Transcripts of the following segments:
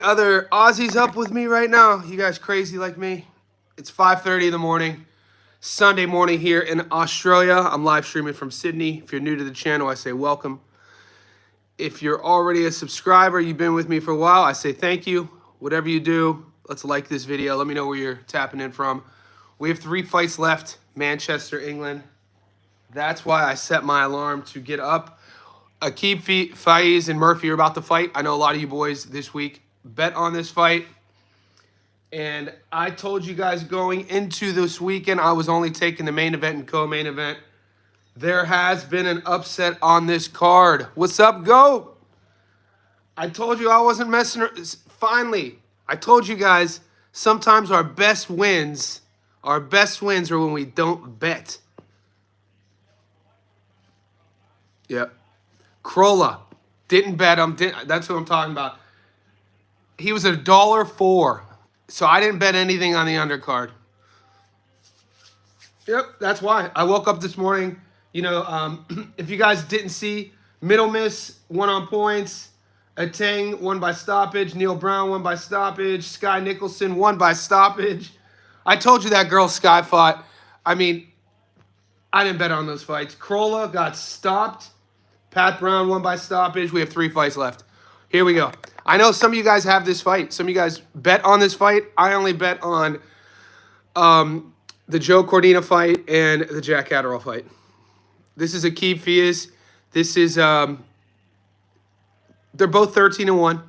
Other Aussies up with me right now? You guys crazy like me? It's 5:30 in the morning, Sunday morning here in Australia. I'm live streaming from Sydney. If you're new to the channel, I say welcome. If you're already a subscriber, you've been with me for a while, I say thank you. Whatever you do, let's like this video. Let me know where you're tapping in from. We have 3 fights left, Manchester, England. That's why I set my alarm to get up. Aqib Faiz and Murphy are about to fight. I know a lot of you boys this week bet on this fight. And I told you guys going into this weekend, I was only taking the main event and co-main event. There has been an upset on this card. What's up, GOAT? I told you I wasn't messing around. Finally, I told you guys sometimes our best wins are when we don't bet. Yep. Krolla, didn't bet him. That's what I'm talking about. He was $1.04, so I didn't bet anything on the undercard. Yep, that's why. I woke up this morning, if you guys didn't see, Middle Miss won on points, Ateng won by stoppage, Neil Brown won by stoppage, Sky Nicholson won by stoppage. I told you that girl Sky fought. I mean, I didn't bet on those fights. Krolla got stopped. Pat Brown won by stoppage. We have 3 fights left. Here we go. I know some of you guys have this fight. Some of you guys bet on this fight. I only bet on the Joe Cordina fight and the Jack Catterall fight. This is Aqib Faiz. This is they're both 13-1.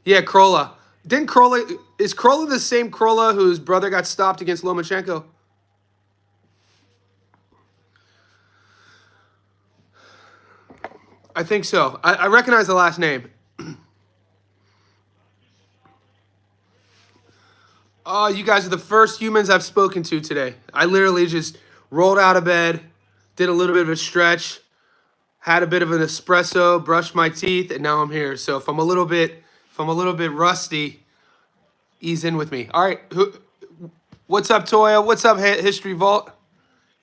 Yeah, Krolla. Is Krolla the same Krolla whose brother got stopped against Lomachenko? I think so. I recognize the last name. Oh, you guys are the first humans I've spoken to today. I literally just rolled out of bed, did a little bit of a stretch, had a bit of an espresso, brushed my teeth, and now I'm here. So if I'm a little bit rusty, ease in with me. All right, what's up, Toya? What's up, History Vault?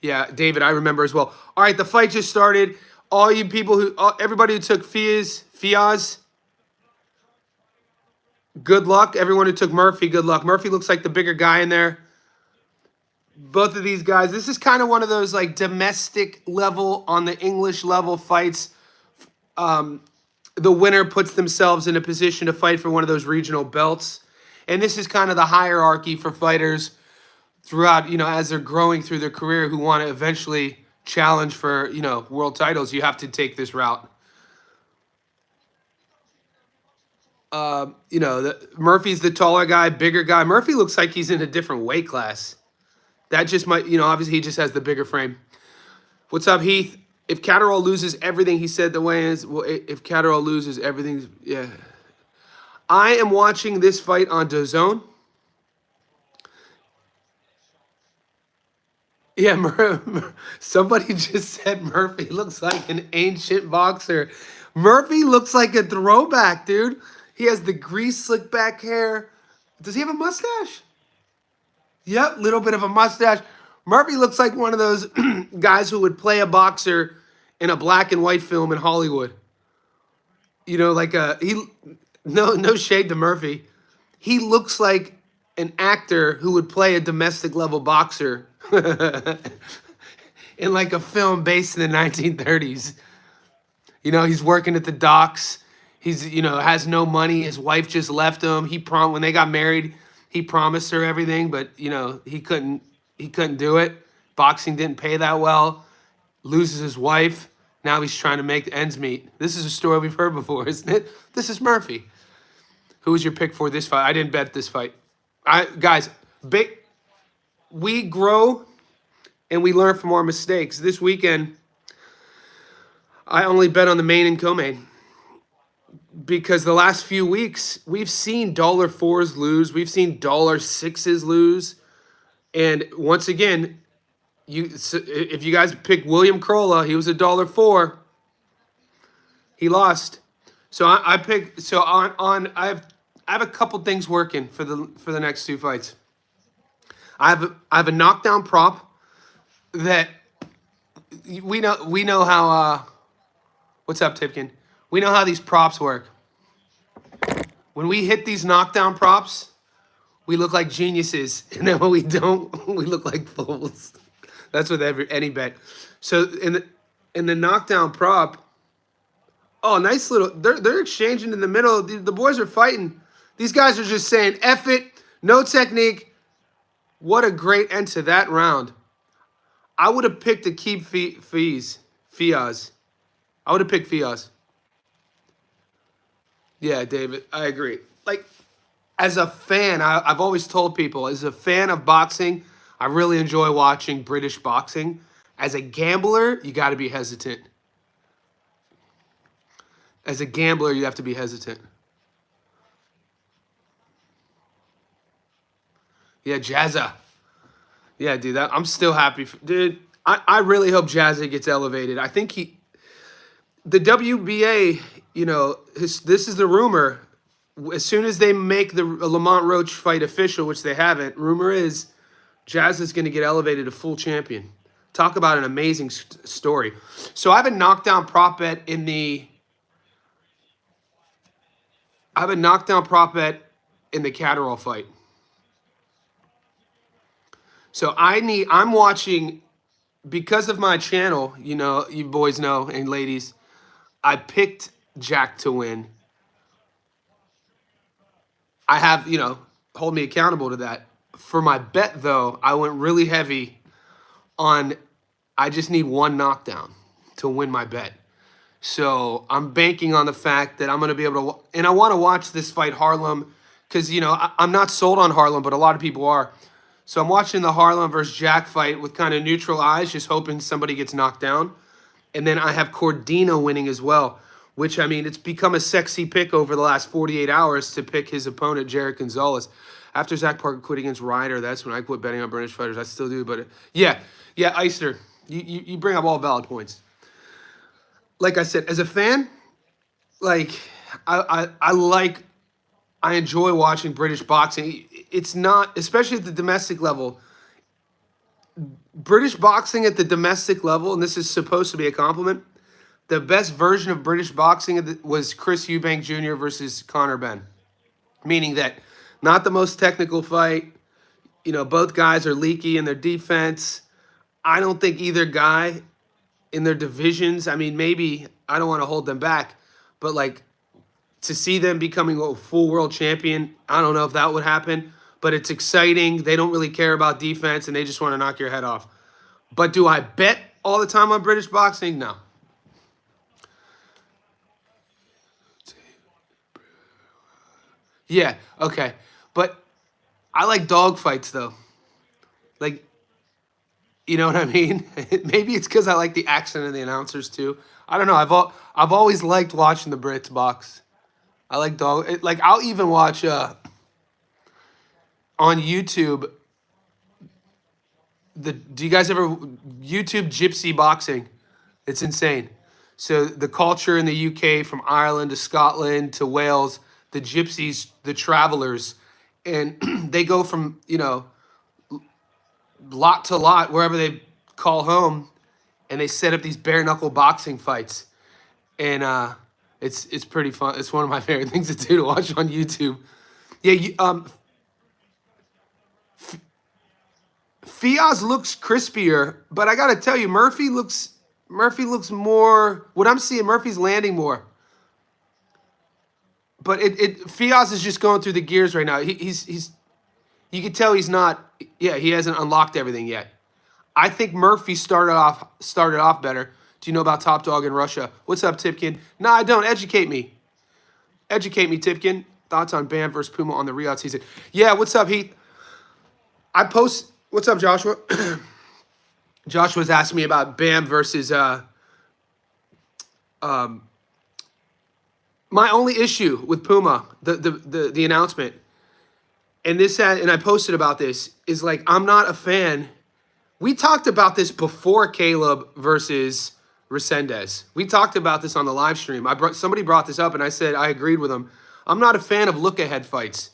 Yeah, David, I remember as well. All right, the fight just started. All you people everybody who took Fiaz, good luck. Everyone who took Murphy, good luck. Murphy looks like the bigger guy in there. Both of these guys, this is kind of one of those like domestic level on the English level fights. The winner puts themselves in a position to fight for one of those regional belts. And this is kind of the hierarchy for fighters throughout, as they're growing through their career who want to eventually challenge for, world titles. You have to take this route. Murphy's the taller guy, bigger guy. Murphy looks like he's in a different weight class. That just might, obviously he just has the bigger frame. What's up, Heath? If Catterall loses everything, he said the way is, well, if Catterall loses everything, yeah. I am watching this fight on DAZN. Yeah, somebody just said Murphy looks like an ancient boxer. Murphy looks like a throwback, dude. He has the grease slick back hair. Does he have a mustache? Yep, little bit of a mustache. Murphy looks like one of those guys who would play a boxer in a black and white film in Hollywood. No shade to Murphy. He looks like an actor who would play a domestic level boxer in like a film based in the 1930s. He's working at the docks. He's, has no money. His wife just left him. When they got married, he promised her everything, but he couldn't do it. Boxing didn't pay that well. Loses his wife. Now he's trying to make ends meet. This is a story we've heard before, isn't it? This is Murphy. Who was your pick for this fight? I didn't bet this fight. Guys, we grow and we learn from our mistakes. This weekend, I only bet on the main and co-main because the last few weeks we've seen $4s lose, we've seen $6s lose, and once again, if you guys pick William Krolla, he was $1.04. He lost. So I picked. So I have a couple things working for the next 2 fights. I have a knockdown prop that we know how. What's up, Tipkin? We know how these props work. When we hit these knockdown props, we look like geniuses, and then when we don't, we look like fools. That's with any bet. So in the knockdown prop, oh, nice little. They're exchanging in the middle. The boys are fighting. These guys are just saying, "Eff it, no technique." What a great end to that round. I would have picked to keep Fiaz. I would have picked Fiaz. Yeah, David, I agree. Like, as a fan, I've always told people, as a fan of boxing, I really enjoy watching British boxing. As a gambler, you got to be hesitant. As a gambler, you have to be hesitant. Yeah, Jazza. Yeah, dude, I'm still happy. Dude, I really hope Jazza gets elevated. I think the WBA, this is the rumor. As soon as they make the Lamont Roach fight official, which they haven't, rumor is Jazza's going to get elevated to full champion. Talk about an amazing story. So I have a knockdown prop bet in the Catterall fight. So I'm watching, because of my channel, you boys know, and ladies, I picked Jack to win. I have, hold me accountable to that. For my bet, though, I went really heavy on, I just need one knockdown to win my bet. So I'm banking on the fact that I'm going to be able to, and I want to watch this fight Harlem, because, I'm not sold on Harlem, but a lot of people are. So I'm watching the Harlem versus Jack fight with kind of neutral eyes, just hoping somebody gets knocked down. And then I have Cordino winning as well, which, I mean, it's become a sexy pick over the last 48 hours to pick his opponent, Jarrett Gonzalez. After Zach Parker quit against Ryder, that's when I quit betting on British fighters. I still do, but yeah, Eister, you bring up all valid points. Like I said, as a fan, like I enjoy watching British boxing. It's not, especially at the domestic level, British boxing at the domestic level, and this is supposed to be a compliment, the best version of British boxing was Chris Eubank Jr. versus Conor Benn. Meaning that not the most technical fight. Both guys are leaky in their defense. I don't think either guy in their divisions, I mean, maybe, I don't want to hold them back, but like, to see them becoming a full world champion, I don't know if that would happen, but it's exciting. They don't really care about defense, and they just want to knock your head off. But do I bet all the time on British boxing? No. Yeah, okay. But I like dog fights, though. Like, you know what I mean? Maybe it's because I like the accent of the announcers, too. I don't know. I've always liked watching the Brits box. I like dog. Like, I'll even watch on YouTube. Do you guys ever YouTube gypsy boxing? It's insane. So the culture in the UK, from Ireland to Scotland to Wales, the gypsies, the travelers, and they go from lot to lot wherever they call home, and they set up these bare knuckle boxing fights, and it's pretty fun. It's one of my favorite things to do, to watch on YouTube. Yeah, Fiaz looks crispier, but I gotta tell you, Murphy looks more. What I'm seeing, Murphy's landing more. But Fiaz is just going through the gears right now. He's you can tell he's not. Yeah, he hasn't unlocked everything yet. I think Murphy started off better. Do you know about Top Dog in Russia? What's up, Tipkin? No, I don't. Educate me. Educate me, Tipkin. Thoughts on Bam versus Puma on the Riyadh season? Yeah, what's up, Heath? What's up, Joshua? Joshua's asking me about Bam versus my only issue with Puma, the announcement, and I posted about this, is like, I'm not a fan. We talked about this before Caleb versus Resendez. We talked about this on the live stream. Somebody brought this up, and I said I agreed with them. I'm not a fan of look-ahead fights.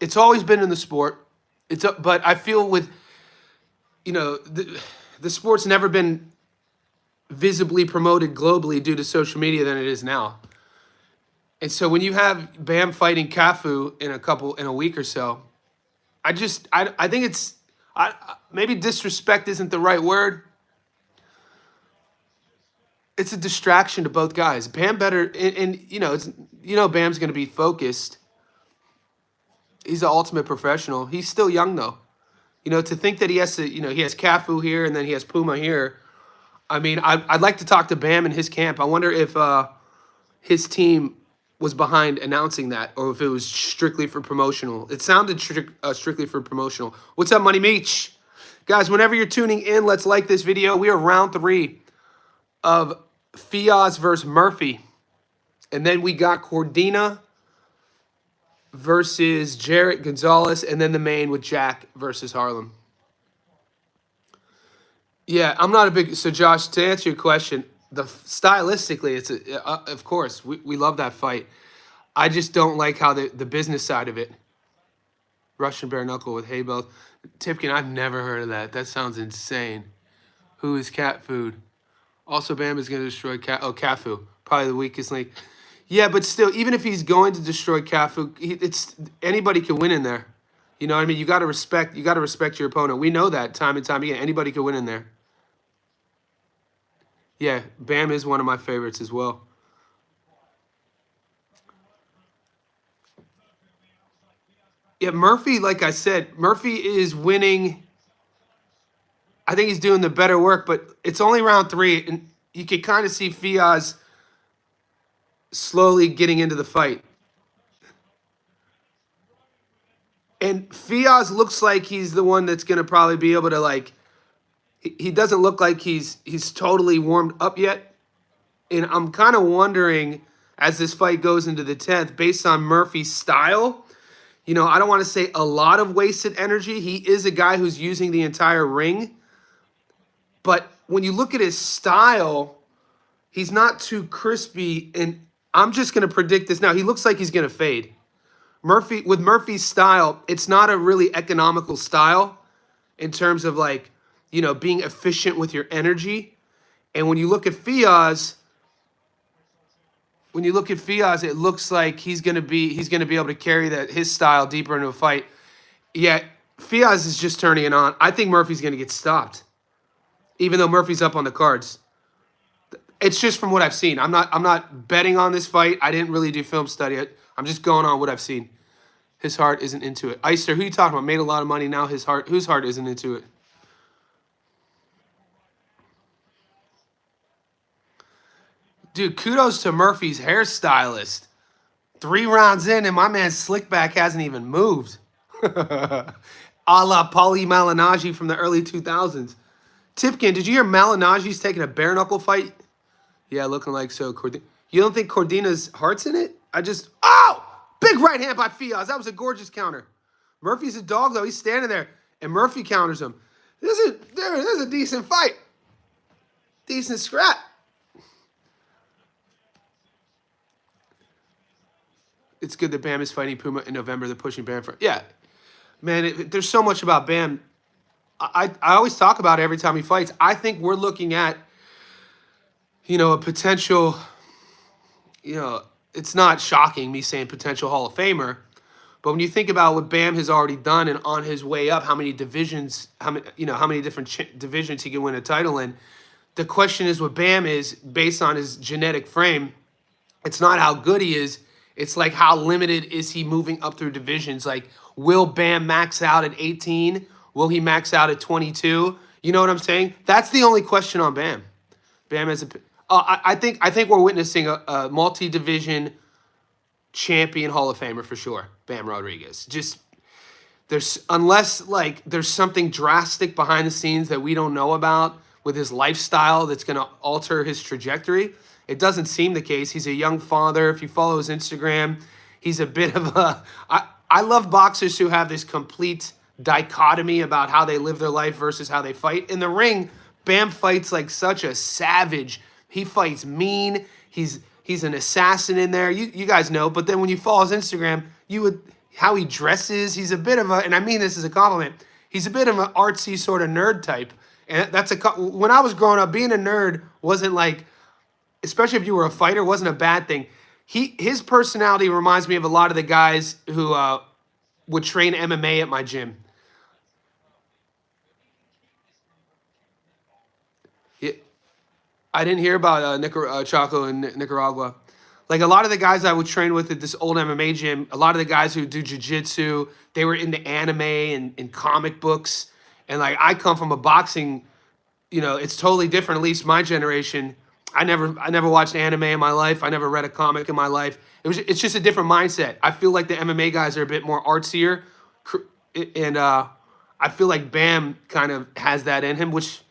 It's always been in the sport. But I feel with, the sport's never been visibly promoted globally due to social media than it is now. And so when you have Bam fighting Cafu in a week or so, I think maybe disrespect isn't the right word. It's a distraction to both guys. Bam better, and Bam's going to be focused. He's the ultimate professional. He's still young though. To think that he has to, he has Cafu here and then he has Puma here. I mean, I'd like to talk to Bam and his camp. I wonder if his team was behind announcing that, or if it was strictly for promotional. It sounded strictly for promotional. What's up, Money Meech? Guys, whenever you're tuning in, let's like this video. We are round 3 of Fiaz versus Murphy. And then we got Cordina versus Jarrett Gonzalez, and then the main with Jack versus Harlem. Yeah, I'm not a big... So, Josh, to answer your question, stylistically, it's of course, we love that fight. I just don't like how the business side of it. Russian bare knuckle with hay bales. Tipkin, I've never heard of that. That sounds insane. Who is cat food? Also, Bam is going to destroy Cafu. Probably the weakest link. Yeah, but still, even if he's going to destroy Cafu, anybody can win in there. You know what I mean? You got to respect your opponent. We know that time and time again. Anybody can win in there. Yeah, Bam is one of my favorites as well. Yeah, Murphy, like I said, Murphy is winning. I think he's doing the better work, but it's only round 3, and you can kind of see Fiaz slowly getting into the fight. And Fiaz looks like he's the one that's going to probably be able to, like, he doesn't look like he's totally warmed up yet. And I'm kind of wondering, as this fight goes into the 10th, based on Murphy's style, I don't want to say a lot of wasted energy. He is a guy who's using the entire ring. But when you look at his style, he's not too crispy. And I'm just going to predict this now. He looks like he's going to fade. With Murphy's style, it's not a really economical style in terms of, like, being efficient with your energy. And when you look at Fiaz, it looks like he's gonna be able to carry his style deeper into a fight. Yeah, Fiaz is just turning it on. I think Murphy's gonna get stopped, even though Murphy's up on the cards. It's just from what I've seen. I'm not betting on this fight. I didn't really do film study. I'm just going on what I've seen. His heart isn't into it. Eister, who you talking about? Made a lot of money now. Whose heart isn't into it? Dude, kudos to Murphy's hairstylist. 3 rounds in, and my man's slick back hasn't even moved. A la Paulie Malignaggi from the early 2000s. Tipkin, did you hear Malignaggi's taking a bare knuckle fight? Yeah, looking like so. You don't think Cordina's heart's in it? Oh! Big right hand by Fiaz. That was a gorgeous counter. Murphy's a dog, though. He's standing there, and Murphy counters him. This is a decent fight. Decent scrap. It's good that Bam is fighting Puma in November. They're pushing Bam for... Yeah. Man, there's so much about Bam. I always talk about it every time he fights. I think we're looking at, a potential... it's not shocking me saying potential Hall of Famer. But when you think about what Bam has already done and on his way up, how many divisions, how many different divisions he can win a title in, the question is what Bam is based on his genetic frame. It's not how good he is. It's like how limited is he moving up through divisions? Like, will Bam max out at 18? Will he max out at 22? You know what I'm saying? That's the only question on Bam. Bam has a... I think we're witnessing a multi-division champion Hall of Famer for sure. Bam Rodriguez. Just unless there's something drastic behind the scenes that we don't know about with his lifestyle that's going to alter his trajectory. It doesn't seem the case. He's a young father. If you follow his Instagram, he's a bit of a... I love boxers who have this complete dichotomy about how they live their life versus how they fight. In the ring, Bam fights like such a savage. He fights mean. He's an assassin in there. You guys know. But then when you follow his Instagram, how he dresses, he's a bit of a... And I mean this as a compliment. He's a bit of an artsy sort of nerd type. And when I was growing up, being a nerd wasn't like... Especially if you were a fighter, wasn't a bad thing. his personality reminds me of a lot of the guys who would train MMA at my gym. Yeah, I didn't hear about Chaco in Nicaragua. Like a lot of the guys I would train with at this old MMA gym, a lot of the guys who do jujitsu, they were into anime and comic books. And like I come from a boxing, it's totally different. At least my generation. I never watched anime in my life. I never read a comic in my life. It's just a different mindset. I feel like the MMA guys are a bit more artsier, and I feel like Bam kind of has that in him, which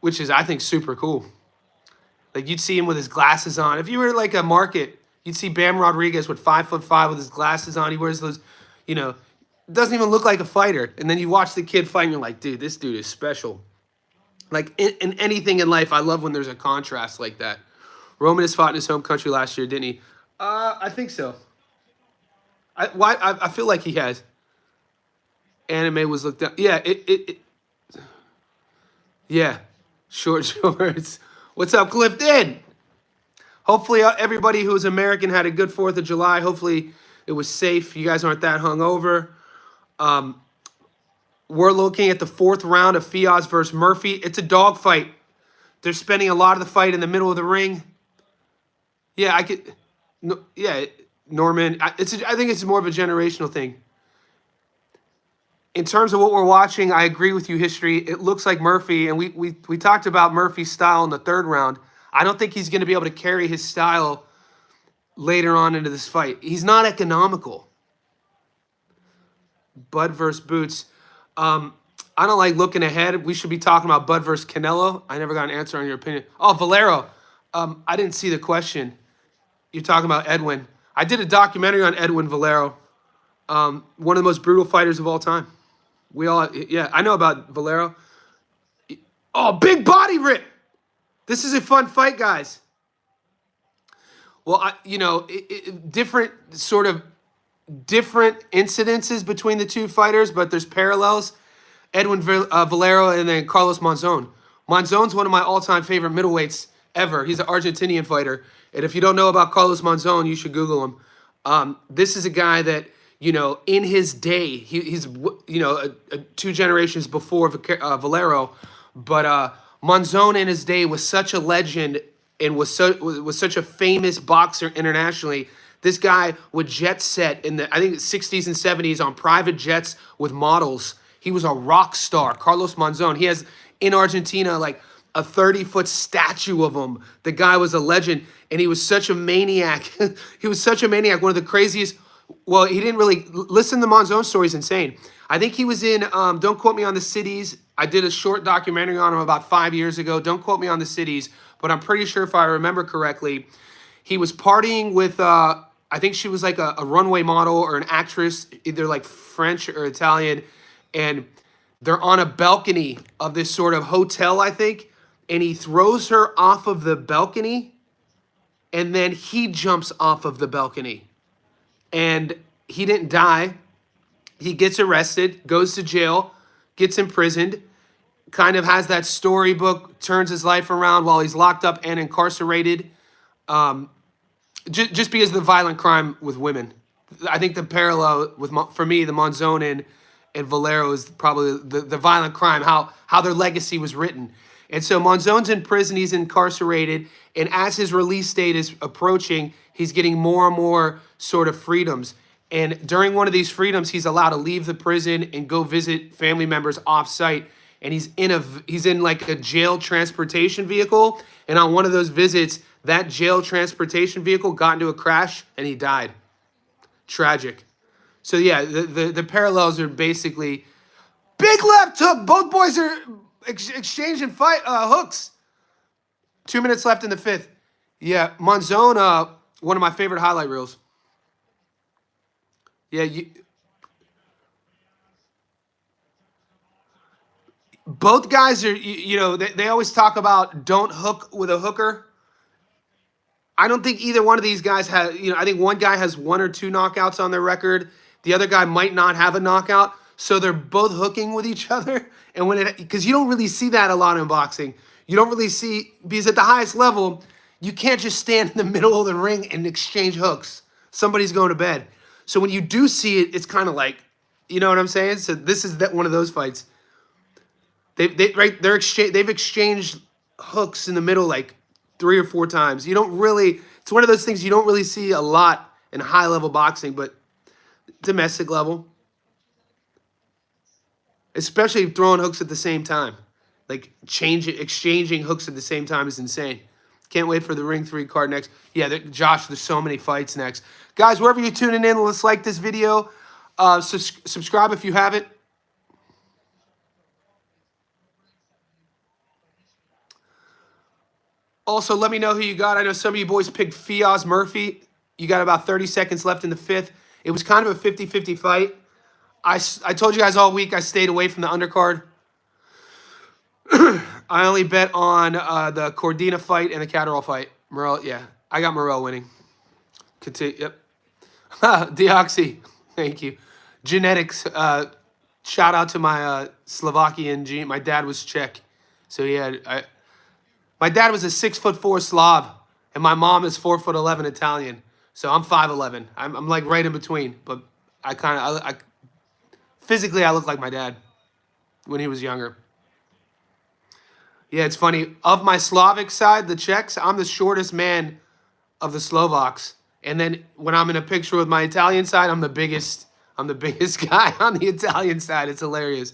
is I think super cool. Like you'd see him with his glasses on. If you were like a market, you'd see Bam Rodriguez with 5'5" with his glasses on. He wears those, you know, doesn't even look like a fighter. And then you watch the kid fight and you're like, dude, this dude is special. Like in anything in life, I love when there's a contrast like that. Roman has fought in his home country last year, didn't he? I think so. I feel like he has. Anime was looked at. Yeah, yeah. Short shorts. What's up, Clifton? Hopefully, everybody who was American had a good 4th of July. Hopefully, it was safe. You guys aren't that hungover. We're looking at the 4th round of Fiaz versus Murphy. It's a dogfight. They're spending a lot of the fight in the middle of the ring. Yeah, I could. No, yeah, Norman. I think it's more of a generational thing. In terms of what we're watching, I agree with you, History. It looks like Murphy, and we talked about Murphy's style in the 3rd round. I don't think he's going to be able to carry his style later on into this fight. He's not economical. Bud versus Boots. I don't like looking ahead. We should be talking about Bud versus Canelo. I never got an answer on your opinion. Oh, Valero. I didn't see the question. You're talking about Edwin. I did a documentary on Edwin Valero. One of the most brutal fighters of all time. Yeah, I know about Valero. Oh, big body rip. This is a fun fight, guys. Well, different incidences between the two fighters, but there's parallels. Edwin Valero and then Carlos Monzon. Monzon's one of my all-time favorite middleweights ever. He's an Argentinian fighter. And if you don't know about Carlos Monzon, you should Google him. This is a guy that, in his day, he's 2 generations before Valero. But Monzon in his day was such a legend and was such a famous boxer internationally. This guy would jet set in the, I think, 60s and 70s on private jets with models. He was a rock star, Carlos Monzon. He has, in Argentina, like a 30-foot statue of him. The guy was a legend, and he was such a maniac. He was such a maniac, one of the craziest. Well, he didn't really, listen to Monzon's story is insane. I think he was in, don't quote me on the cities. I did a short documentary on him about 5 years ago. Don't quote me on the cities, but I'm pretty sure if I remember correctly, he was partying with, I think she was like a runway model or an actress, either like French or Italian, and they're on a balcony of this sort of hotel, I think, and he throws her off of the balcony, and then he jumps off of the balcony. And he didn't die. He gets arrested, goes to jail, gets imprisoned, kind of has that storybook, turns his life around while he's locked up and incarcerated, just because of the violent crime with women. I think the parallel for me, the Monzon and Valero is probably the violent crime, how their legacy was written. And so Monzon's in prison, he's incarcerated, and as his release date is approaching, he's getting more and more sort of freedoms. And during one of these freedoms, he's allowed to leave the prison and go visit family members off-site. And he's in like a jail transportation vehicle. And on one of those visits, that jail transportation vehicle got into a crash and he died. Tragic. So yeah, the parallels are basically big left hook. Both boys are exchanging hooks. 2 minutes left in the 5th. Yeah, Monzon, one of my favorite highlight reels. Yeah, both guys are, they always talk about don't hook with a hooker. I don't think either one of these guys has, I think one guy has 1 or 2 knockouts on their record. The other guy might not have a knockout. So they're both hooking with each other. And because you don't really see that a lot in boxing. You don't really see, because at the highest level, You can't just stand in the middle of the ring and exchange hooks. Somebody's going to bed. So when you do see it, it's kind of like, you know what I'm saying? So this is one of those fights. They've exchanged hooks in the middle like 3 or 4 times. You don't really. It's one of those things you don't really see a lot in high level boxing, but domestic level, especially throwing hooks at the same time, like exchanging hooks at the same time is insane. Can't wait for the Ring 3 card next. Yeah, Josh, there's so many fights next. Guys, wherever you're tuning in, let's like this video. Subscribe if you haven't. Also, let me know who you got. I know some of you boys picked Fiaz Murphy. You got about 30 seconds left in the 5th. It was kind of a 50-50 fight. I told you guys all week I stayed away from the undercard. I only bet on the Cordina fight and the Catterall fight. Morel, yeah. I got Morel winning. Continue, yep. Deoxy, thank you. Genetics, shout out to my Slovakian gene. My dad was Czech. So yeah, my dad was a 6'4" Slav, and my mom is 4'11" Italian. So I'm 5'11". I'm like right in between, but physically I look like my dad when he was younger. Yeah, it's funny. Of my Slavic side, the Czechs, I'm the shortest man of the Slovaks. And then when I'm in a picture with my Italian side, I'm the biggest guy on the Italian side. It's hilarious.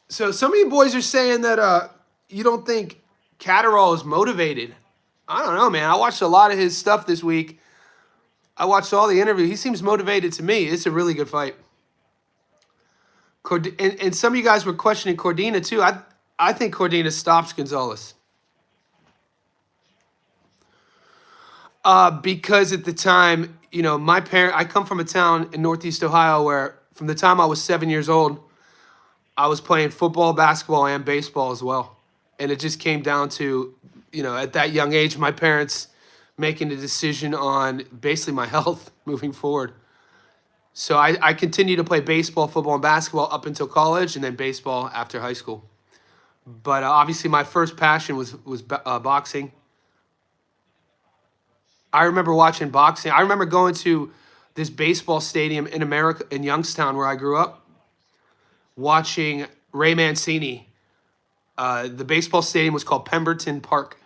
So some of you boys are saying that you don't think Catterall is motivated. I don't know, man. I watched a lot of his stuff this week. I watched all the interviews. He seems motivated to me. It's a really good fight. And some of you guys were questioning Cordina too. I think Cordina stops Gonzalez. Because at the time, you know, I come from a town in Northeast Ohio where from the time I was 7 years old, I was playing football, basketball, and baseball as well. And it just came down to, you know, at that young age, my parents making a decision on basically my health moving forward. So I continued to play baseball, football, and basketball up until college, and then baseball after high school. But obviously my first passion was boxing. I remember watching boxing. I remember going to this baseball stadium in America, in Youngstown, where I grew up, watching Ray Mancini. The baseball stadium was called Pemberton Park.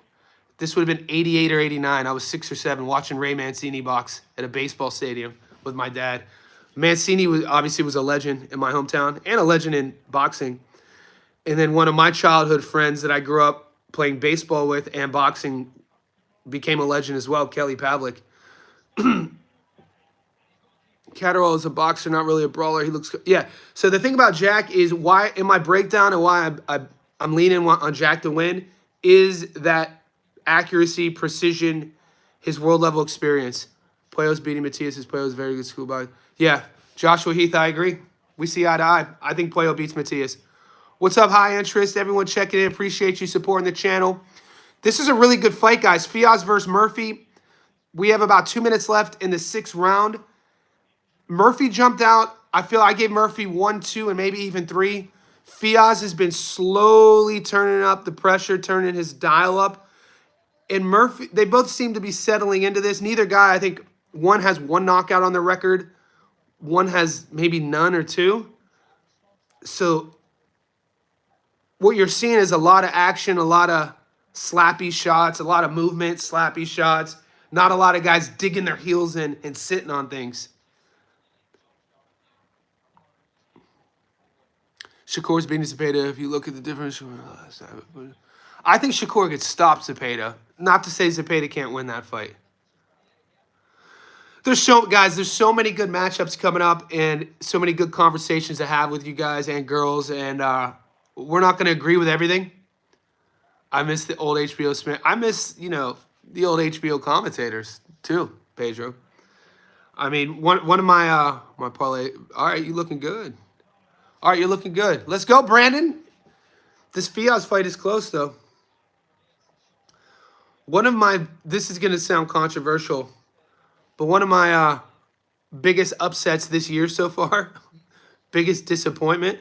This would have been 88 or 89. I was 6 or 7 watching Ray Mancini box at a baseball stadium with my dad. Mancini obviously was a legend in my hometown and a legend in boxing. And then one of my childhood friends that I grew up playing baseball with and boxing became a legend as well, Kelly Pavlik. Catterall is a boxer, not really a brawler. He looks good. Yeah. So the thing about Jack is why in my breakdown and why I'm leaning on Jack to win is that accuracy, precision, his world level experience. Puello's beating Matias. Puello's very good school by. Yeah. Joshua Heath, I agree. We see eye to eye. I think Puello beats Matias. What's up, high interest? Everyone checking in. Appreciate you supporting the channel. This is a really good fight, guys. Fiaz versus Murphy. We have about 2 minutes left in the 6th round. Murphy jumped out. I feel I gave Murphy 1, 2, and maybe even 3. Fiaz has been slowly turning up the pressure, turning his dial up. And Murphy, they both seem to be settling into this. Neither guy, I think one has 1 knockout on the record. One has maybe none or 2. So what you're seeing is a lot of action, a lot of slappy shots, a lot of movement, slappy shots. Not a lot of guys digging their heels in and sitting on things. Shakur's beating Zepeda. If you look at the difference, I think Shakur could stop Zepeda. Not to say Zepeda can't win that fight. There's so many good matchups coming up and so many good conversations to have with you guys and girls. And we're not going to agree with everything. I miss the old HBO Smith. I miss, you know, the old HBO commentators too, Pedro. I mean, one of my my parlay. All right, you looking good. All right, you're looking good. Let's go, Brandon. This Fiaz fight is close, though. This is going to sound controversial, but one of my biggest upsets this year so far, biggest disappointment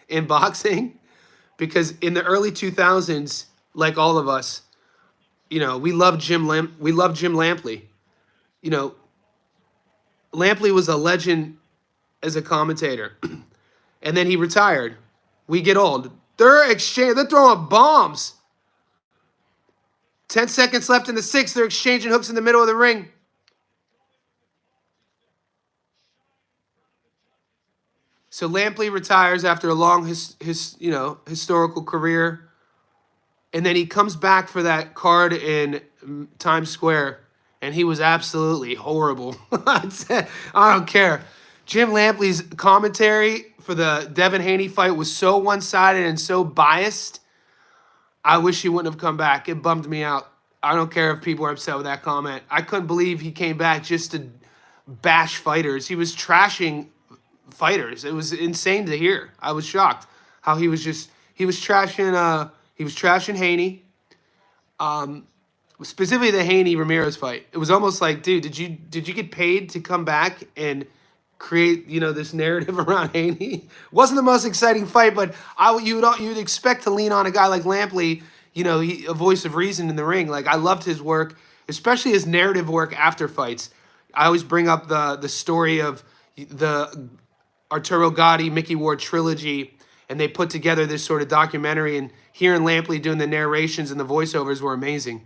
in boxing, because in the early 2000s, like all of us, You know, we love we love Jim Lampley. You know, Lampley was a legend as a commentator, and then he retired. We get old. They're throwing bombs. 10 seconds left in the sixth. They're exchanging hooks in the middle of the ring. So Lampley retires after a long historical career, and then he comes back for that card in Times Square, and he was absolutely horrible. I don't care. Jim Lampley's commentary for the Devin Haney fight was so one-sided and so biased. I wish he wouldn't have come back. It bummed me out. I don't care if people are upset with that comment. I couldn't believe he came back just to bash fighters. He was trashing fighters. It was insane to hear. I was shocked how he was trashing Haney. Specifically the Haney Ramirez fight. It was almost like, dude, did you get paid to come back and create, this narrative around Haney? Wasn't the most exciting fight, but you'd expect to lean on a guy like Lampley, a voice of reason in the ring. Like, I loved his work, especially his narrative work after fights. I always bring up the story of the Arturo Gatti, Mickey Ward trilogy, and they put together this sort of documentary, and hearing Lampley doing the narrations and the voiceovers were amazing.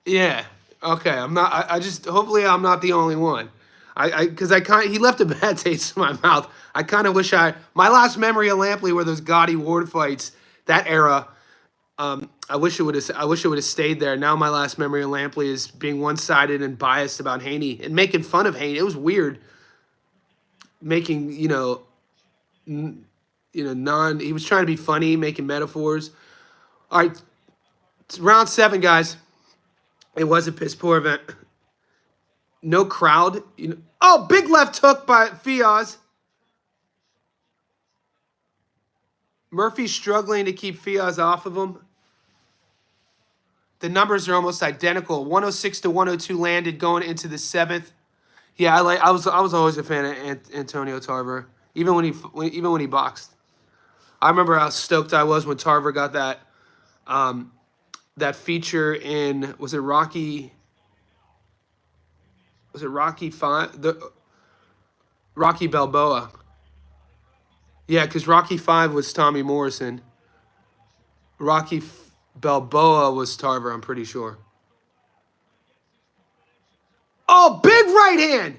Yeah. Okay. Hopefully I'm not the only one. Because he left a bad taste in my mouth. I kind of wish my last memory of Lampley were those Gotti Ward fights, that era. I wish it would have stayed there. Now my last memory of Lampley is being one-sided and biased about Haney and making fun of Haney. It was weird. Making, he was trying to be funny, making metaphors. All right. It's round 7, guys. It was a piss poor event. No crowd. Oh, big left hook by Fiaz. Murphy's struggling to keep Fiaz off of him. The numbers are almost identical. 106 to 102 landed going into the 7th. Yeah, I was always a fan of Antonio Tarver, even when he boxed. I remember how stoked I was when Tarver got that feature in, was it Rocky 5? Rocky Balboa. Yeah, because Rocky 5 was Tommy Morrison. Balboa was Tarver, I'm pretty sure. Oh, big right hand!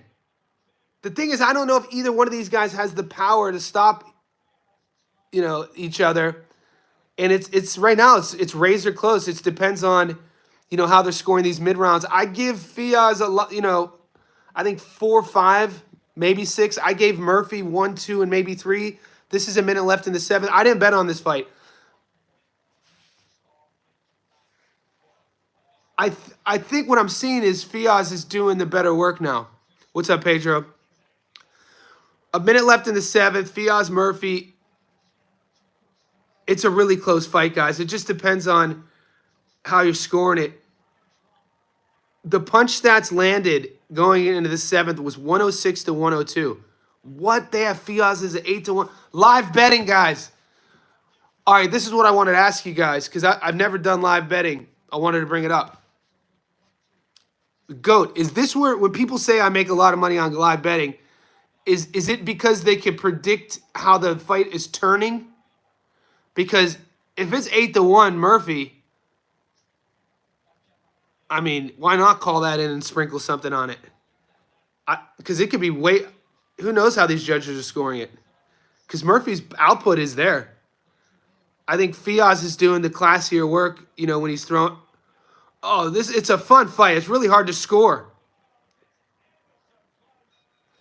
The thing is, I don't know if either one of these guys has the power to stop, each other. And it's right now, it's razor close. It depends on, how they're scoring these mid rounds. I give Fiaz a lot, I think 4, 5, maybe 6. I gave Murphy 1, 2, and maybe 3. This is a minute left in the 7th. I didn't bet on this fight. I think what I'm seeing is Fiaz is doing the better work now. What's up, Pedro? A minute left in the 7th. Fiaz Murphy. It's a really close fight, guys. It just depends on how you're scoring it. The punch stats landed going into the 7th was 106 to 102. What? They have Fiaz as an 8 to 1. Live betting, guys. All right, this is what I wanted to ask you guys because I've never done live betting. I wanted to bring it up. GOAT, is this where when people say I make a lot of money on live betting, is it because they can predict how the fight is turning? Because if it's 8 to 1 Murphy, I mean, why not call that in and sprinkle something on it? Because it could be who knows how these judges are scoring it? Because Murphy's output is there. I think Fiaz is doing the classier work, when he's throwing. Oh, it's a fun fight. It's really hard to score.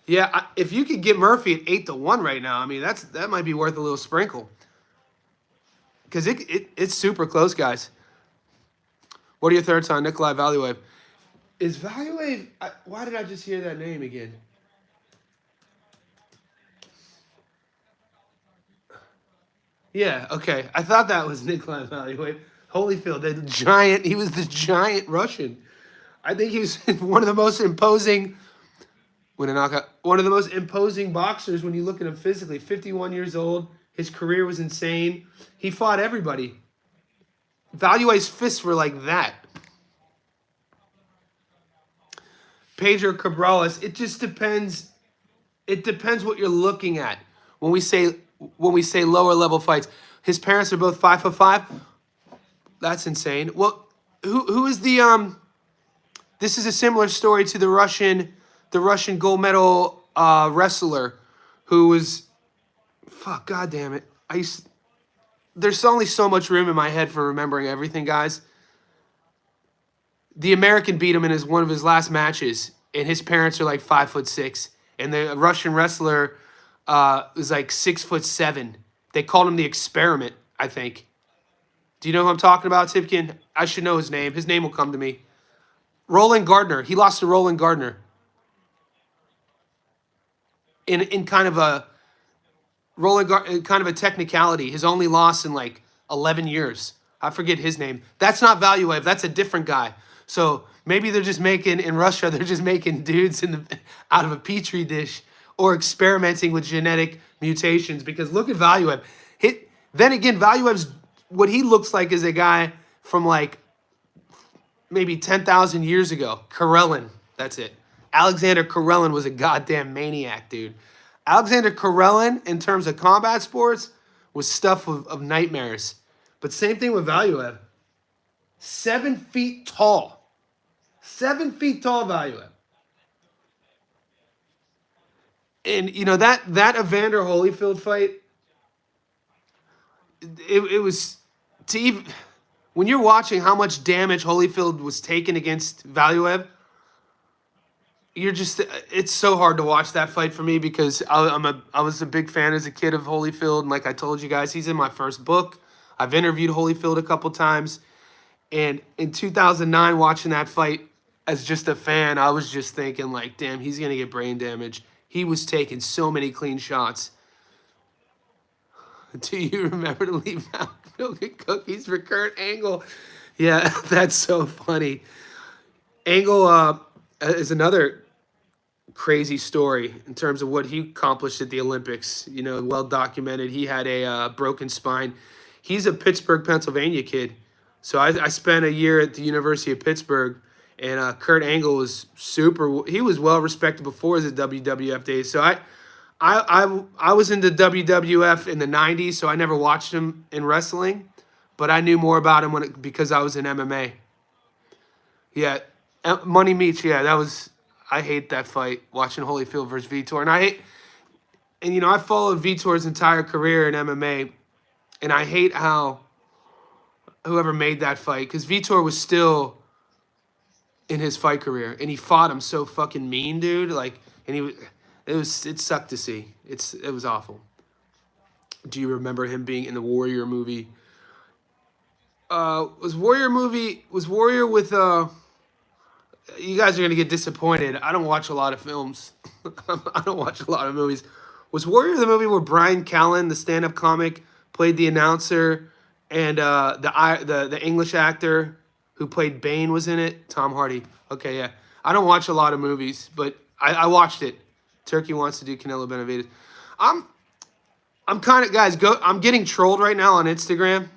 Yeah, if you could get Murphy at 8 to 1 right now, I mean, that might be worth a little sprinkle. Because it's super close, guys. What are your thoughts on Nikolai Valuev? Is Valuev... why did I just hear that name again? Yeah, okay. I thought that was Nikolai Valuev. Holyfield, the giant. He was the giant Russian. I think he was one of the most imposing... one of the most imposing boxers when you look at him physically. 51 years old. His career was insane. He fought everybody. Value's fists were like that. Pedro Cabrales. It just depends. It depends what you're looking at. When we say lower level fights, his parents are both 5'5". That's insane. Well, who is the This is a similar story to the Russian gold medal wrestler, who was fuck. God damn it. There's only so much room in my head for remembering everything, guys. The American beat him in one of his last matches, and his parents are like 5'6", and the Russian wrestler was like 6'7". They called him the Experiment, I think. Do you know who I'm talking about, Tipkin? I should know his name. His name will come to me. Roland Gardner. He lost to Roland Gardner in kind of a kind of a technicality. His only loss in like 11 years. I forget his name. That's not Valuev. That's a different guy. So maybe they're just making, in Russia, they're just making dudes out of a petri dish, or experimenting with genetic mutations. Because look at Valuev. Then again, Valuev's, what he looks like is a guy from like maybe 10,000 years ago. Karelin. That's it. Alexander Karelin was a goddamn maniac, dude. Alexander Karelin, in terms of combat sports, was stuff of nightmares. But same thing with Valuev. 7 feet tall. 7 feet tall, Valuev. And, you know, that Evander Holyfield fight, it was, to even, when you're watching how much damage Holyfield was taking against Valuev, it's so hard to watch that fight for me, because I was a big fan as a kid of Holyfield. And like I told you guys, he's in my first book. I've interviewed Holyfield a couple times. And in 2009, watching that fight as just a fan, I was just thinking like, damn, he's going to get brain damage. He was taking so many clean shots. Do you remember to leave out milk and cookies for Kurt Angle? Yeah, that's so funny. Angle is another crazy story in terms of what he accomplished at the Olympics. You know, well documented. He had a broken spine. He's a Pittsburgh, Pennsylvania kid. So I spent a year at the University of Pittsburgh, and Kurt Angle was he was well respected before his WWF days. So I was into WWF in the 90s, so I never watched him in wrestling, but I knew more about him because I was in MMA. Yeah, Money Meats, yeah, I hate that fight, watching Holyfield versus Vitor. And you know, I followed Vitor's entire career in MMA, and I hate how whoever made that fight, because Vitor was still in his fight career, and he fought him so fucking mean, dude. Like, and it sucked to see. It was awful. Do you remember him being in the Warrior movie? Was Warrior with you guys are gonna get disappointed. I don't watch a lot of films. I don't watch a lot of movies. Was Warrior the movie where Brian Callen, the stand-up comic, played the announcer, and the English actor who played Bane was in it? Tom Hardy. Okay, yeah. I don't watch a lot of movies, but I watched it. Turkey wants to do Canelo Benavidez. I'm kind of, guys, I'm getting trolled right now on Instagram.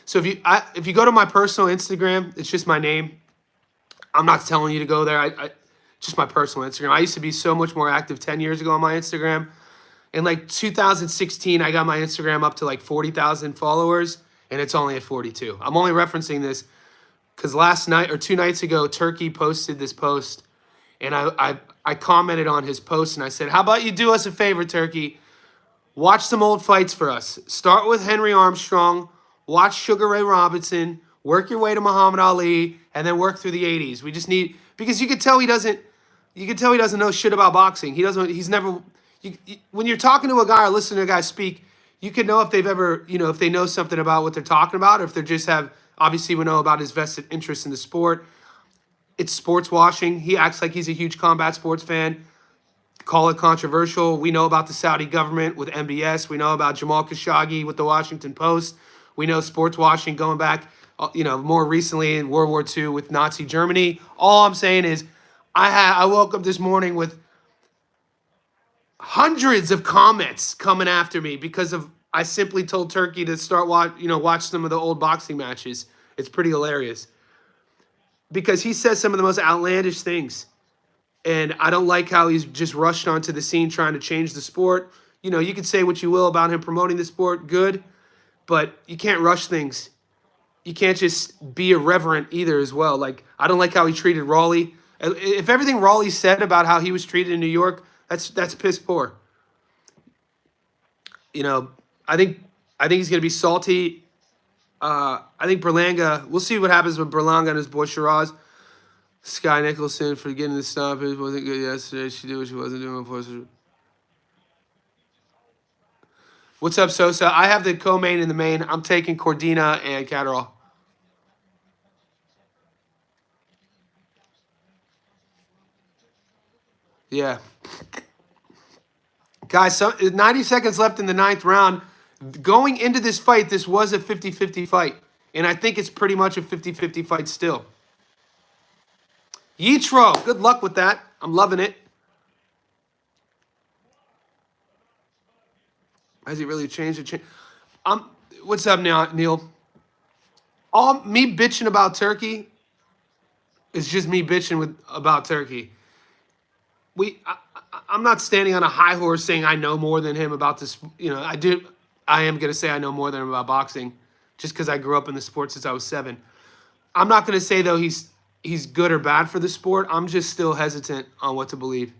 So if you go to my personal Instagram, it's just my name. I'm not telling you to go there. Just my personal Instagram. I used to be so much more active 10 years ago on my Instagram. In like 2016, I got my Instagram up to like 40,000 followers, and it's only at 42. I'm only referencing this because last night or 2 nights ago, Turkey posted this post, and I commented on his post, and I said, how about you do us a favor, Turkey? Watch some old fights for us. Start with Henry Armstrong, watch Sugar Ray Robinson, work your way to Muhammad Ali, and then work through the 80s. We just need, because you could tell he doesn't know shit about boxing. When you're talking to a guy or listening to a guy speak, you can know if they've ever, if they know something about what they're talking about, or if they just have, obviously we know about his vested interest in the sport. It's sports washing. He acts like he's a huge combat sports fan. Call it controversial. We know about the Saudi government with MBS. We know about Jamal Khashoggi with the Washington Post. We know sports washing going back, more recently in World War II with Nazi Germany. All I'm saying is I woke up this morning with hundreds of comments coming after me because of I simply told Turkey to watch some of the old boxing matches. It's pretty hilarious because he says some of the most outlandish things. And I don't like how he's just rushed onto the scene trying to change the sport. You could say what you will about him promoting the sport, good, but you can't rush things. You can't just be irreverent either as well. Like, I don't like how he treated Raleigh. If everything Raleigh said about how he was treated in New York, that's piss poor. You know, I think he's gonna be salty. I think Berlanga. We'll see what happens with Berlanga and his boy Shiraz. Sky Nicholson for getting the stoppage wasn't good yesterday. She did what she wasn't doing before. What's up, Sosa? I have the co-main and the main. I'm taking Cordina and Catterall. Yeah. Guys, 90 seconds left in the 9th round. Going into this fight, this was a 50-50 fight. And I think it's pretty much a 50-50 fight still. Yitro, good luck with that. I'm loving it. Has he really changed it? What's up now, Neil? All me bitching about Turkey is just me bitching about Turkey. I'm not standing on a high horse saying I know more than him about this. I am going to say I know more than him about boxing just because I grew up in the sport since I was 7. I'm not going to say, though, he's good or bad for the sport. I'm just still hesitant on what to believe.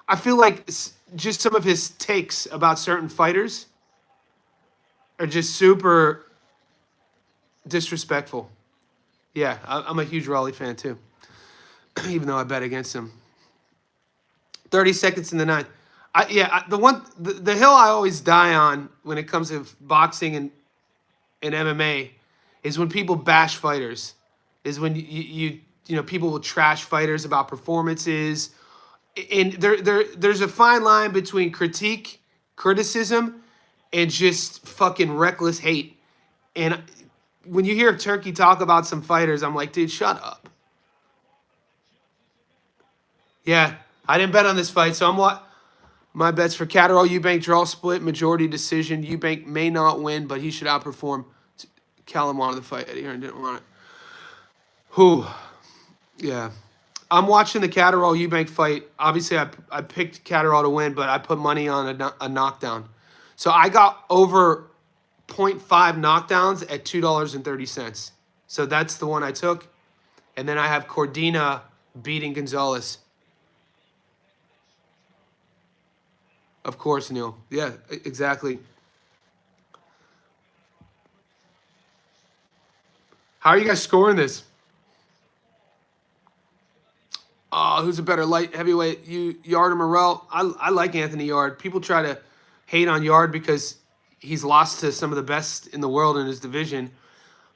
I feel like just some of his takes about certain fighters are just super disrespectful. Yeah, I'm a huge Raleigh fan, too, even though I bet against him. 30 seconds in the 9th. The hill I always die on when it comes to boxing and MMA is when people bash fighters. Is when people will trash fighters about performances. And there's a fine line between criticism, and just fucking reckless hate. And when you hear Turkey talk about some fighters, I'm like, dude, shut up. Yeah, I didn't bet on this fight, so my bet's for Catterall, Eubank, draw split, majority decision. Eubank may not win, but he should outperform. Callum wanted the fight. Eddie Hearn didn't want it. Whew. Yeah. I'm watching the Catterall Eubank fight. Obviously, I picked Catterall to win, but I put money on a knockdown. So I got over 0.5 knockdowns at $2.30. So that's the one I took. And then I have Cordina beating Gonzalez. Of course, Neil. Yeah, exactly. How are you guys scoring this? Who's a better light heavyweight, Yard or Morrell? I like Anthony Yard. People try to hate on Yard because he's lost to some of the best in the world in his division.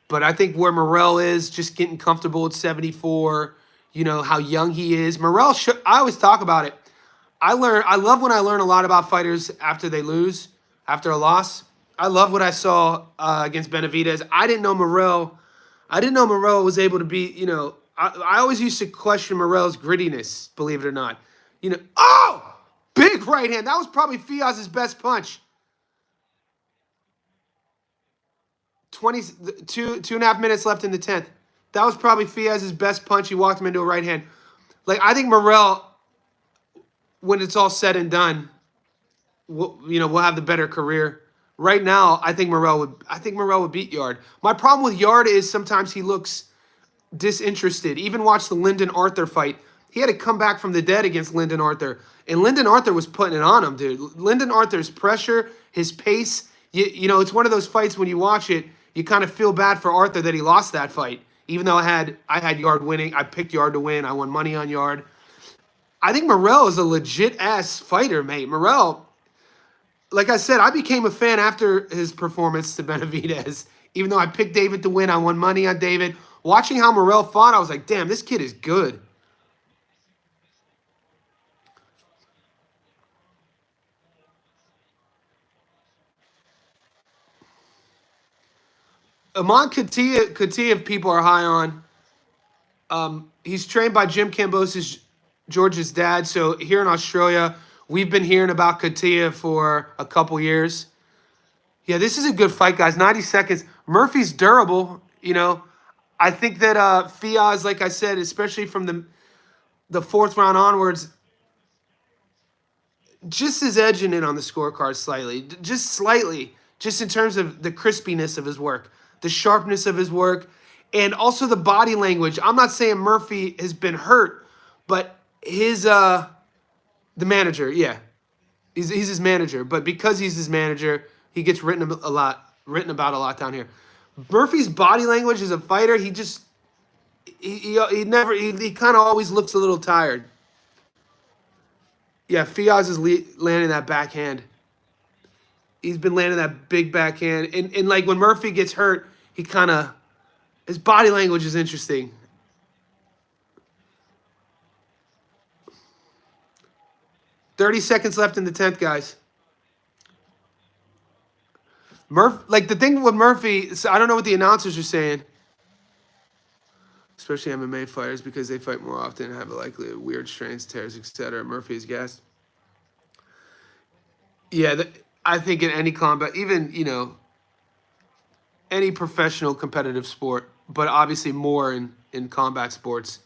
But I think where Morrell is, just getting comfortable at 74, how young he is. Morrell, I always talk about it. I love when I learn a lot about fighters after they lose, after a loss. I love what I saw against Benavidez. I didn't know Morrell was able to be, I always used to question Morrell's grittiness, believe it or not. Big right hand. That was probably Fiaz's best punch. 2.5 minutes left in the 10th. That was probably Fiaz's best punch. He walked him into a right hand. Like, I think Morrell, when it's all said and done, we'll have the better career. Right now, I think Morrell would beat Yard. My problem with Yard is sometimes he looks disinterested. Even watch the Lyndon Arthur fight. He had to come back from the dead against Lyndon Arthur. And Lyndon Arthur was putting it on him, dude. Lyndon Arthur's pressure, his pace, it's one of those fights when you watch it, you kind of feel bad for Arthur that he lost that fight. Even though I had Yard winning. I picked Yard to win. I won money on Yard. I think Morrell is a legit-ass fighter, mate. Morrell, like I said, I became a fan after his performance to Benavidez. Even though I picked David to win, I won money on David. Watching how Morrell fought, I was like, damn, this kid is good. Amon Katia, people are high on. He's trained by Jim Cambosis, George's dad. So here in Australia, We've been hearing about Katia for a couple years. Yeah, this is a good fight, guys. 90 seconds. Murphy's durable. I think that Fiaz, like I said, especially from the fourth round onwards, just is edging in on the scorecard slightly, just slightly, just in terms of the crispiness of his work, the sharpness of his work, and also the body language. I'm not saying Murphy has been hurt, but the manager, yeah, he's his manager. But because he's his manager, he gets written about a lot down here. Murphy's body language as a fighter, he kind of always looks a little tired. Yeah, Fiaz is landing that backhand. He's been landing that big backhand. And like when Murphy gets hurt, his body language is interesting. "30 seconds left in the 10th, guys. Like the thing with Murphy, so I don't know what the announcers are saying, especially MMA fighters, because they fight more often and have a likely of weird strains, tears, etc. Murphy is gassed. Yeah, I think in any combat, even, any professional competitive sport, but obviously more in combat sports,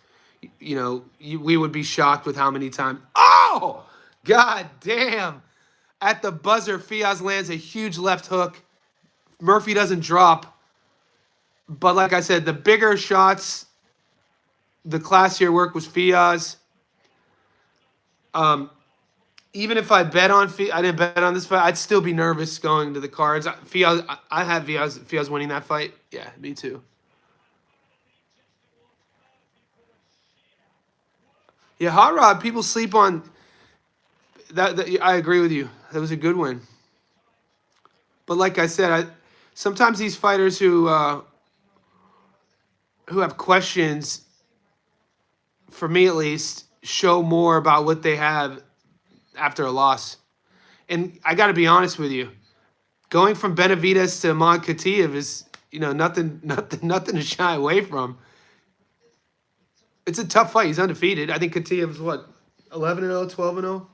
we would be shocked with how many times. Oh, God damn. At the buzzer, Fiaz lands a huge left hook. Murphy doesn't drop. But like I said, the bigger shots, the classier work was Fiaz. Even if I bet on I didn't bet on this fight, I'd still be nervous going to the cards. I have Fiaz winning that fight. Yeah, me too. Yeah, Hot Rod, people sleep on that. I agree with you. That was a good win. But like I said, sometimes these fighters who have questions, for me at least, show more about what they have after a loss. And I got to be honest with you, going from Benavidez to Imad Khatiev is, nothing to shy away from. It's a tough fight. He's undefeated. I think Khatiev is what, 11-0, 12-0,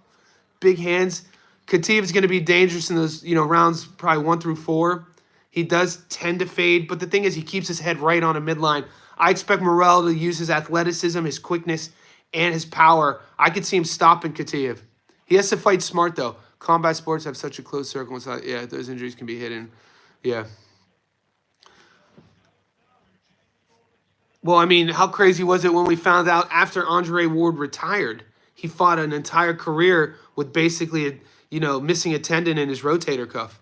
big hands. Khatiev is going to be dangerous in those, rounds probably 1 through 4. He does tend to fade, but the thing is, he keeps his head right on a midline. I expect Morel to use his athleticism, his quickness, and his power. I could see him stopping Khatiev. He has to fight smart, though. Combat sports have such a close circle. Yeah, those injuries can be hidden. Yeah. Well, I mean, how crazy was it when we found out after Andre Ward retired, he fought an entire career with basically, missing a tendon in his rotator cuff.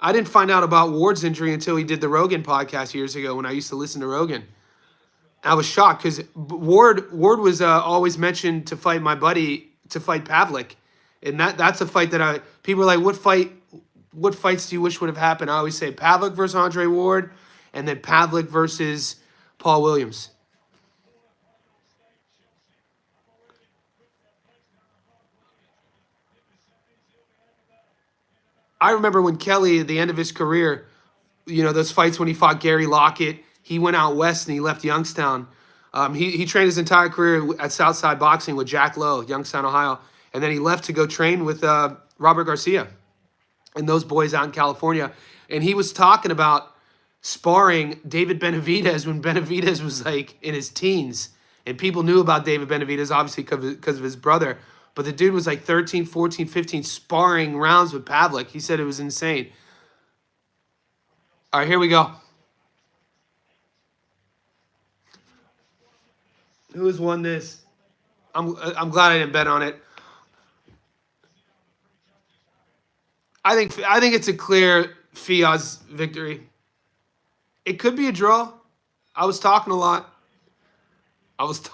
I didn't find out about Ward's injury until he did the Rogan podcast years ago when I used to listen to Rogan. I was shocked because Ward was always mentioned to fight my buddy, to fight Pavlik. And that's a fight that people are like, what fights do you wish would have happened? I always say Pavlik versus Andre Ward, and then Pavlik versus Paul Williams. I remember when Kelly, at the end of his career, those fights when he fought Gary Lockett, he went out west and he left Youngstown. He trained his entire career at Southside Boxing with Jack Lowe, Youngstown, Ohio. And then he left to go train with Robert Garcia and those boys out in California. And he was talking about sparring David Benavidez when Benavidez was like in his teens. And people knew about David Benavidez, obviously, because of his brother. But the dude was like 13, 14, 15 sparring rounds with Pavlik. He said it was insane. All right, here we go. Who has won this? I'm glad I didn't bet on it. I think it's a clear Fiaz victory. It could be a draw. I was talking a lot. I was.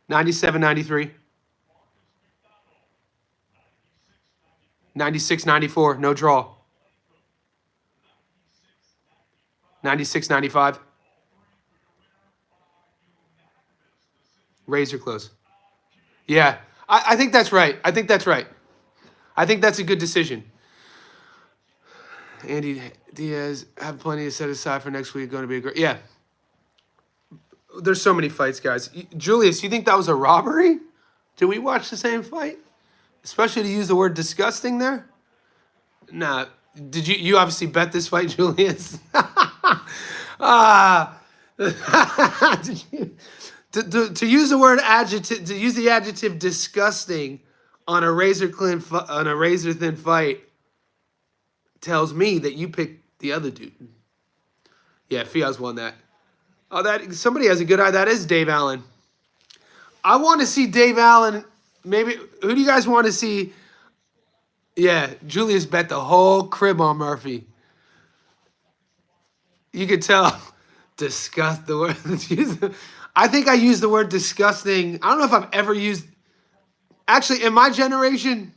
97, 93. 96, 94. No draw. 96, 95. Razor close. Yeah, I think that's right. I think that's right. I think that's a good decision. Andy Diaz have plenty to set aside for next week. Going to be a great. Yeah, there's so many fights, guys. Julius, you think that was a robbery? Did we watch the same fight? Especially to use the word disgusting there. Nah. Did you? You obviously bet this fight, Julius. Ah. Did you, to use the word adjective, to use the adjective disgusting on a razor thin fight tells me that you picked the other dude. Yeah, Fiaz won that. Oh, that somebody has a good eye. That is Dave Allen. I want to see Dave Allen. Maybe who do you guys want to see? Yeah, Julius bet the whole crib on Murphy. You could tell. Disgust the word. I think I used the word disgusting. I don't know if I've ever used. Actually, in my generation,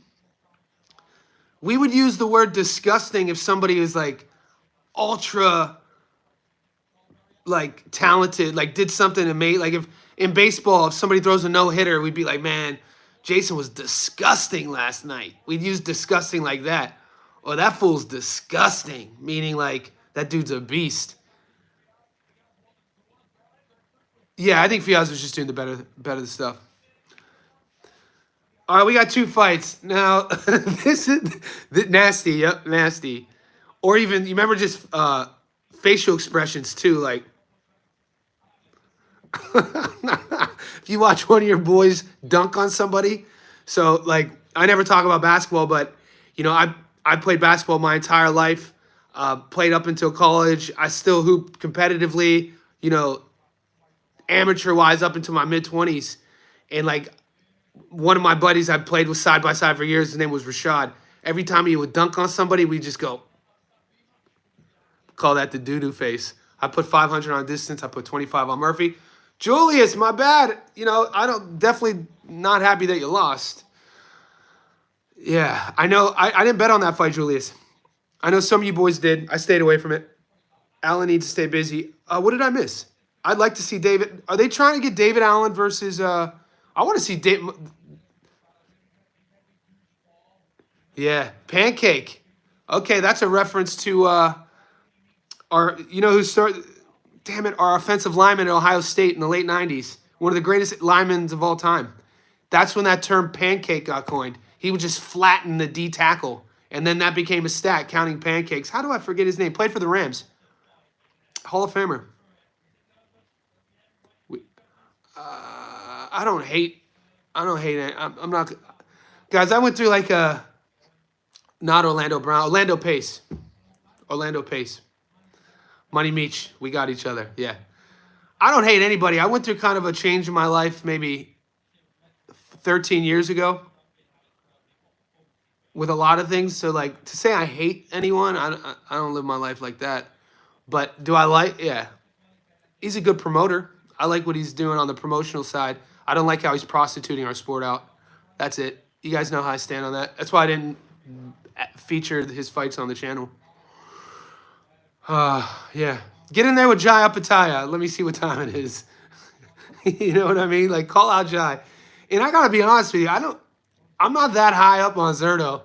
we would use the word disgusting if somebody was like ultra like talented, like did something amazing. Like if in baseball, if somebody throws a no hitter, we'd be like, man, Jason was disgusting last night. We'd use disgusting like that. Or that fool's disgusting, meaning like that dude's a beast. Yeah, I think Fiaz was just doing the better stuff. All right, we got two fights now. This is nasty. Yep, nasty. Or even you remember just facial expressions too, like if you watch one of your boys dunk on somebody. So like I never talk about basketball, but you know I played basketball my entire life. Played up until college. I still hoop competitively. You know, amateur wise up into my mid-20s, and like one of my buddies I played with side by side for years, his name was Rashad. Every time he would dunk on somebody, we just go call that the doo-doo face. I put 500 on distance. I put 25 on Murphy. Julius, my bad. You know, definitely not happy that you lost. Yeah, I know. I didn't bet on that fight, Julius. I know some of you boys did. I stayed away from it. Allen needs to stay busy. What did I miss? I'd like to see David. Are they trying to get David Allen versus? I want to see Dave. Yeah, Pancake. Okay, that's a reference to our. You know who started? Damn it, our offensive lineman at Ohio State in the late '90s. One of the greatest linemen of all time. That's when that term pancake got coined. He would just flatten the D tackle, and then that became a stat, counting pancakes. How do I forget his name? Played for the Rams. Hall of Famer. I don't hate it. I'm not. Guys, I went through like not Orlando Brown. Orlando Pace. Money Meach. We got each other. Yeah. I don't hate anybody. I went through kind of a change in my life maybe 13 years ago with a lot of things. So like to say I hate anyone, I don't live my life like that. But do I like? Yeah. He's a good promoter. I like what he's doing on the promotional side. I don't like how he's prostituting our sport out. That's it. You guys know how I stand on that. That's why I didn't feature his fights on the channel. Yeah. Get in there with Jai Apataya. Let me see what time it is. You know what I mean? Like, call out Jai. And I got to be honest with you. I'm not that high up on Zerto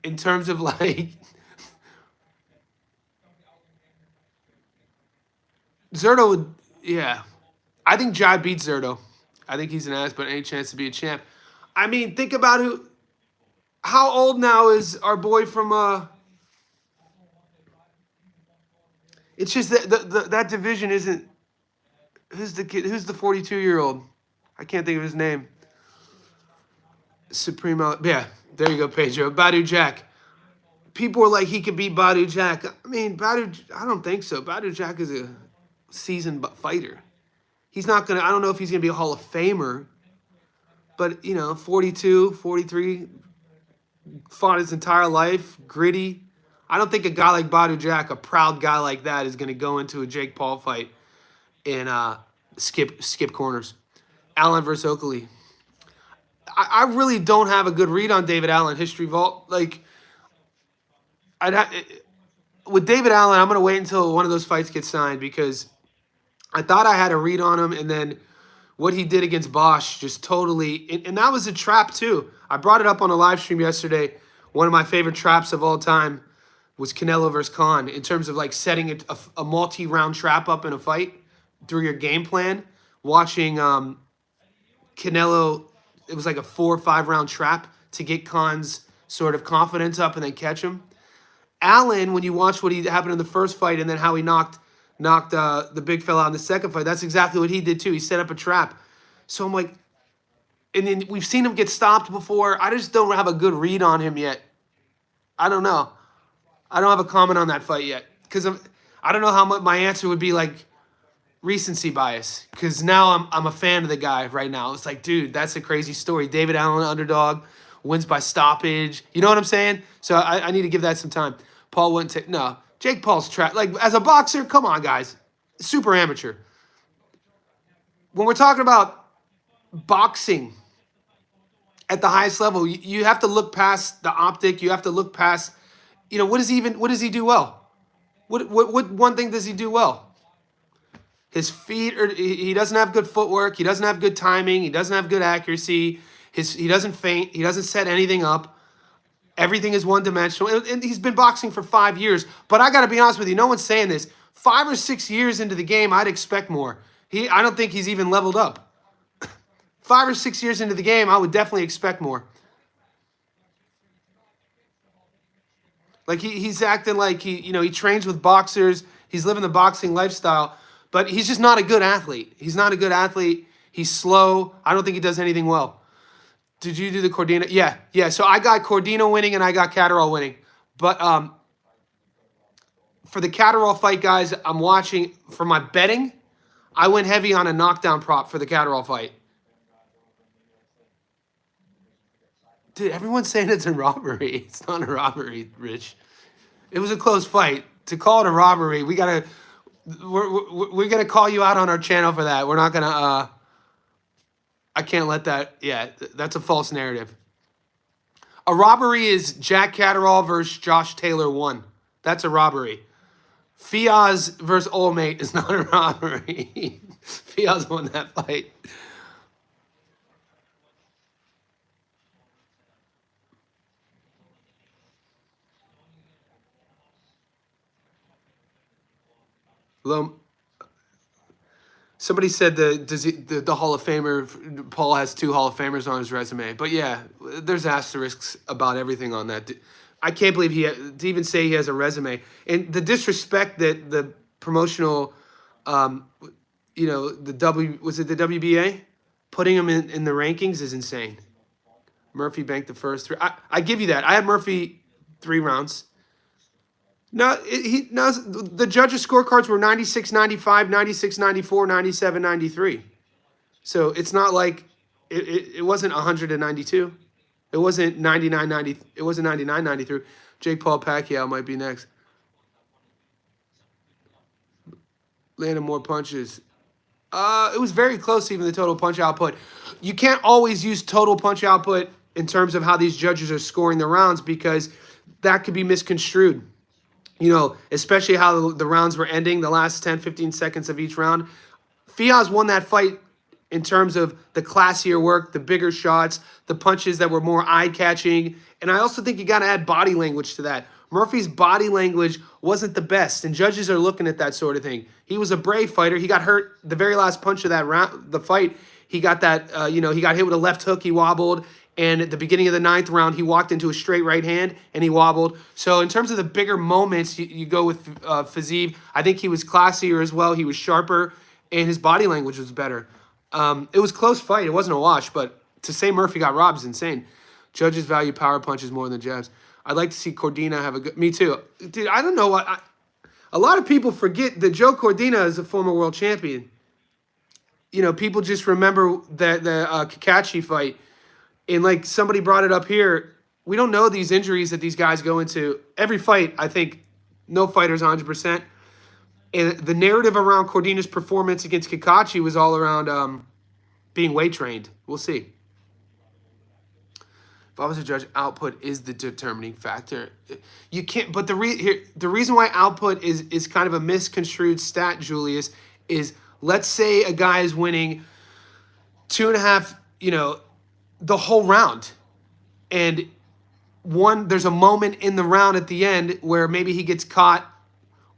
in terms of, like, Zerto would, yeah. I think Jai beats Zerto. I think he's an ass, but any chance to be a champ. I mean, think about how old now is our boy from, it's just that that division isn't, who's the 42-year-old? I can't think of his name. Supremo, yeah, there you go, Pedro. Badu Jack. People were like, he could beat Badu Jack. I mean, I don't think so. Badu Jack is a seasoned fighter. He's not going to, I don't know if he's going to be a Hall of Famer, but, 42, 43, fought his entire life, gritty. I don't think a guy like Badu Jack, a proud guy like that, is going to go into a Jake Paul fight and skip corners. Allen versus Oakley. I really don't have a good read on David Allen. History Vault. Like, with David Allen, I'm going to wait until one of those fights gets signed because I thought I had a read on him, and then what he did against Bosch just totally, and that was a trap too. I brought it up on a live stream yesterday. One of my favorite traps of all time was Canelo versus Khan in terms of like setting a multi-round trap up in a fight through your game plan. Watching Canelo, it was like a 4 or 5 round trap to get Khan's sort of confidence up and then catch him. Allen, when you watch what he happened in the first fight and then how he knocked the big fella out in the second fight, that's exactly what he did too. He set up a trap. So I'm like, and then we've seen him get stopped before. I just don't have a good read on him yet. I don't know. I don't have a comment on that fight yet because I don't know how much my answer would be like recency bias because now I'm a fan of the guy right now. It's like, dude, that's a crazy story. David Allen, underdog, wins by stoppage. You know what I'm saying? So I need to give that some time. Paul wouldn't take, no. Jake Paul's trash. Like, as a boxer, come on, guys. Super amateur. When we're talking about boxing at the highest level, you have to look past the optic. You have to look past, what does he do well? What one thing does he do well? His feet, he doesn't have good footwork. He doesn't have good timing. He doesn't have good accuracy. He doesn't feint. He doesn't set anything up. Everything is one-dimensional. And he's been boxing for 5 years. But I got to be honest with you, no one's saying this. 5 or 6 years into the game, I'd expect more. I don't think he's even leveled up. 5 or 6 years into the game, I would definitely expect more. Like he's acting like he trains with boxers. He's living the boxing lifestyle. But he's just not a good athlete. He's not a good athlete. He's slow. I don't think he does anything well. Did you do the Cordina? Yeah. So I got Cordina winning and I got Catterall winning. But for the Catterall fight, guys, I'm watching. For my betting, I went heavy on a knockdown prop for the Catterall fight. Dude, everyone's saying it's a robbery. It's not a robbery, Rich. It was a close fight. To call it a robbery, we're gonna call you out on our channel for that. We're not gonna. I can't let that. Yeah, that's a false narrative. A robbery is Jack Catterall versus Josh Taylor 1. That's a robbery. Fiaz versus Olmate is not a robbery. Fiaz won that fight. Somebody said the Hall of Famer, Paul has 2 Hall of Famers on his resume. But yeah, there's asterisks about everything on that. I can't believe to even say he has a resume. And the disrespect that the promotional, was it the WBA? Putting him in the rankings is insane. Murphy banked the first 3. I give you that. I had Murphy 3 rounds. No, the judges' scorecards were 96, 95, 96, 94, 97, 93. So it's not like it wasn't 192. It wasn't 99, 90. It wasn't 99, 93. Jake Paul Pacquiao might be next. Landed more punches. It was very close, even the total punch output. You can't always use total punch output in terms of how these judges are scoring the rounds because that could be misconstrued. Especially how the rounds were ending, the last 10, 15 seconds of each round. Fiaz won that fight in terms of the classier work, the bigger shots, the punches that were more eye-catching. And I also think you got to add body language to that. Murphy's body language wasn't the best, and judges are looking at that sort of thing. He was a brave fighter. He got hurt the very last punch of that round, the fight. He got that, he got hit with a left hook. He wobbled. And at the beginning of the 9th round, he walked into a straight right hand and he wobbled. So in terms of the bigger moments, you go with Fiziev. I think he was classier as well. He was sharper and his body language was better. It was a close fight. It wasn't a wash, but to say Murphy got robbed is insane. Judges value power punches more than jabs. I'd like to see Cordina have a good... Me too. Dude, I don't know what... A lot of people forget that Joe Cordina is a former world champion. People just remember the Kakachi fight. And like somebody brought it up here, we don't know these injuries that these guys go into. Every fight, I think, no fighter's 100%. And the narrative around Cordina's performance against Kakachi was all around being weight trained. We'll see. If I was a judge, output is the determining factor. You can't. But the reason why output is kind of a misconstrued stat, Julius, is let's say a guy is winning 2.5, the whole round. And there's a moment in the round at the end where maybe he gets caught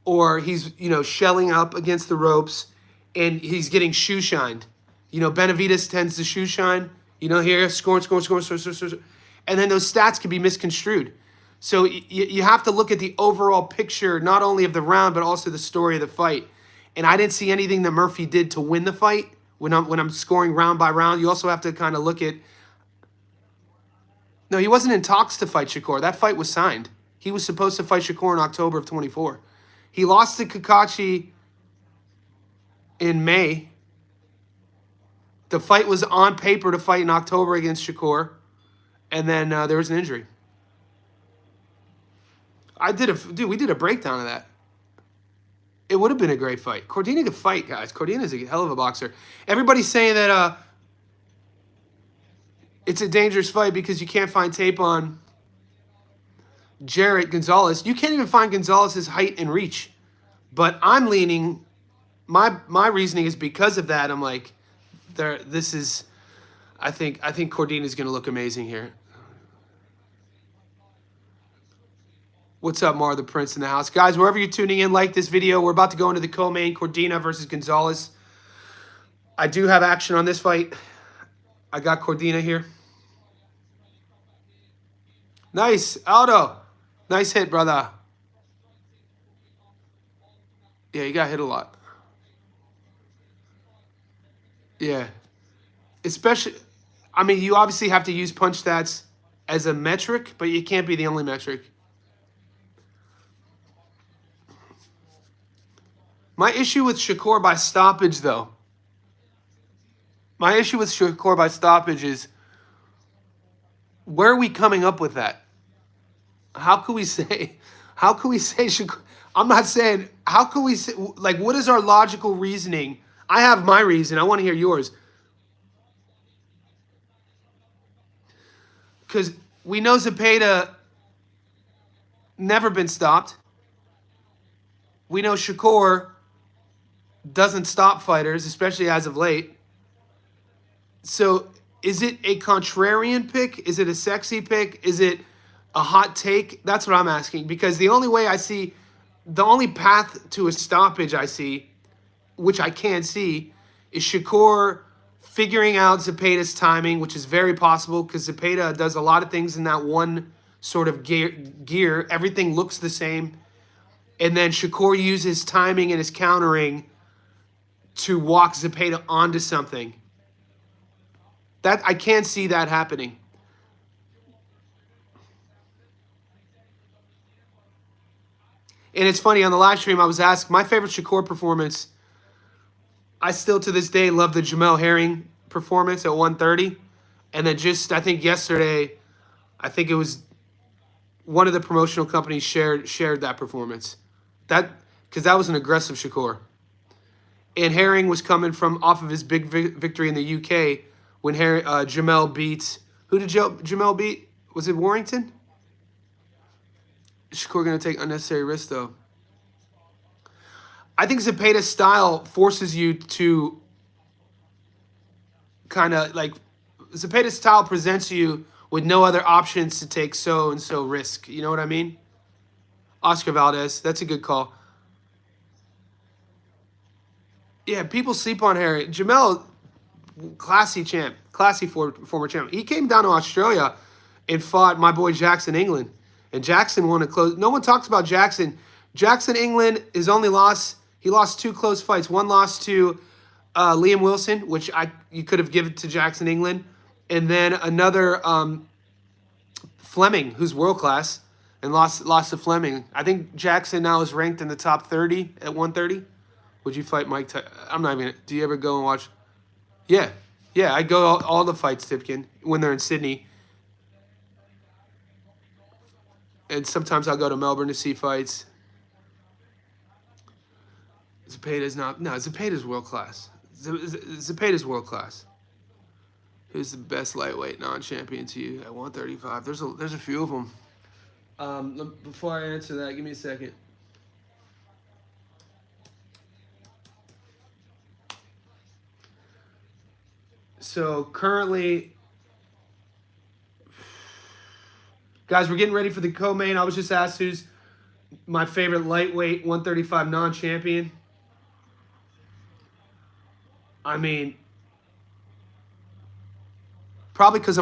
or he's, shelling up against the ropes and he's getting shoe shined. Benavidez tends to shoe shine, here, score. And then those stats can be misconstrued. So you have to look at the overall picture, not only of the round, but also the story of the fight. And I didn't see anything that Murphy did to win the fight when I'm scoring round by round. You also have to kind of look at. No, he wasn't in talks to fight Shakur. That fight was signed. He was supposed to fight Shakur in October of 24. He lost to Kakachi in May. The fight was on paper to fight in October against Shakur. And then there was an injury. We did a breakdown of that. It would have been a great fight. Cordina could fight, guys. Cordina's a hell of a boxer. Everybody's saying that it's a dangerous fight because you can't find tape on Jarrett Gonzalez. You can't even find Gonzalez's height and reach. But I'm leaning, my reasoning is because of that. I'm like, I think Cordina's going to look amazing here. What's up, Mar the Prince in the house? Guys, wherever you're tuning in, like this video. We're about to go into the co-main, Cordina versus Gonzalez. I do have action on this fight. I got Cordina here. Nice, Aldo. Nice hit, brother. Yeah, you got hit a lot. Yeah. Especially, you obviously have to use punch stats as a metric, but you can't be the only metric. My issue with Shakur by stoppage, though. My issue with Shakur by stoppage is, where are we coming up with that? How can we say Shakur? I'm not saying, how can we say, like, what is our logical reasoning? I have my reason. I want to hear yours. Because we know Zepeda never been stopped. We know Shakur doesn't stop fighters, especially as of late. So is it a contrarian pick? Is it a sexy pick? Is it a hot take? That's what I'm asking. Because the only path to a stoppage I see, which I can see, is Shakur figuring out Zepeda's timing, which is very possible because Zepeda does a lot of things in that one sort of gear. Everything looks the same. And then Shakur uses timing and his countering to walk Zepeda onto something. That I can't see that happening. And it's funny, on the live stream I was asked my favorite Shakur performance. I still to this day love the Jamel Herring performance at 130. And then just, I think yesterday, it was one of the promotional companies shared that performance. Because that was an aggressive Shakur. And Herring was coming off of his big victory in the UK when Jamel beat, who did Jamel beat? Was it Warrington? Shakur going to take unnecessary risks, though. I think Zepeda's style forces you to kind of like, Zepeda's style presents you with no other options to take so and so risk. You know what I mean? Oscar Valdez, that's a good call. Yeah, people sleep on Harry. Jamel, classy champ, classy former champ. He came down to Australia and fought my boy Jackson England. And Jackson won a close. No one talks about Jackson. Jackson England, his only loss, he lost 2 close fights. One loss to Liam Wilson, which you could have given to Jackson England. And then another Fleming, who's world class, and lost to Fleming. I think Jackson now is ranked in the top 30 at 130. Would you fight Mike? I'm not even. Do you ever go and watch? Yeah. I go all the fights, Tipkin, when they're in Sydney. And sometimes I'll go to Melbourne to see fights. Zepeda's not. No, Zepeda's world class. Zepeda's world class. Who's the best lightweight non-champion to you at 135? There's a few of them. Before I answer that, give me a second. So currently, guys, we're getting ready for the co-main. I was just asked who's my favorite lightweight 135 non-champion. I mean, probably because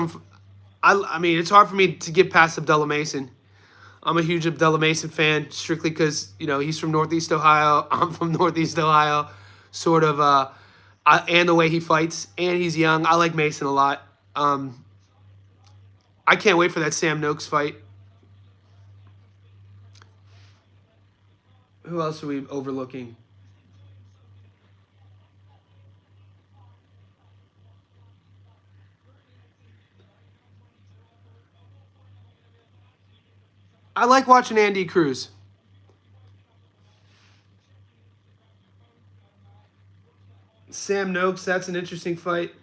I mean, it's hard for me to get past Abdullah Mason. I'm a huge Abdullah Mason fan, strictly because he's from Northeast Ohio. I'm from Northeast Ohio, sort of, and the way he fights, and he's young. I like Mason a lot. I can't wait for that Sam Noakes fight. Who else are we overlooking? I like watching Andy Cruz. Sam Noakes, that's an interesting fight.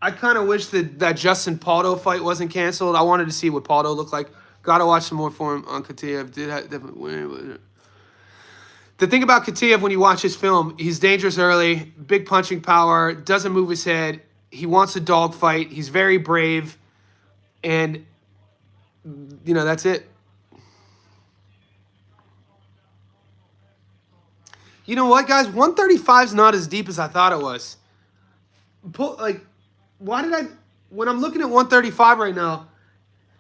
I kind of wish that Justin Paldo fight wasn't canceled. I wanted to see what Paldo looked like. Got to watch some more for him on Katiev. Definitely win. The thing about Katiev, when you watch his film, he's dangerous early, big punching power, doesn't move his head. He wants a dog fight. He's very brave. And, that's it. You know what, guys? 135 is not as deep as I thought it was. When I'm looking at 135 right now,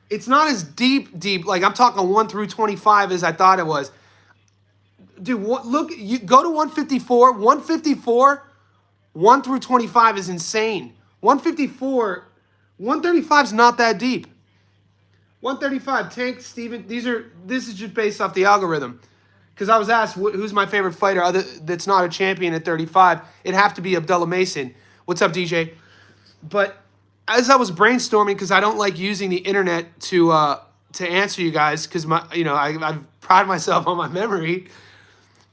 it's not as deep. Like, I'm talking 1 through 25 as I thought it was. Dude, you go to 154. 154, 1 through 25 is insane. 154, 135 is not that deep. 135, Tank, Steven, this is just based off the algorithm. Because I was asked who's my favorite fighter that's not a champion at 35. It'd have to be Abdullah Mason. What's up, DJ? But as I was brainstorming, because I don't like using the internet to answer you guys, because I pride myself on my memory.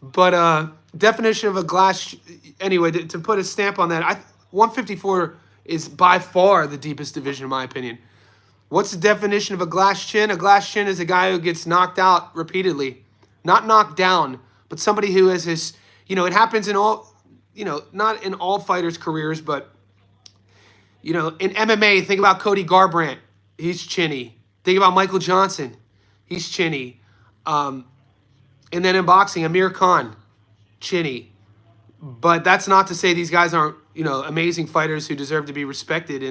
But definition of a glass, anyway, to put a stamp on that, 154 is by far the deepest division in my opinion. What's the definition of a glass chin? A glass chin is a guy who gets knocked out repeatedly. Not knocked down, but somebody who has his, it happens in all, not in all fighters' careers, but, in MMA, think about Cody Garbrandt. He's chinny. Think about Michael Johnson. He's chinny. And then in boxing, Amir Khan, chinny. But that's not to say these guys aren't, amazing fighters who deserve to be respected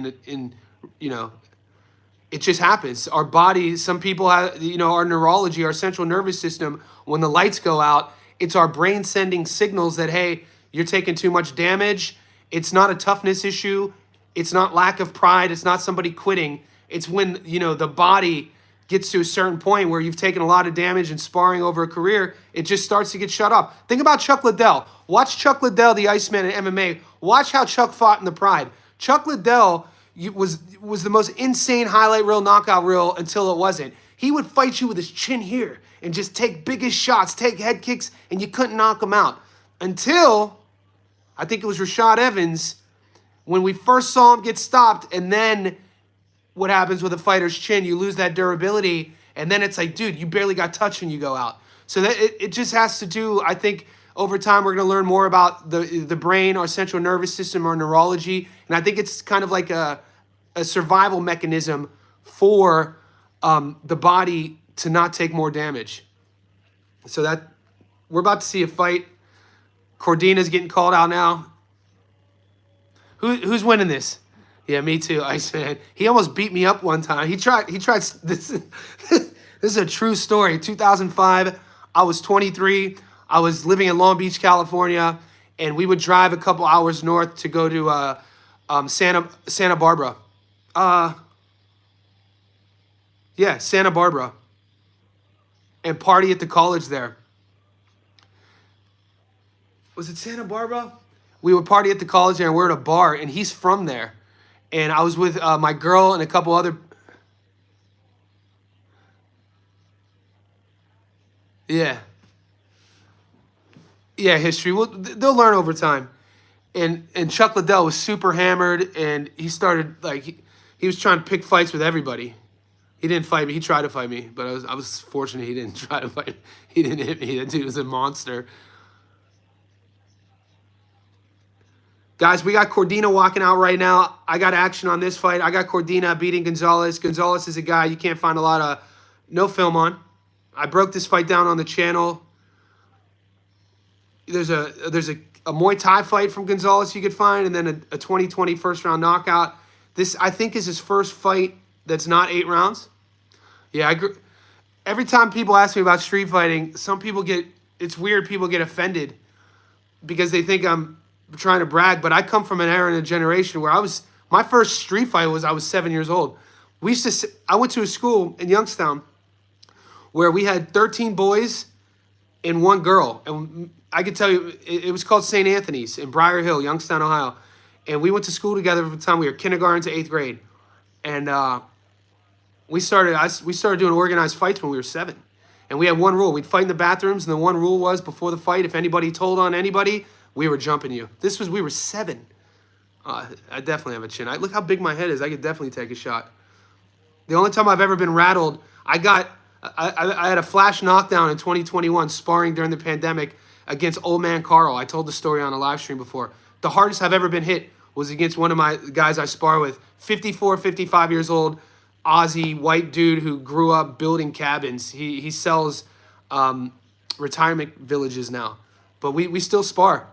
it just happens. Our bodies, some people have, our neurology, our central nervous system, when the lights go out, it's our brain sending signals that, hey, you're taking too much damage. It's not a toughness issue. It's not lack of pride. It's not somebody quitting. It's when, the body gets to a certain point where you've taken a lot of damage and sparring over a career, it just starts to get shut off. Think about Chuck Liddell. Watch Chuck Liddell, the Iceman in MMA. Watch how Chuck fought in the Pride. Chuck Liddell was the most insane highlight reel, knockout reel until it wasn't. He would fight you with his chin here and just take biggest shots, take head kicks, and you couldn't knock him out. Until, I think it was Rashad Evans, when we first saw him get stopped, and then what happens with a fighter's chin, you lose that durability, and then it's like, dude, you barely got touched when you go out. So that it just has to do, I think, over time we're going to learn more about the brain, our central nervous system, our neurology, and I think it's kind of like a survival mechanism for the body to not take more damage. So that we're about to see a fight. Cordina's getting called out now. Who's winning this? Yeah, me too, Iceman. He almost beat me up one time. He tried this. This is a true story. 2005, I was 23. I was living in Long Beach, California, and we would drive a couple hours north to go to Santa Barbara. Santa Barbara. And party at the college there. Was it Santa Barbara? We would party at the college there, and we're at a bar, and he's from there. And I was with my girl and a couple other. Yeah. Yeah, history. Well, they'll learn over time. And Chuck Liddell was super hammered, and he started he was trying to pick fights with everybody. He didn't fight me. He tried to fight me, but I was fortunate he didn't try to fight me. He didn't hit me. That dude was a monster. Guys, we got Cordina walking out right now. I got action on this fight. I got Cordina beating Gonzalez. Gonzalez is a guy you can't find a lot of no film on. I broke this fight down on the channel. There's a Muay Thai fight from Gonzalez you could find, and then a 2020 first round knockout. This, I think, is his first fight that's not 8 rounds. Yeah, every time people ask me about street fighting, some people get, it's weird, people get offended because they think I'm trying to brag, but I come from an era and a generation where my first street fight was, I was 7 years old. I went to a school in Youngstown where we had 13 boys and 1 girl. And I could tell you, it was called St. Anthony's in Briar Hill, Youngstown, Ohio. And we went to school together from the time we were kindergarten to 8th grade. And we started doing organized fights when we were 7. And we had one rule. We'd fight in the bathrooms, and the one rule was before the fight, if anybody told on anybody, we were jumping you. We were 7. I definitely have a chin. Look how big my head is. I could definitely take a shot. The only time I've ever been rattled, I had a flash knockdown in 2021 sparring during the pandemic against old man Carl. I told the story on a live stream before. The hardest I've ever been hit was against one of my guys I spar with, 54, 55 years old, Aussie white dude who grew up building cabins. He sells retirement villages now. But we still spar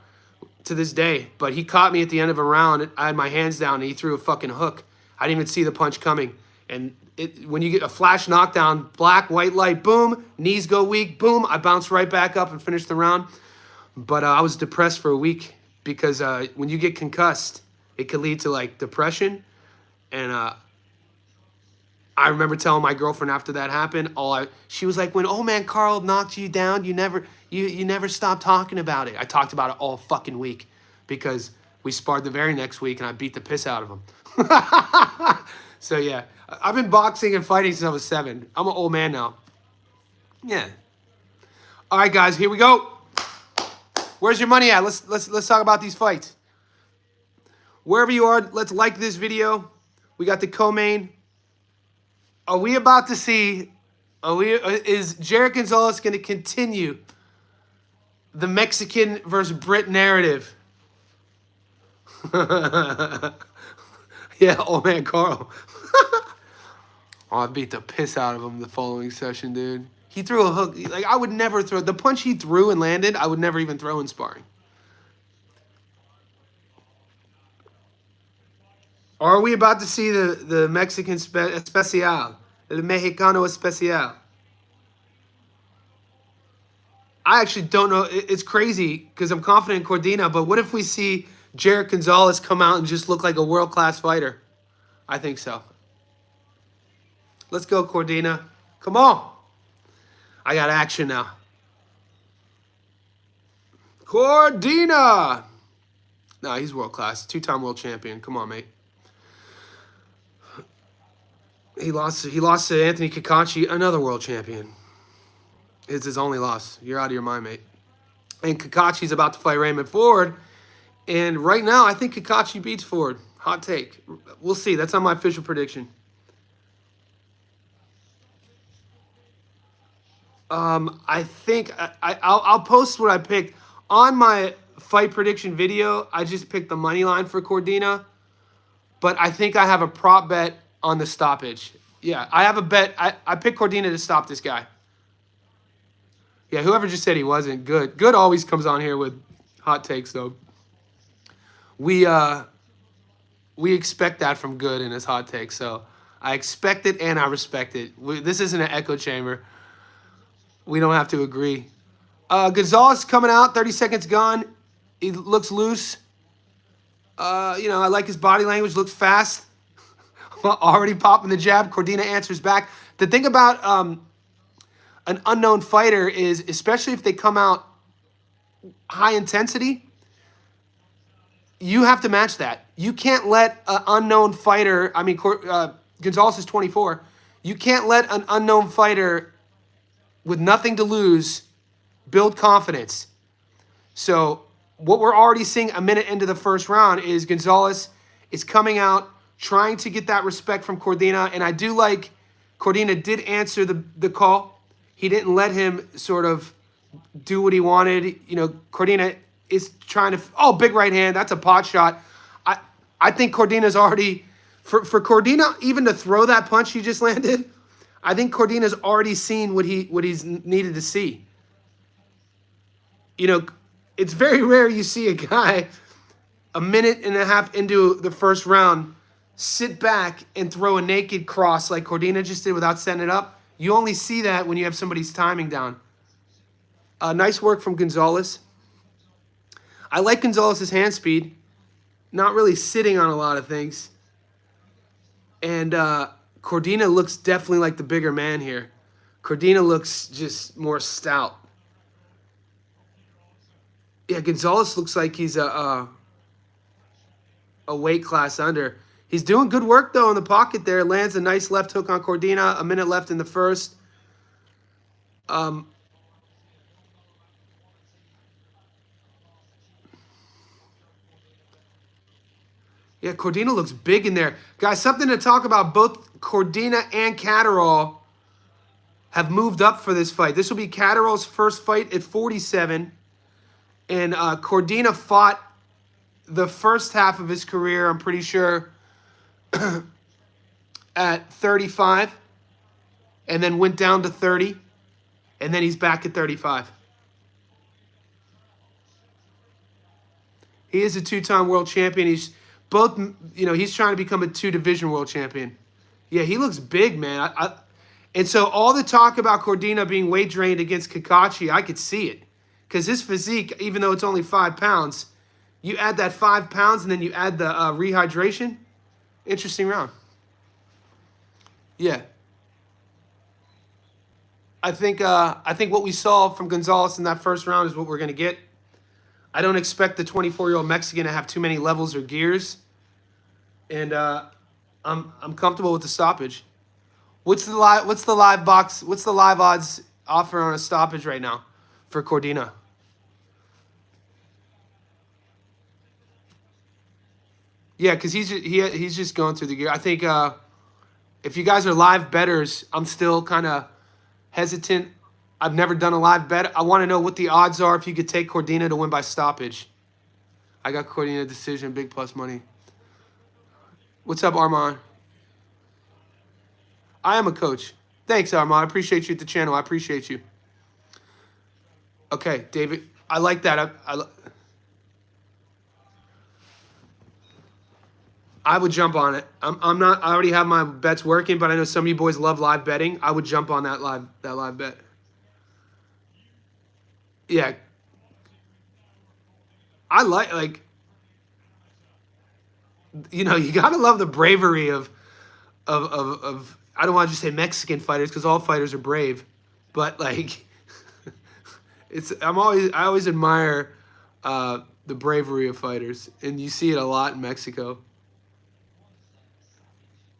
to this day. But he caught me at the end of a round. I had my hands down, and he threw a fucking hook. I didn't even see the punch coming. And when you get a flash knockdown, black, white light, boom, knees go weak, boom, I bounce right back up and finish the round. But I was depressed for a week because when you get concussed, it could lead to like depression. And I remember telling my girlfriend after that happened, she was like, when old man Carl knocked you down, you never stopped talking about it. I talked about it all fucking week because we sparred the very next week and I beat the piss out of him. So yeah, I've been boxing and fighting since I was 7. I'm an old man now. Yeah. All right, guys, here we go. Where's your money at? Let's talk about these fights. Wherever you are, let's like this video. We got the co-main. Are we about to see? Is Jared Gonzalez going to continue the Mexican versus Brit narrative? Yeah, old man Carl. I beat the piss out of him the following session, dude. He threw a hook. Like, I would never throw. The punch he threw and landed, I would never even throw in sparring. Are we about to see the Mexican especial? El Mexicano especial? I actually don't know. It's crazy because I'm confident in Cordina, but what if we see Jared Gonzalez come out and just look like a world-class fighter? I think so. Let's go, Cordina. Come on. I got action now. Cordina. No, he's world-class. 2-time world champion. Come on, mate. He lost to Anthony Kakachi, another world champion. It's his only loss. You're out of your mind, mate. And Kakachi's about to fight Raymond Ford. And right now, I think Kakachi beats Ford. Hot take. We'll see. That's not my official prediction. I think I'll post what I picked. On my fight prediction video, I just picked the money line for Cordina. But I think I have a prop bet on the stoppage. Yeah, I have a bet. I picked Cordina to stop this guy. Yeah, whoever just said he wasn't good. Good always comes on here with hot takes, though. We expect that from Good in his hot takes, so I expect it and I respect it. This isn't an echo chamber. We don't have to agree. Gonzalez coming out, 30 seconds gone. He looks loose. I like his body language, looks fast. Already popping the jab. Cordina answers back. The thing about an unknown fighter is, especially if they come out high intensity, you have to match that. You can't let an unknown fighter, Gonzalez is 24. You can't let an unknown fighter with nothing to lose build confidence. So what we're already seeing a minute into the first round is Gonzalez is coming out, trying to get that respect from Cordina. And I do like Cordina did answer the call. He didn't let him sort of do what he wanted. Cordina is trying to. Oh, big right hand. That's a pot shot. I I think Cordina's already for Cordina even to throw that punch he just landed. I think Cordina's already seen what he's needed to see. You know, it's very rare you see a guy a minute and a half into the first round sit back and throw a naked cross like Cordina just did without setting it up. You only see that when you have somebody's timing down. Nice work from Gonzalez. I like Gonzalez's hand speed. Not really sitting on a lot of things. And Cordina looks definitely like the bigger man here. Cordina looks just more stout. Yeah, Gonzalez looks like he's a weight class under. He's doing good work, though, in the pocket there. Lands a nice left hook on Cordina. A minute left in the first. Yeah, Cordina looks big in there. Guys, something to talk about. Both Cordina and Catterall have moved up for this fight. This will be Catterall's first fight at 47. And Cordina fought the first half of his career, I'm pretty sure, at 35. And then went down to 30. And then he's back at 35. He is a two-time world champion. He's both, he's trying to become a two-division world champion. Yeah, he looks big, man. And so all the talk about Cordina being weight drained against Kakachi, I could see it. Because his physique, even though it's only 5 pounds, you add that 5 pounds and then you add the rehydration. Interesting round. Yeah. I think what we saw from Gonzalez in that first round is what we're going to get. I don't expect the 24-year-old Mexican to have too many levels or gears. And I'm comfortable with the stoppage. What's the live odds offer on a stoppage right now for Cordina? Yeah, because he's just going through the gear. I think if you guys are live bettors, I'm still kind of hesitant. I've never done a live bet. I want to know what the odds are if you could take Cordina to win by stoppage. I got Cordina decision, big plus money. What's up, Armand? I am a coach. Thanks, Armand. I appreciate you at the channel. I appreciate you. Okay, David. I like that. I would jump on it. I'm not. I already have my bets working, but I know some of you boys love live betting. I would jump on that live bet. Yeah. I like you gotta love the bravery of I don't want to just say Mexican fighters because all fighters are brave, but like I always admire the bravery of fighters, and you see it a lot in Mexico.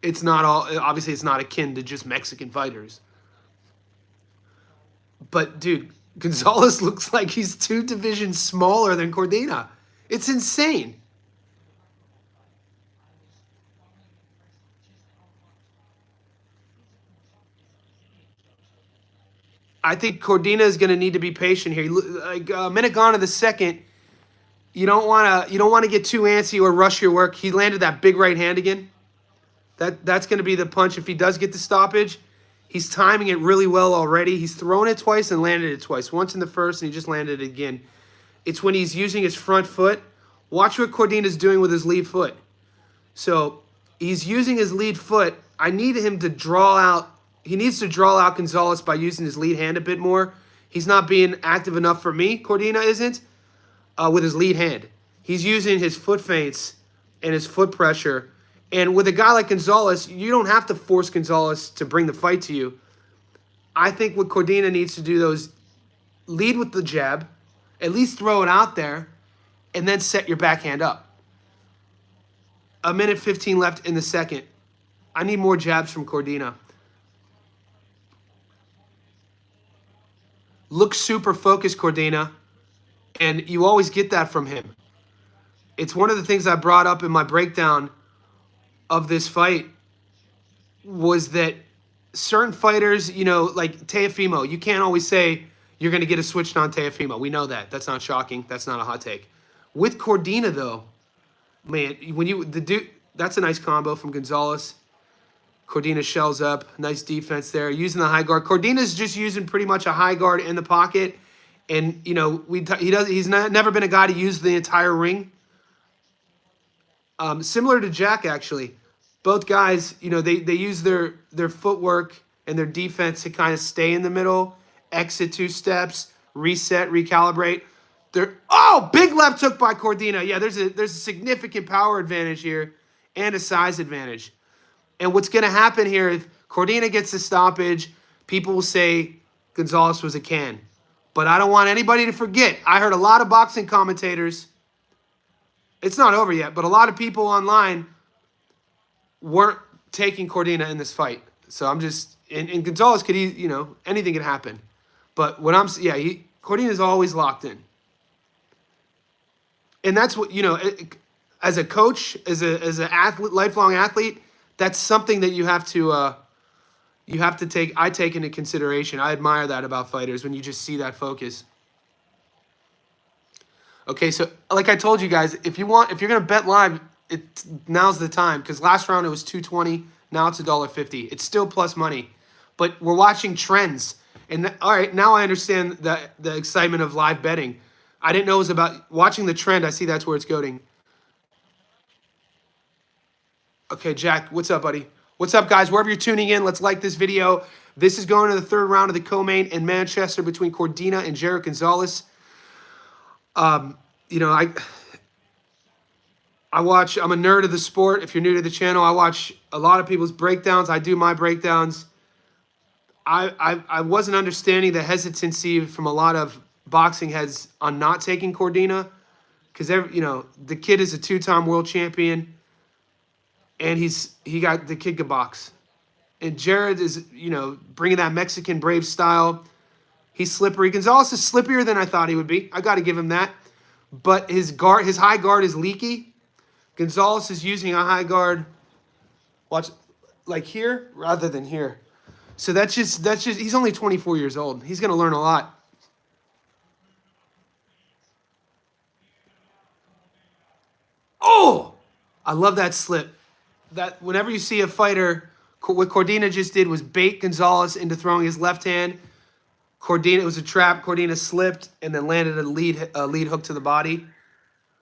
It's not all, obviously it's not akin to just Mexican fighters. But dude, Gonzalez looks like he's 2 divisions smaller than Cordina. It's insane. I think Cordina is going to need to be patient here. Like a minute gone in the second, you don't want to get too antsy or rush your work. He landed that big right hand again. That's going to be the punch if he does get the stoppage. He's timing it really well already. He's thrown it twice and landed it twice. Once in the first, and he just landed it again. It's when he's using his front foot. Watch what Cordina's doing with his lead foot. So he's using his lead foot. I need him to draw out. He needs to draw out Gonzalez by using his lead hand a bit more. He's not being active enough for me. Cordina isn't with his lead hand. He's using his foot feints and his foot pressure. And with a guy like Gonzalez, you don't have to force Gonzalez to bring the fight to you. I think what Cordina needs to do, though, is lead with the jab, at least throw it out there, and then set your backhand up. A minute 15 left in the second. I need more jabs from Cordina. Looks super focused, Cordina, and you always get that from him. It's one of the things I brought up in my breakdown of this fight was that certain fighters, like Teofimo, you can't always say, you're going to get a switched on Teofimo. We know that. That's not shocking. That's not a hot take. With Cordina, though, man, that's a nice combo from Gonzalez. Cordina shells up. Nice defense there. Using the high guard. Cordina's just using pretty much a high guard in the pocket. And, you know, he's never been a guy to use the entire ring. Similar to Jack, actually. Both guys, you know, they use their footwork and their defense to kind of stay in the middle, exit 2 steps, reset, recalibrate. Big left hook by Cordina. Yeah, there's a significant power advantage here and a size advantage. And what's going to happen here, if Cordina gets the stoppage, people will say Gonzalez was a can. But I don't want anybody to forget. I heard a lot of boxing commentators. It's not over yet, but a lot of people online weren't taking Cordina in this fight. So I'm just, and Gonzalez could, you know, anything could happen. But what Cordina's always locked in. And that's what, you know, as a coach, as an athlete, lifelong athlete, that's something that you have to take into consideration. I admire that about fighters when you just see that focus. Okay, so like I told you guys, if you're gonna bet live, now's the time, because last round it was $2.20, now it's $1.50. It's still plus money, but we're watching trends. And all right, now I understand the excitement of live betting. I didn't know it was about watching the trend. I see that's where it's going. Okay, Jack, what's up, buddy? What's up, guys? Wherever you're tuning in, let's like this video. This is going to the 3rd round of the co-main in Manchester between Cordina and Jared Gonzalez. You know, I'm a nerd of the sport. If you're new to the channel, I watch a lot of people's breakdowns. I do my breakdowns. I wasn't understanding the hesitancy from a lot of boxing heads on not taking Cordina, because you know, the kid is a 2-time world champion. And the kid can box. And Jared is, you know, bringing that Mexican brave style. He's slippery. Gonzalez is slippier than I thought he would be. I got to give him that. But his high guard is leaky. Gonzalez is using a high guard, watch, like here rather than here. So that's just he's only 24 years old. He's going to learn a lot. Oh, I love that slip. That whenever you see a fighter, what Cordina just did was bait Gonzalez into throwing his left hand. It was a trap. Cordina slipped and then landed a lead hook to the body.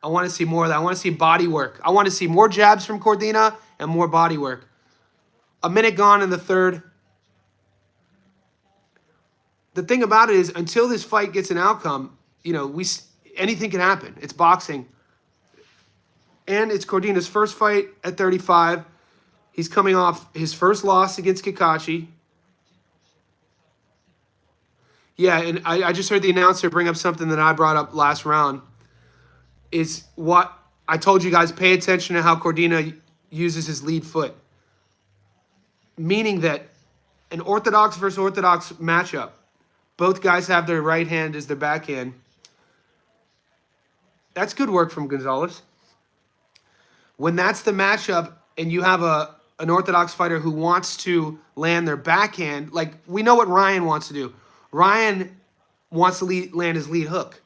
I want to see more of that. I want to see body work. I want to see more jabs from Cordina and more body work. A minute gone in the 3rd. The thing about it is, until this fight gets an outcome, you know, anything can happen. It's boxing. And it's Cordina's first fight at 35. He's coming off his first loss against Kakashi. Yeah, and I just heard the announcer bring up something that I brought up last round. Is what I told you guys, pay attention to how Cordina uses his lead foot. Meaning that an orthodox versus orthodox matchup, both guys have their right hand as their backhand. That's good work from Gonzalez. When that's the matchup and you have an orthodox fighter who wants to land their backhand, like we know what Ryan wants to do. Ryan wants to land his lead hook.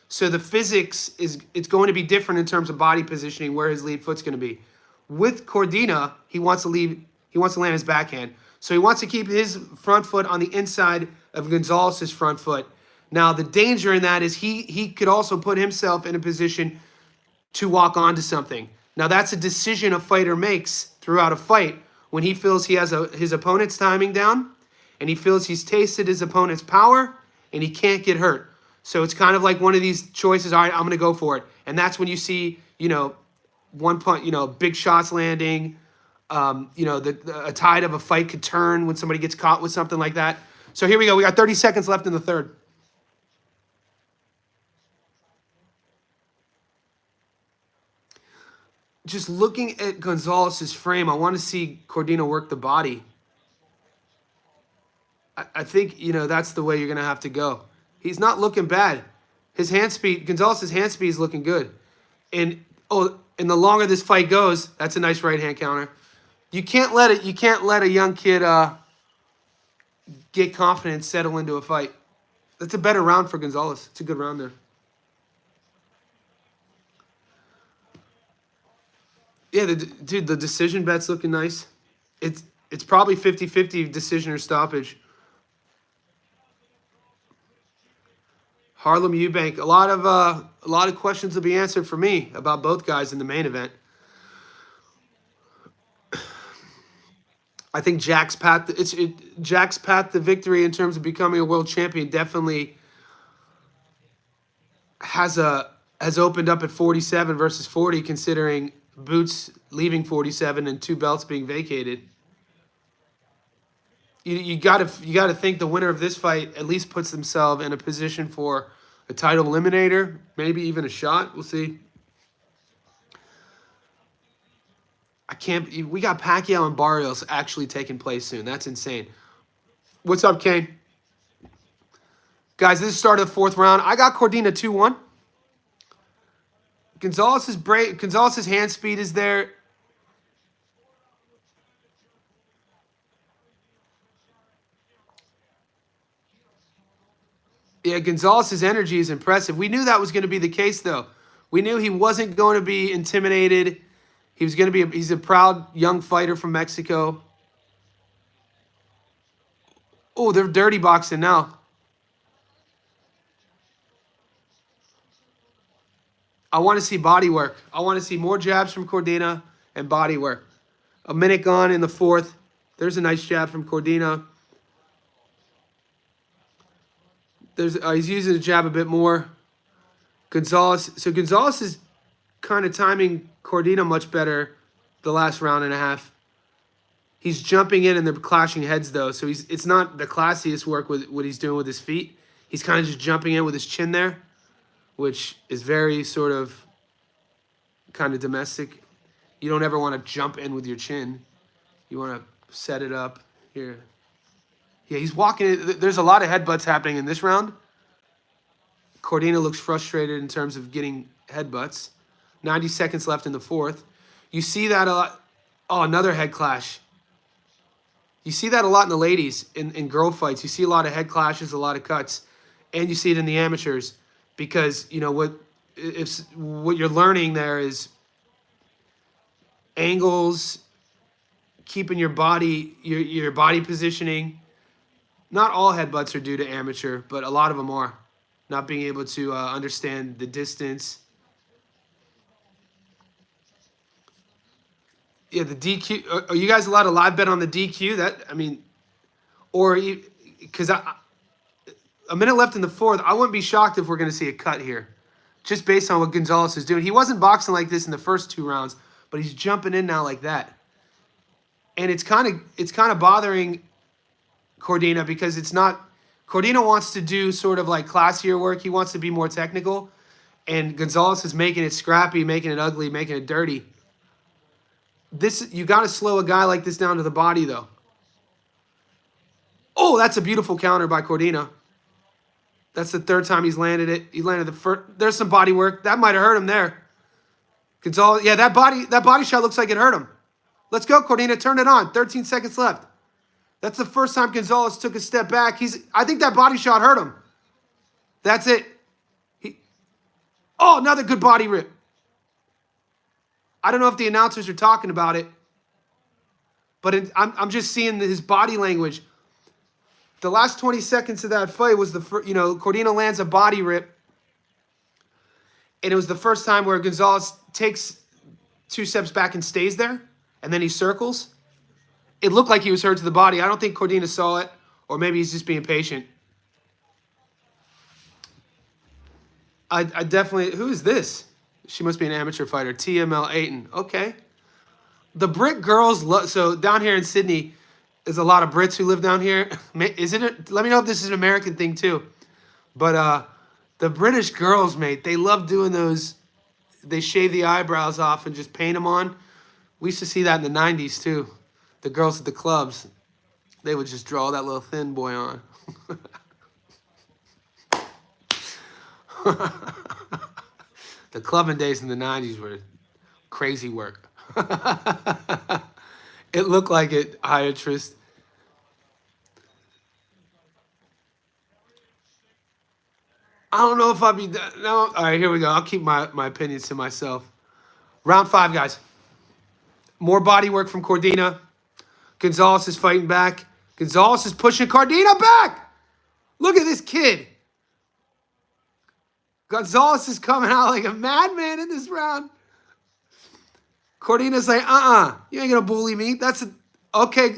So the physics it's going to be different in terms of body positioning where his lead foot's going to be. With Cordina, he wants to land his backhand. So he wants to keep his front foot on the inside of Gonzalez's front foot. Now the danger in that is he could also put himself in a position to walk onto something. Now, that's a decision a fighter makes throughout a fight when he feels he has his opponent's timing down and he feels he's tasted his opponent's power and he can't get hurt. So it's kind of like one of these choices, all right, I'm going to go for it. And that's when you see, you know, one punch, you know, big shots landing, you know, a tide of a fight could turn when somebody gets caught with something like that. So here we go. We got 30 seconds left in the 3rd. Just looking at Gonzalez's frame, I want to see Cordina work the body. I think, you know, that's the way you're going to have to go. He's not looking bad. His hand speed, Gonzalez's hand speed is looking good. And the longer this fight goes, that's a nice right hand counter. You can't let a young kid get confident, settle into a fight. That's a better round for Gonzalez. It's a good round there. Yeah, dude, the decision bet's looking nice. It's probably 50-50 decision or stoppage. Harlem Eubank. A lot of questions will be answered for me about both guys in the main event. I think Jack's path to victory in terms of becoming a world champion definitely has opened up at 47 versus 40, considering Boots leaving 47 and 2 belts being vacated. You gotta think the winner of this fight at least puts themselves in a position for a title eliminator, maybe even a shot. We'll see. We got Pacquiao and Barrios actually taking place soon. That's insane. What's up, Kane? Guys, this is the start of the 4th round. I got Cordina 2-1. Gonzalez's hand speed is there. Yeah, Gonzalez's energy is impressive. We knew that was going to be the case, though. We knew he wasn't going to be intimidated. He's a proud young fighter from Mexico. Oh, they're dirty boxing now. I want to see body work. I want to see more jabs from Cordina and body work. A minute gone in the 4th. There's a nice jab from Cordina. He's using the jab a bit more. Gonzalez is kind of timing Cordina much better the last round and a half. He's jumping in and they're clashing heads, though. So it's not the classiest work with what he's doing with his feet. He's kind of just jumping in with his chin there, which is very sort of kind of domestic. You don't ever want to jump in with your chin. You want to set it up here. Yeah, he's walking. There's a lot of headbutts happening in this round. Cordina looks frustrated in terms of getting headbutts. 90 seconds left in the 4th. You see that a lot. Oh, another head clash. You see that a lot in the ladies, in girl fights. You see a lot of head clashes, a lot of cuts. And you see it in the amateurs. Because, you know, what you're learning there is angles, keeping your body positioning. Not all headbutts are due to amateur, but a lot of them are. Not being able to understand the distance. Yeah, the DQ. Are you guys allowed to live bet on the DQ? Because a minute left in the 4th, I wouldn't be shocked if we're going to see a cut here. Just based on what Gonzalez is doing. He wasn't boxing like this in the first 2 rounds, but he's jumping in now like that. And it's kind of bothering Cordina because Cordina wants to do sort of like classier work. He wants to be more technical. And Gonzalez is making it scrappy, making it ugly, making it dirty. You got to slow a guy like this down to the body, though. Oh, that's a beautiful counter by Cordina. That's the 3rd time he's landed it. He landed the first. There's some body work. That might have hurt him there. Gonzalez, yeah, that body shot looks like it hurt him. Let's go, Cordina. Turn it on. 13 seconds left. That's the first time Gonzalez took a step back. I think that body shot hurt him. That's it. Another good body rip. I don't know if the announcers are talking about it, but I'm just seeing his body language. The last 20 seconds of that fight was Cordina lands a body rip, and it was the first time where Gonzalez takes 2 steps back and stays there, and then he circles. It looked like he was hurt to the body. I don't think Cordina saw it, or maybe he's just being patient. I definitely... Who is this? She must be an amateur fighter. TML Ayton. Okay. The Brit girls... So down here in Sydney, there's a lot of Brits who live down here. Let me know if this is an American thing too. But the British girls, mate, they love doing those... They shave the eyebrows off and just paint them on. We used to see that in the 90s too. The girls at the clubs, they would just draw that little thin boy on. The clubbing days in the 90s were crazy work. It looked like it, Hyatrist. I don't know if I'll be no. All right, here we go. I'll keep my opinions to myself. Round 5, guys. More body work from Cordina. Gonzalez is fighting back. Gonzalez is pushing Cordina back. Look at this kid. Gonzalez is coming out like a madman in this round. Cordina's like, you ain't gonna bully me. Okay.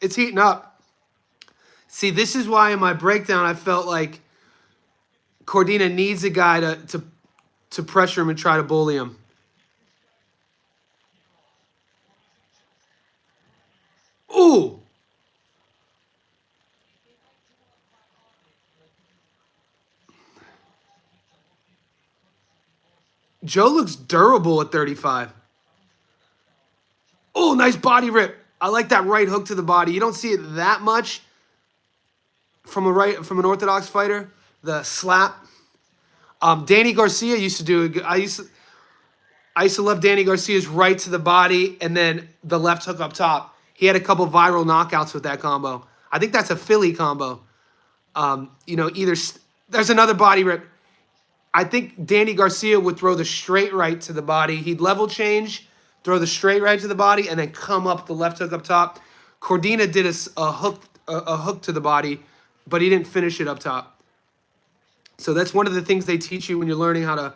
It's heating up. See, this is why in my breakdown I felt like Cordina needs a guy to pressure him and try to bully him. Ooh. Joe looks durable at 35. Oh, nice body rip. I like that right hook to the body. You don't see it that much from an orthodox fighter. The slap. Danny Garcia used to do it. I used to love Danny Garcia's right to the body and then the left hook up top. He had a couple viral knockouts with that combo. I think that's a Philly combo. There's another body rip. I think Danny Garcia would throw the straight right to the body. He'd level change, throw the straight right to the body, and then come up the left hook up top. Cordina did a hook to the body, but he didn't finish it up top. So that's one of the things they teach you when you're learning how to,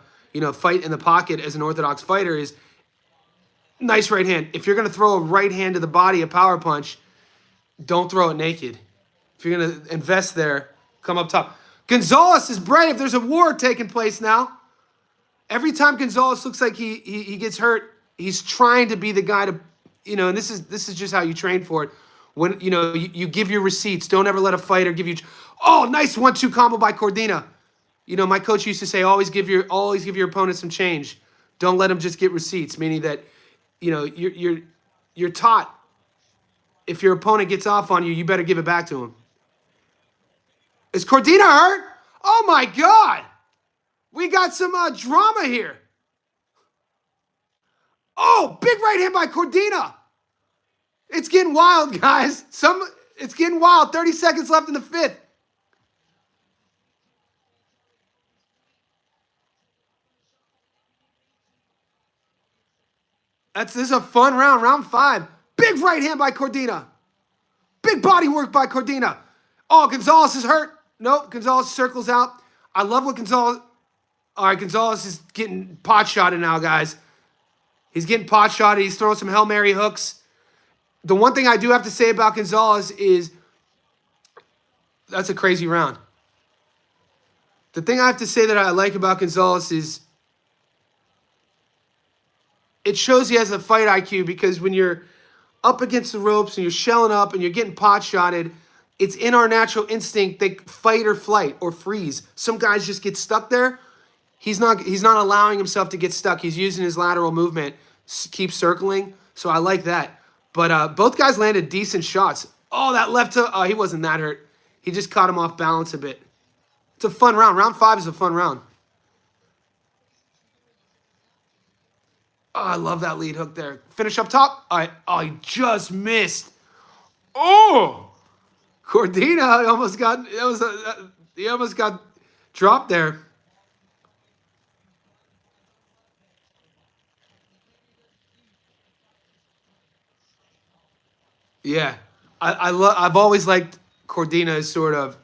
fight in the pocket as an orthodox fighter is nice right hand. If you're going to throw a right hand to the body, a power punch, don't throw it naked. If you're going to invest there, come up top. Gonzalez is brave. There's a war taking place now. Every time Gonzalez looks like he gets hurt, he's trying to be the guy to, and this is just how you train for it. When, you give your receipts. Don't ever let a fighter give you, oh, nice 1-2 combo by Cordina. My coach used to say, always give your opponent some change. Don't let him just get receipts, meaning that, you're taught if your opponent gets off on you, you better give it back to him. Is Cordina hurt? Oh my God. We got some drama here. Oh, big right hand by Cordina. It's getting wild, guys. It's getting wild. 30 seconds left in the 5th. This is a fun round. Round 5. Big right hand by Cordina. Big body work by Cordina. Oh, Gonzalez is hurt. Nope, Gonzalez circles out. I love what Gonzalez... All right, Gonzalez is getting pot-shotted now, guys. He's getting pot-shotted. He's throwing some Hail Mary hooks. The one thing I do have to say about Gonzalez is that's a crazy round. The thing I have to say that I like about Gonzalez is it shows he has a fight IQ because when you're up against the ropes and you're shelling up and you're getting pot-shotted, it's in our natural instinct they fight or flight or freeze. Some guys just get stuck there. He's not allowing himself to get stuck. He's using his lateral movement, keep circling. So I like that. But both guys landed decent shots. Oh, that left hook. Oh, he wasn't that hurt. He just caught him off balance a bit. It's a fun round. Round 5 is a fun round. Oh, I love that lead hook there. Finish up top. All right. Oh, he just missed. Oh! Cordina he almost got dropped there. Yeah, I've always liked Cordina as sort of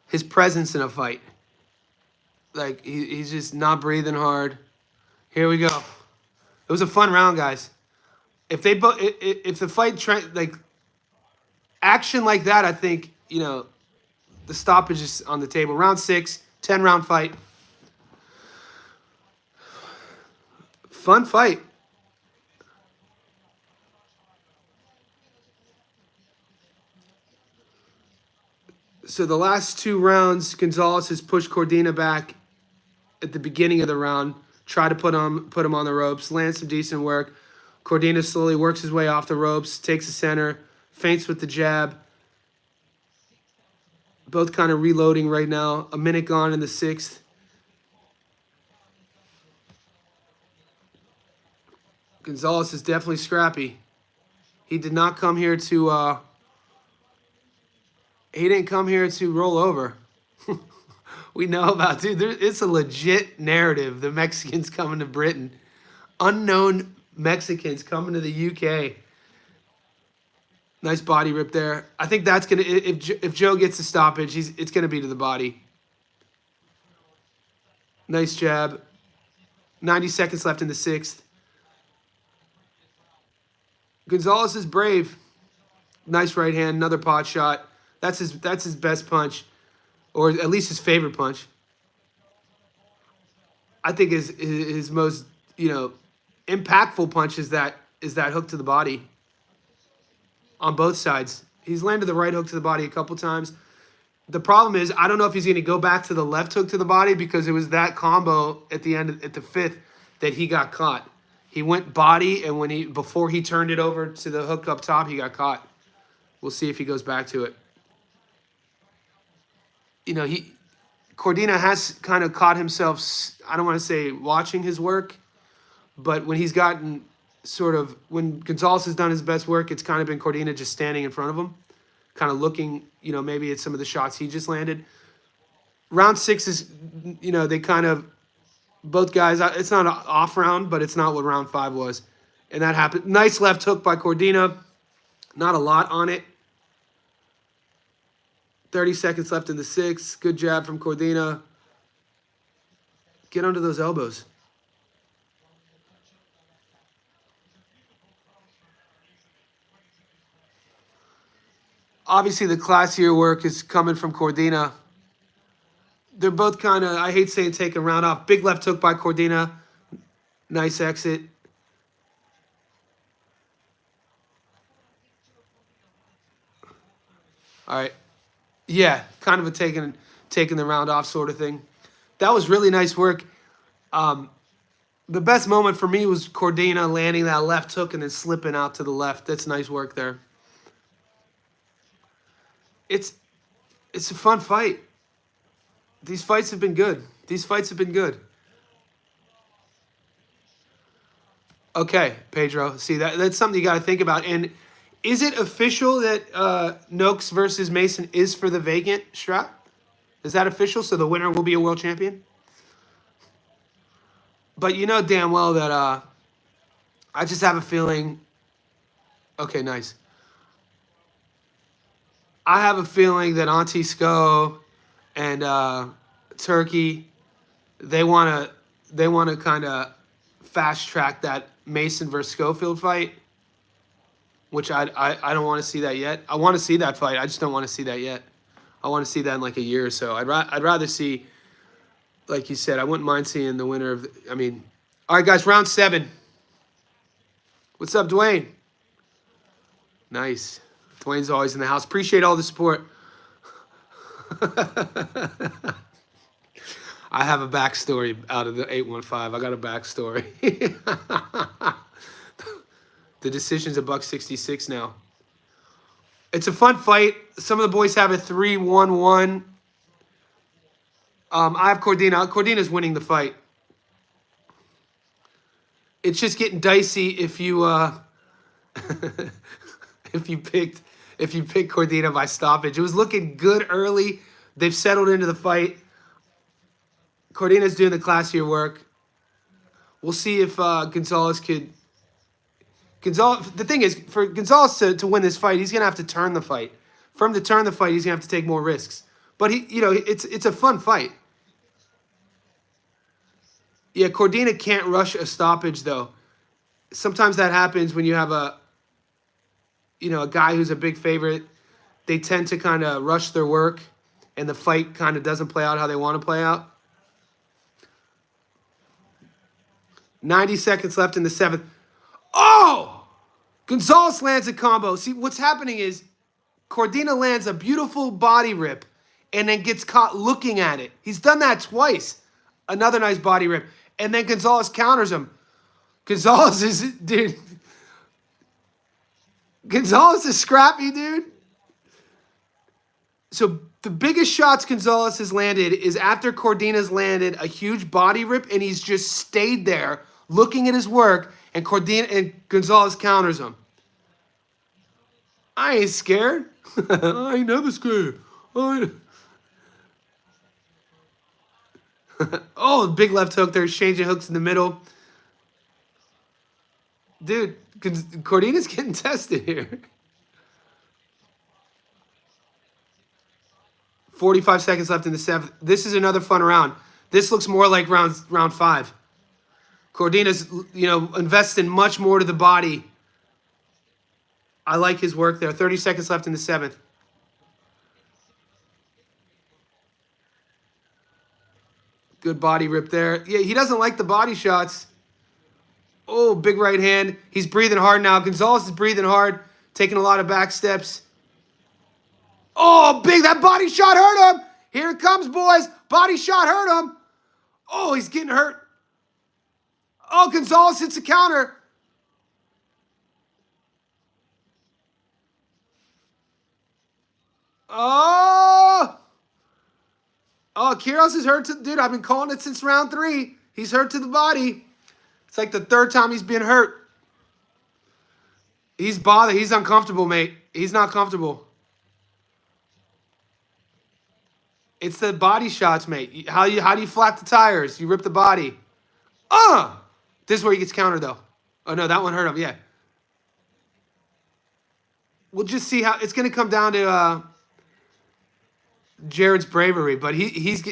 his presence in a fight. Like he's just not breathing hard. Here we go. It was a fun round, guys. If the fight like action like that, I think the stoppage is on the table. Round 6, 10-round fight. Fun fight. So the last 2 rounds, Gonzalez has pushed Cordina back at the beginning of the round, try to put him on the ropes, land some decent work. Cordina slowly works his way off the ropes, takes the center, feints with the jab. Both kind of reloading right now. A minute gone in the 6th. Gonzalez is definitely scrappy. He did not come here to... he didn't come here to roll over. we know about, dude. It's a legit narrative. The Mexicans coming to Britain, unknown Mexicans coming to the UK. Nice body rip there. I think that's gonna if Joe gets a stoppage, it's gonna be to the body. Nice jab. 90 seconds left in the sixth. Gonzalez is brave. Nice right hand, another pot shot. That's his best punch, or at least his favorite punch. I think his most impactful punch is that hook to the body. On both sides, he's landed the right hook to the body a couple times. The problem is I don't know if he's going to go back to the left hook to the body because it was that combo at the end at the fifth that he got caught. He went body, and before he turned it over to the hook up top, he got caught. We'll see if he goes back to it. Cordina has kind of caught himself, I don't want to say watching his work, but when he's gotten when Gonzalez has done his best work, it's kind of been Cordina just standing in front of him, kind of looking, maybe at some of the shots he just landed. Round 6 is, they kind of, both guys, it's not an off round, but it's not what round 5 was. And that happened. Nice left hook by Cordina. Not a lot on it. 30 seconds left in the 6th. Good jab from Cordina. Get under those elbows. Obviously, the classier work is coming from Cordina. They're both kind of, I hate saying take a round off. Big left hook by Cordina. Nice exit. All right. Yeah, kind of a taking the round off sort of thing. That was really nice work. The best moment for me was Cordina landing that left hook and then slipping out to the left. That's nice work there. It's a fun fight. These fights have been good. Okay, Pedro. See, that's something you got to think about. And is it official that Noakes versus Mason is for the vacant strap? Is that official? So the winner will be a world champion? But you know damn well that I just have a feeling. Okay, nice. I have a feeling that Auntie Sco and Turkey, they want to kind of fast track that Mason versus Schofield fight, which I don't want to see that yet. I want to see that fight. I just don't want to see that yet. I want to see that in like a year or so. I'd rather see, like you said, I wouldn't mind seeing the winner of. All right, guys, round 7. What's up, Dwayne? Nice. Dwayne's always in the house. Appreciate all the support. I have a backstory out of the 815. I got a backstory. The decision's $166 now. It's a fun fight. Some of the boys have a 3-1-1. I have Cordina. Cordina's winning the fight. It's just getting dicey if you if you pick Cordina by stoppage. It was looking good early. They've settled into the fight. Cordina's doing the classier work. We'll see if Gonzalez could. The thing is, for Gonzalez to win this fight, he's gonna have to turn the fight. For him to turn the fight, he's gonna have to take more risks. But it's a fun fight. Yeah, Cordina can't rush a stoppage though. Sometimes that happens when you have a guy who's a big favorite. They tend to kind of rush their work, and the fight kind of doesn't play out how they want to play out. 90 seconds left in the 7th. Oh! Gonzalez lands a combo. See, what's happening is Cordina lands a beautiful body rip and then gets caught looking at it. He's done that twice. Another nice body rip. And then Gonzalez counters him. Gonzalez is scrappy, dude. So the biggest shots Gonzalez has landed is after Cordina's landed a huge body rip, and he's just stayed there looking at his work, and Gonzalez counters him. I ain't scared. I ain't never scared. Oh, big left hook there, exchanging hooks in the middle. Dude, Cordina's getting tested here. 45 seconds left in the seventh. This is another fun round. This looks more like round five. Cordina's, investing much more to the body. I like his work there. 30 seconds left in the seventh. Good body rip there. Yeah, he doesn't like the body shots. Oh, big right hand. He's breathing hard now. Gonzalez is breathing hard, taking a lot of back steps. Oh, big. That body shot hurt him. Here it comes, boys. Body shot hurt him. Oh, he's getting hurt. Oh, Gonzalez hits a counter. Oh. Oh, Quiros is hurt. Dude, I've been calling it since round 3. He's hurt to the body. It's like the third time he's been hurt. He's bothered. He's uncomfortable, mate. He's not comfortable. It's the body shots, mate. How do you flat the tires? You rip the body. This is where he gets countered, though. Oh, no, that one hurt him. Yeah. We'll just see how... It's going to come down to Jared's bravery, but he's...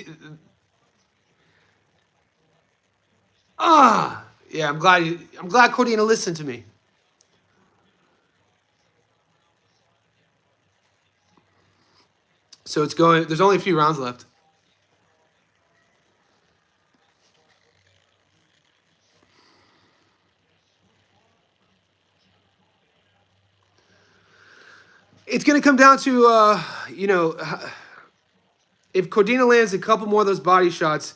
Yeah, I'm glad Cordina listened to me. So it's going... There's only a few rounds left. It's going to come down to, if Cordina lands a couple more of those body shots.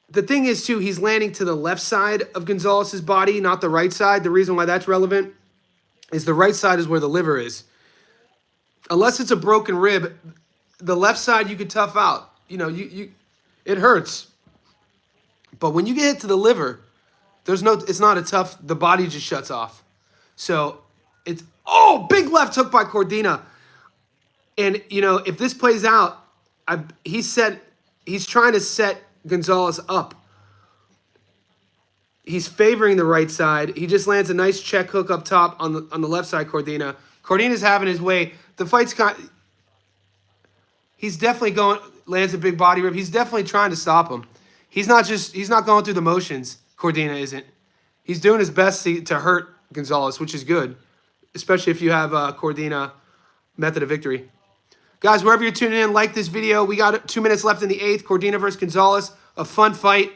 The thing is, too, he's landing to the left side of Gonzalez's body, not the right side. The reason why that's relevant is the right side is where the liver is. Unless it's a broken rib, the left side you could tough out. It hurts. But when you get hit to the liver, it's not a tough, the body just shuts off. So it's, big left hook by Cordina. And, if this plays out, he's trying to set Gonzalez up. He's favoring the right side. He just lands a nice check hook up top on the left side, Cordina. Cordina's having his way. The fight's he's definitely lands a big body rip. He's definitely trying to stop him. He's not going through the motions. Cordina isn't. He's doing his best to hurt Gonzalez, which is good, especially if you have Cordina method of victory. Guys, wherever you're tuning in, like this video. We got 2 minutes left in the 8th. Cordina versus Gonzalez. A fun fight.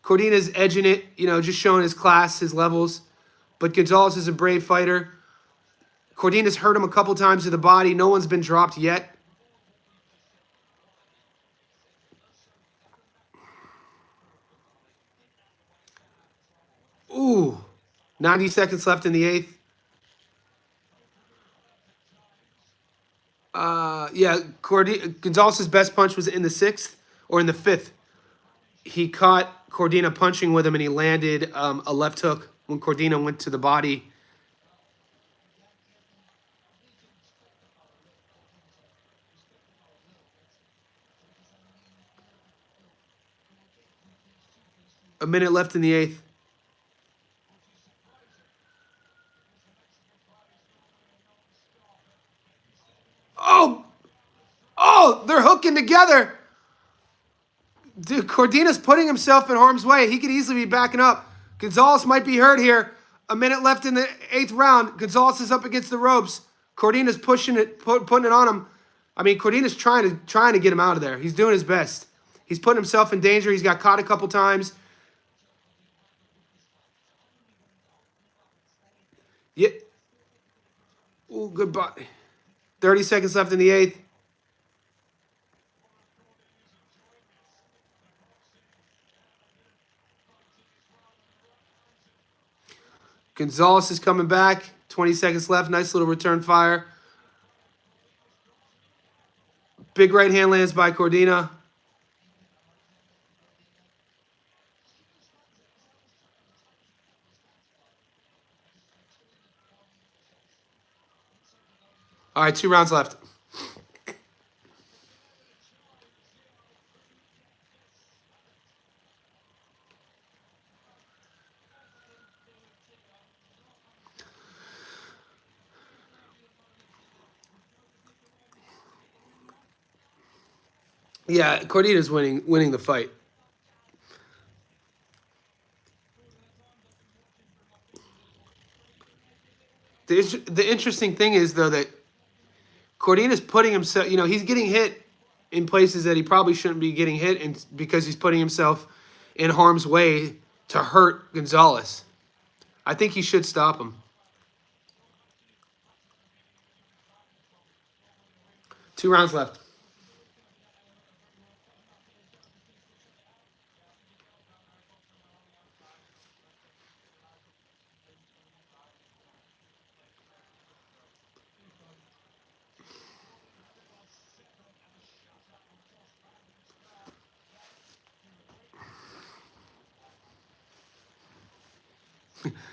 Cordina's edging it, just showing his class, his levels. But Gonzalez is a brave fighter. Cordina's hurt him a couple times to the body. No one's been dropped yet. Ooh. 90 seconds left in the 8th. Gonzalez's best punch was in the 6th or in the 5th. He caught Cordina punching with him, and he landed a left hook when Cordina went to the body. A minute left in the 8th. They're hooking together. Dude, Cordina's putting himself in harm's way. He could easily be backing up. Gonzalez might be hurt here. A minute left in the 8th round. Gonzalez is up against the ropes. Cordina's pushing it, putting it on him. I mean, Cordina's trying to get him out of there. He's doing his best. He's putting himself in danger. He's got caught a couple times. Yeah. Oh, goodbye. 30 seconds left in the 8th. Gonzalez is coming back. 20 seconds left. Nice little return fire. Big right hand lands by Cordina. All right, 2 rounds left. Yeah, Cordina's winning the fight. The interesting thing is though that Cordina's putting himself, he's getting hit in places that he probably shouldn't be getting hit, and because he's putting himself in harm's way to hurt Gonzalez. I think he should stop him. 2 rounds left.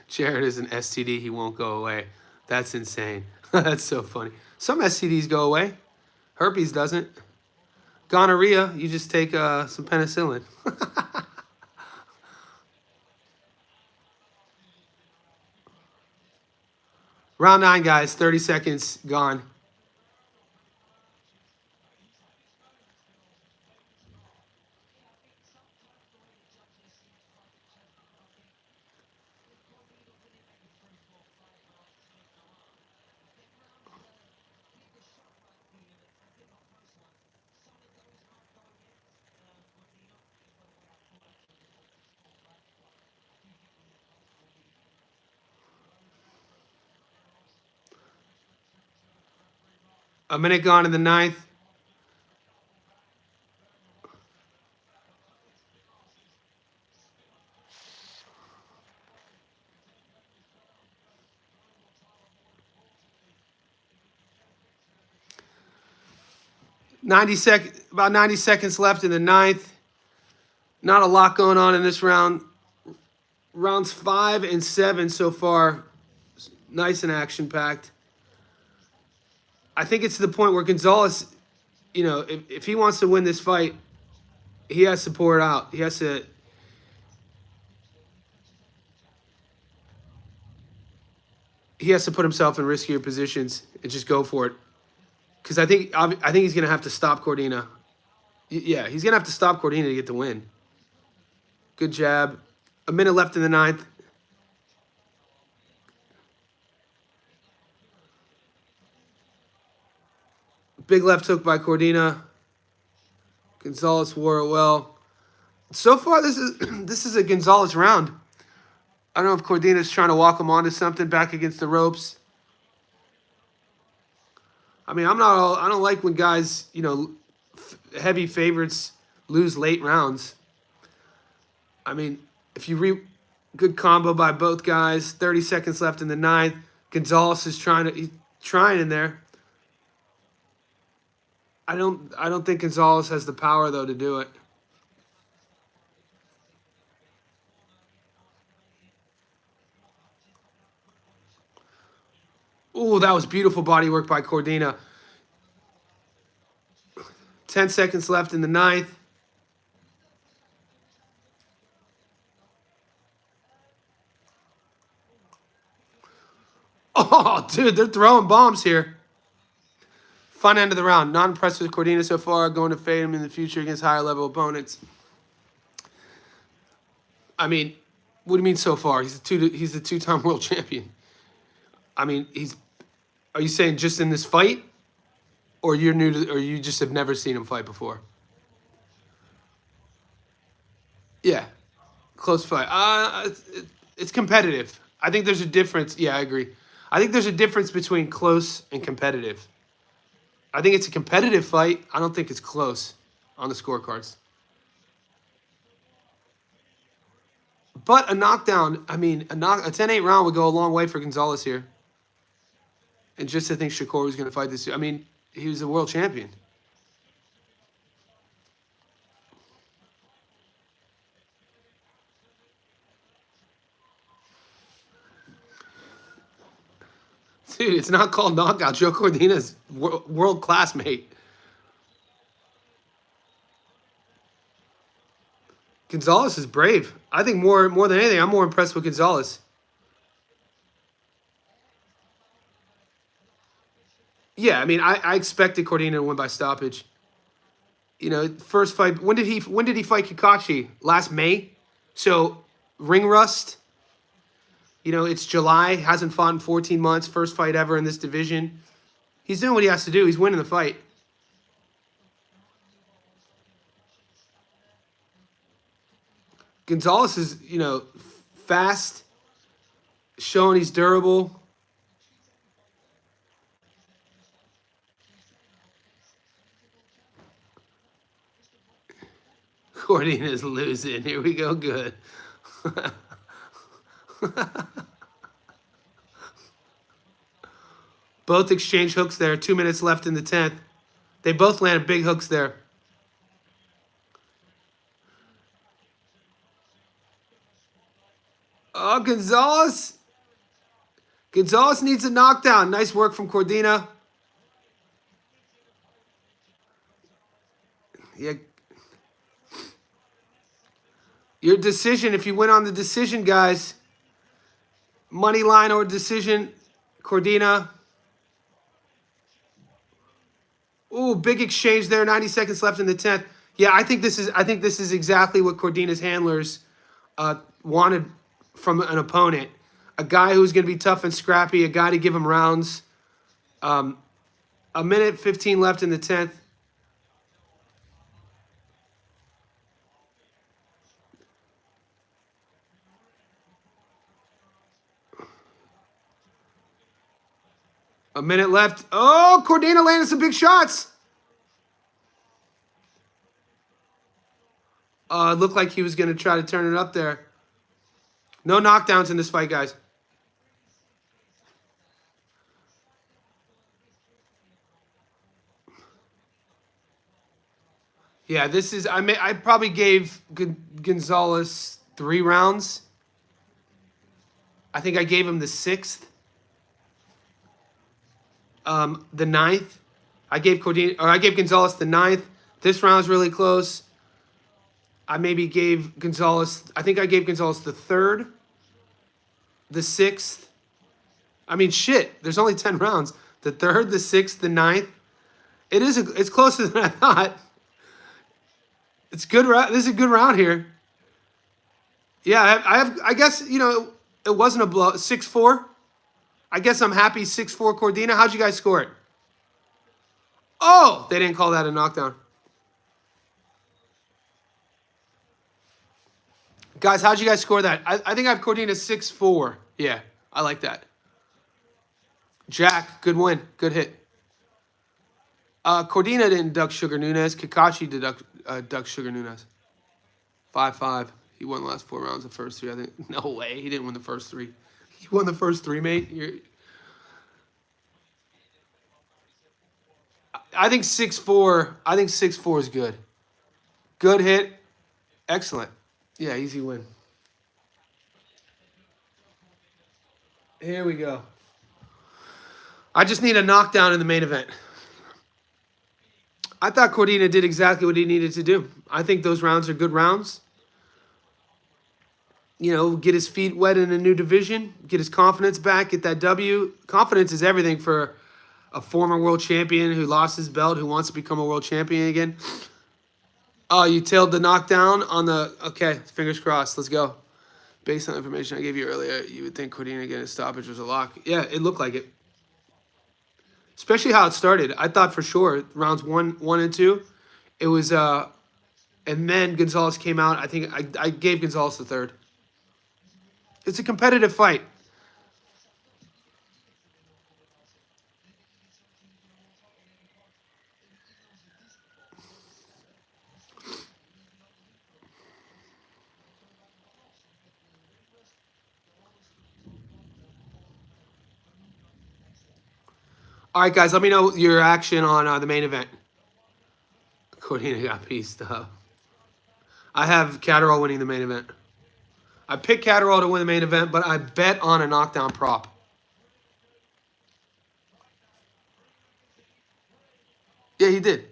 Jared is an STD. He won't go away. That's insane. That's so funny. Some STDs go away. Herpes doesn't. Gonorrhea, you just take some penicillin. Round 9, guys. 30 seconds gone. A minute gone in the 9th. About 90 seconds left in the 9th. Not a lot going on in this round. Rounds 5 and 7 so far. Nice and action packed. I think it's to the point where Gonzalez, if he wants to win this fight, he has to pour it out. He has to. He has to put himself in riskier positions and just go for it. Because I think he's gonna have to stop Cordina. Yeah, he's gonna have to stop Cordina to get the win. Good jab. A minute left in the 9th. Big left hook by Cordina. Gonzalez wore it well. So far, this is a Gonzalez round. I don't know if Cordina's trying to walk him onto something back against the ropes. I mean, I don't like when guys, heavy favorites lose late rounds. I mean, if you good combo by both guys. 30 seconds left in the 9th. Gonzalez is he's trying in there. I don't think Gonzalez has the power though to do it. Ooh, that was beautiful body work by Cordina. 10 seconds left in the 9th. Oh, dude, they're throwing bombs here. Fun end of the round. Not impressed with Cordina so far. Going to fade him in the future against higher level opponents. I mean, what do you mean so far? He's the two-time world champion. I mean, Are you saying just in this fight, or you're new to, or you just have never seen him fight before? Yeah, close fight. It's competitive. I think there's a difference. Yeah, I agree. I think there's a difference between close and competitive. I think it's a competitive fight. I don't think it's close on the scorecards. But a knockdown, I mean, a 10-8 round would go a long way for Gonzalez here. And just to think Shakur was going to fight this, I mean, he was a world champion. Dude, it's not called knockout. Joe Cordina's world class, mate. Gonzalez is brave. I think more than anything, I'm more impressed with Gonzalez. Yeah, I mean, I expected Cordina to win by stoppage. You know, first fight. When did he fight Kakashi? Last May. So ring rust. You know, it's July. Hasn't fought in 14 months. First fight ever in this division. He's doing what he has to do. He's winning the fight. Gonzalez is, you know, fast, showing he's durable. Cordina's losing. Here we go. Good. Both exchange hooks there. 2 minutes left in the 10th. They both landed big hooks there. Oh, Gonzalez. Gonzalez needs a knockdown. Nice work from Cordina. Yeah. Your decision, if you win on the decision, guys. Money line or decision, Cordina. Ooh, big exchange there. 90 seconds left in the 10th. Yeah, I think this is exactly what Cordina's handlers wanted from an opponent. A guy who's going to be tough and scrappy, a guy to give him rounds. A minute 15 left in the 10th. A minute left. Oh, Cordina landed some big shots. It looked like he was going to try to turn it up there. No knockdowns in this fight, guys. Yeah, this is. I probably gave Gonzalez 3 rounds. I think I gave him the 6th. The 9th. I gave Gonzalez the 9th. This round's really close. I maybe gave Gonzalez. I think I gave Gonzalez the 3rd, the 6th. I mean, shit. There's only 10 rounds. The 3rd, the 6th, the 9th. It's closer than I thought. It's good. This is a good round here. Yeah, I guess, you know, it wasn't a blow. 6-4. I guess I'm happy. 6-4 Cordina. How'd you guys score it? Oh, they didn't call that a knockdown. Guys, how'd you guys score that? I think I have Cordina 6-4. Yeah, I like that. Jack, good win. Good hit. Cordina didn't duck Sugar Nunes. Kakashi did duck Sugar Nunes. 5-5. He won the last 4 rounds. The first 3, I think. No way. He didn't win the first 3. He won the first 3, mate. I think 6-4. I think 6-4 is good. Good hit. Excellent. Yeah, easy win. Here we go. I just need a knockdown in the main event. I thought Cordina did exactly what he needed to do. I think those rounds are good rounds. You know, get his feet wet in a new division, get his confidence back, get that W. Confidence is everything for a former world champion who lost his belt, who wants to become a world champion again. Oh, you tailed the knockdown on the... Okay, fingers crossed. Let's go. Based on the information I gave you earlier, you would think Cordina getting a stoppage was a lock. Yeah, it looked like it. Especially how it started. I thought for sure rounds 1 and 2, it was... and then Gonzalez came out. I think I gave Gonzalez the 3rd. It's a competitive fight. All right, guys, let me know your action on the main event. Cordina got pieced up. I have Catterall winning the main event. I picked Catterall to win the main event, but I bet on a knockdown prop. Yeah, he did.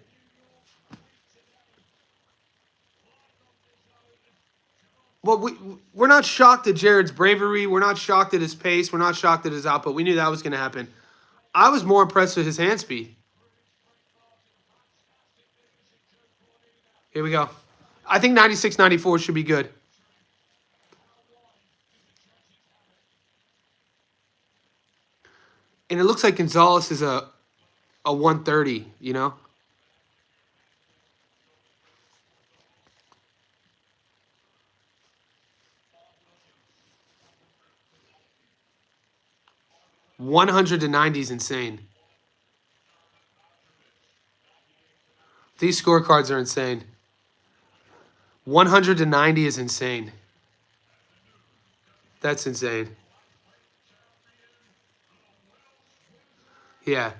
Well, we're not shocked at Jared's bravery. We're not shocked at his pace. We're not shocked at his output. We knew that was going to happen. I was more impressed with his hand speed. Here we go. I think 96, 94 should be good. And it looks like Gonzalez is a 130, you know? $190 is insane. These scorecards are insane. 190 is insane. That's insane. Yeah.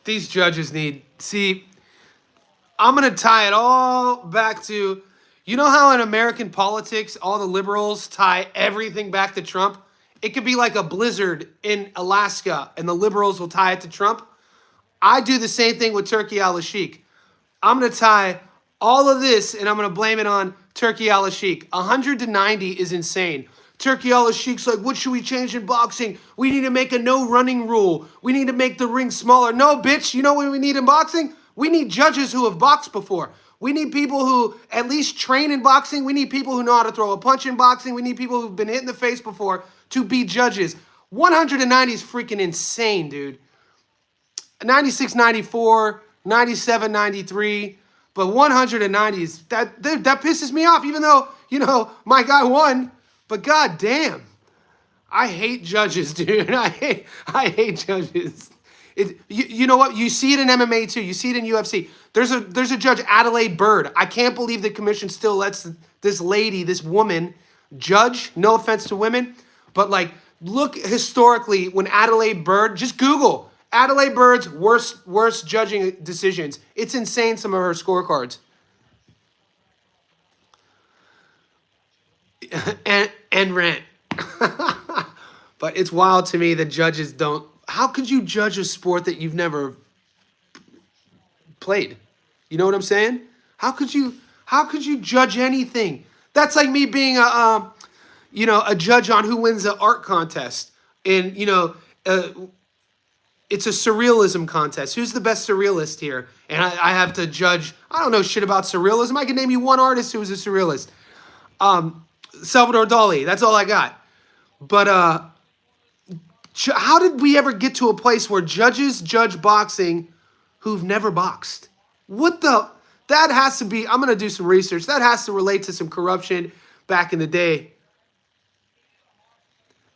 These judges need... See, I'm going to tie it all back to... You know how in American politics, all the liberals tie everything back to Trump? It could be like a blizzard in Alaska, and the liberals will tie it to Trump. I do the same thing with Turkey al-Sheikh. I'm going to tie all of this, and I'm going to blame it on Turkey al-Sheikh. 190 is insane. Turkey al-Sheikh's like, what should we change in boxing? We need to make a no running rule. We need to make the ring smaller. No, bitch, you know what we need in boxing? We need judges who have boxed before. We need people who at least train in boxing. We need people who know how to throw a punch in boxing. We need people who've been hit in the face before to be judges. 190 is freaking insane, dude. 96, 94, 97, 93, but 190 is that pisses me off. Even though my guy won, but god damn, I hate judges, dude. I hate judges. You know what? You see it in MMA too. You see it in UFC. There's a judge, Adelaide Bird. I can't believe the commission still lets this lady, this woman, judge. No offense to women, but like look historically when Adelaide Bird. Just Google. Adelaide Bird's worst judging decisions. It's insane, some of her scorecards. and rent. But it's wild to me that judges don't... How could you judge a sport that you've never played? You know what I'm saying? How could you judge anything? That's like me being a judge on who wins an art contest. And, it's a surrealism contest. Who's the best surrealist here? And I have to judge. I don't know shit about surrealism. I can name you one artist who was a surrealist. Salvador Dali. That's all I got. But how did we ever get to a place where judges judge boxing who've never boxed? What the... That has to be... I'm going to do some research. That has to relate to some corruption back in the day.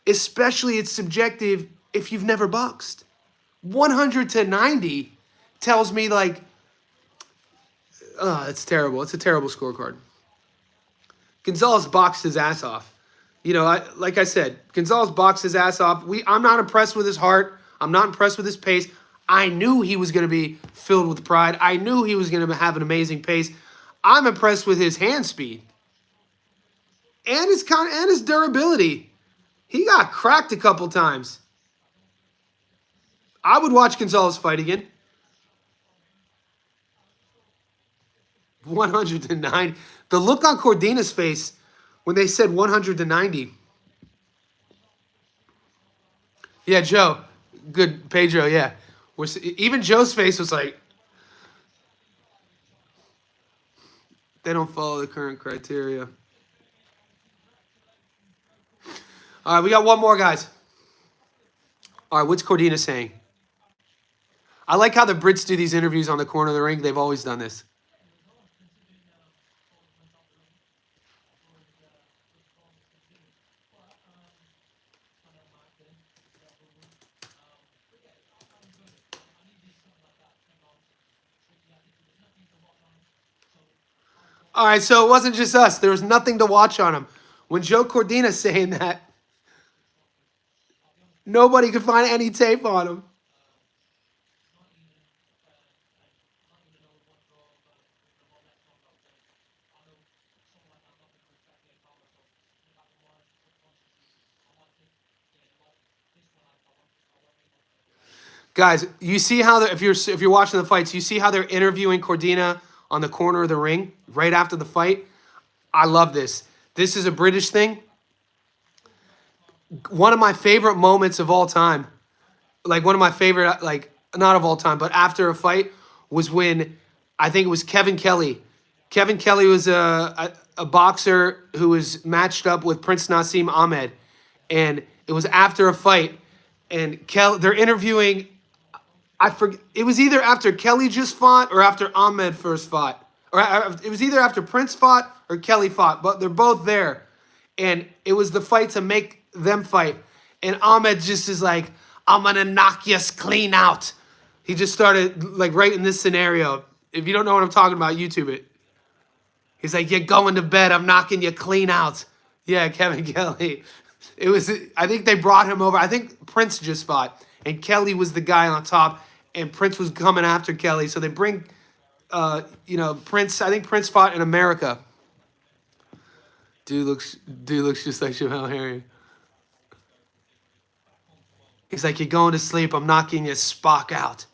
Especially it's subjective if you've never boxed. 100 to 90 tells me like, it's terrible. It's a terrible scorecard. Gonzalez boxed his ass off. Like I said, Gonzalez boxed his ass off. I'm not impressed with his heart. I'm not impressed with his pace. I knew he was going to be filled with pride. I knew he was going to have an amazing pace. I'm impressed with his hand speed and his durability. He got cracked a couple times. I would watch Gonzalez fight again. 109. The look on Cordina's face when they said 190. Yeah, Joe. Good, Pedro, yeah. Even Joe's face was like, they don't follow the current criteria. All right, we got one more, guys. All right, what's Cordina saying? I like how the Brits do these interviews on the corner of the ring. They've always done this. All right, so it wasn't just us. There was nothing to watch on him. When Joe Cordina's saying that, nobody could find any tape on him. Guys, you see how if you're watching the fights, you see how they're interviewing Cordina on the corner of the ring right after the fight. I love this. This is a British thing. One of my favorite moments of all time, like one of my favorite, like not of all time, but after a fight was when I think it was Kevin Kelly. Kevin Kelly was a boxer who was matched up with Prince Nassim Ahmed, and it was after a fight. And they're interviewing. I forget. It was either after Kelly just fought or after Ahmed first fought, or it was either after Prince fought or Kelly fought. But they're both there, and it was the fight to make them fight. And Ahmed just is like, "I'm gonna knock you clean out." He just started like right in this scenario. If you don't know what I'm talking about, YouTube it. He's like, "You're going to bed. I'm knocking you clean out." Yeah, Kevin Kelly. It was. I think they brought him over. I think Prince just fought, and Kelly was the guy on top, and Prince was coming after Kelly. So they bring, Prince. I think Prince fought in America. Dude looks just like Jamal Harry. He's like, "You're going to sleep. I'm knocking your Spock out."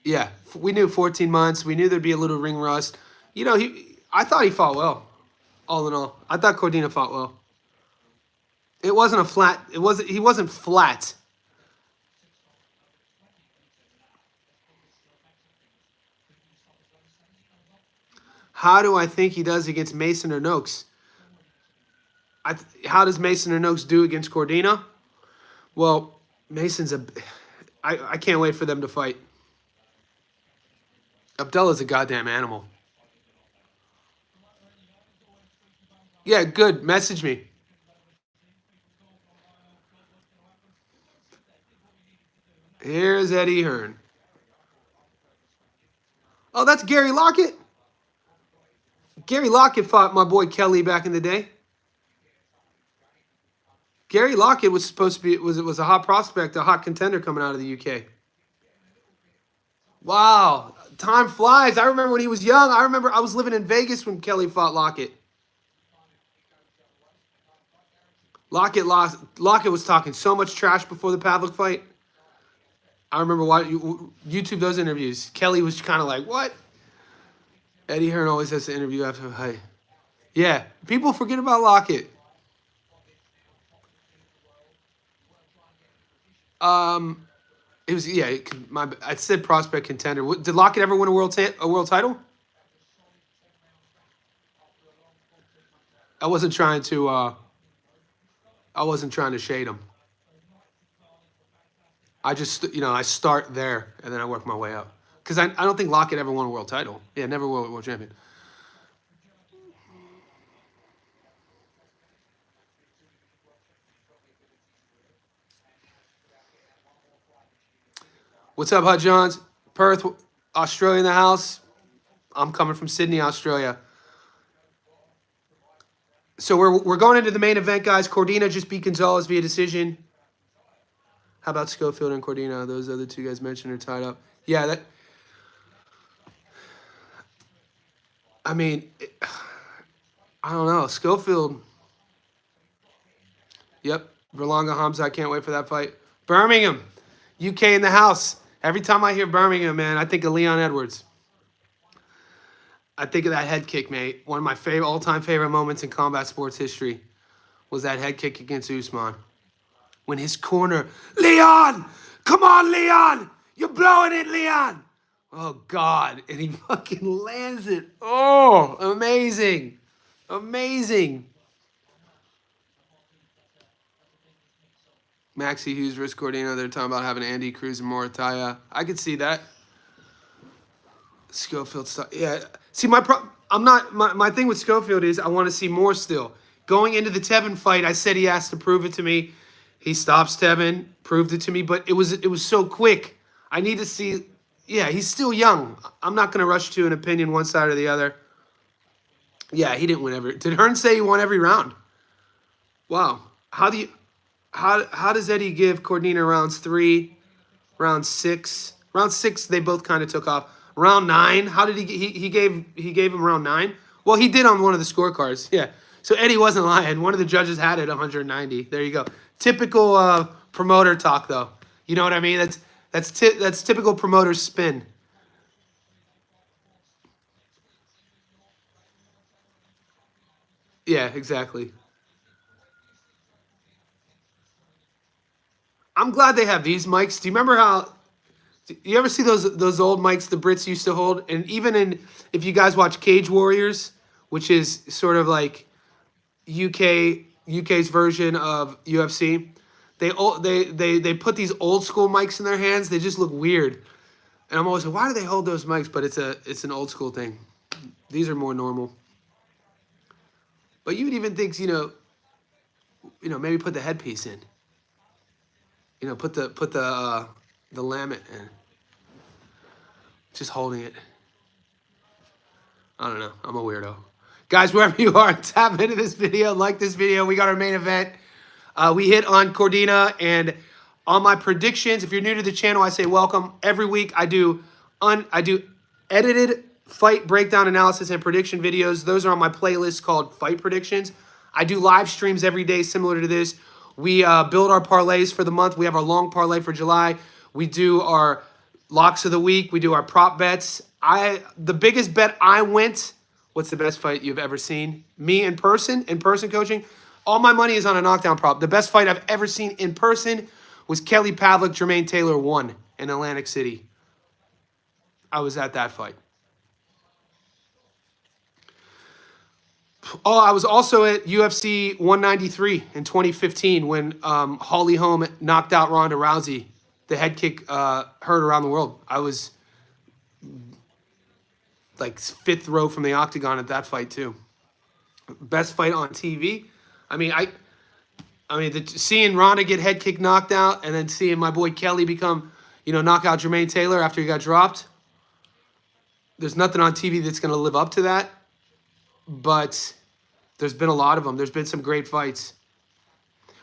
Yeah, we knew 14 months. We knew there'd be a little ring rust. I thought he fought well. All in all, I thought Cordina fought well. It wasn't a flat. It wasn't. He wasn't flat. How do I think he does against Mason or Noakes? How does Mason or Noakes do against Cordina? Well, Mason's a. I can't wait for them to fight. Abdullah's a goddamn animal. Yeah, good. Message me. Here's Eddie Hearn. Oh, that's Gary Lockett. Gary Lockett fought my boy Kelly back in the day. Gary Lockett was supposed to be was a hot prospect, a hot contender coming out of the UK. Wow, time flies. I remember when he was young. I remember I was living in Vegas when Kelly fought Lockett. Lockett lost. Lockett was talking so much trash before the Pavlik fight. I remember YouTube those interviews. Kelly was kind of like, "What?" Eddie Hearn always has to interview after a fight. Yeah, people forget about Lockett. It was I said prospect contender. Did Lockett ever win a world title? I wasn't trying to. I wasn't trying to shade him. I just I start there and then I work my way up because I don't think Lockett ever won a world title. Yeah, never world champion. What's up, Hut Johns? Perth, Australia in the house. I'm coming from Sydney, Australia. So we're going into the main event, guys. Cordina just beat Gonzalez via decision. How about Schofield and Cordina? Those other two guys mentioned are tied up. Yeah, I mean, I don't know. Schofield. Yep. Berlanga Hamza. I can't wait for that fight. Birmingham, UK in the house. Every time I hear Birmingham, man, I think of Leon Edwards. I think of that head kick, mate. One of my all-time favorite moments in combat sports history was that head kick against Usman. When his corner, "Leon! Come on, Leon! You're blowing it, Leon!" Oh, God. And he fucking lands it. Oh, amazing. Amazing. Maxie Hughes versus Cordina. They're talking about having Andy Cruz and Morataya. I could see that. Schofield stuff. Yeah. See, my thing with Schofield is I want to see more still. Going into the Tevin fight, I said he has to prove it to me. He stops Tevin, proved it to me, but it was so quick. I need to see. Yeah, he's still young. I'm not going to rush to an opinion one side or the other. Yeah, he didn't win every. Did Hearn say he won every round? Wow. How does Eddie give Cordina rounds 3, round 6? Round 6 they both kind of took off. Round 9, how did he gave him round 9? Well, he did on one of the scorecards. Yeah. So Eddie wasn't lying. One of the judges had it 190. There you go. Typical promoter talk, though. You know what I mean? That's typical promoter spin. Yeah, exactly. I'm glad they have these mics. Do you remember how? Do you ever see those old mics the Brits used to hold? And even in, if you guys watch Cage Warriors, which is sort of like UK's version of UFC, they put these old school mics in their hands. They just look weird. And I'm always like, why do they hold those mics? But it's an old school thing. These are more normal. But you would even think, maybe put the headpiece in. Put the lamet in. Just holding it. I don't know. I'm a weirdo. Guys, wherever you are, tap into this video, like this video. We got our main event. We hit on Cordina, and on my predictions, if you're new to the channel, I say welcome. Every week I do edited fight breakdown analysis and prediction videos. Those are on my playlist called Fight Predictions. I do live streams every day similar to this. We build our parlays for the month. We have our long parlay for July. We do our locks of the week. We do our prop bets. The biggest bet I went, what's the best fight you've ever seen? Me in person coaching. All my money is on a knockdown prop. The best fight I've ever seen in person was Kelly Pavlik, Jermaine Taylor 1 in Atlantic City. I was at that fight. Oh, I was also at UFC 193 in 2015 when Holly Holm knocked out Ronda Rousey. The head kick heard around the world. I was like 5th row from the octagon at that fight too. Best fight on TV. Seeing Ronda get head kick knocked out and then seeing my boy Kelly knock out Jermaine Taylor after he got dropped. There's nothing on TV that's going to live up to that. But there's been a lot of them. There's been some great fights.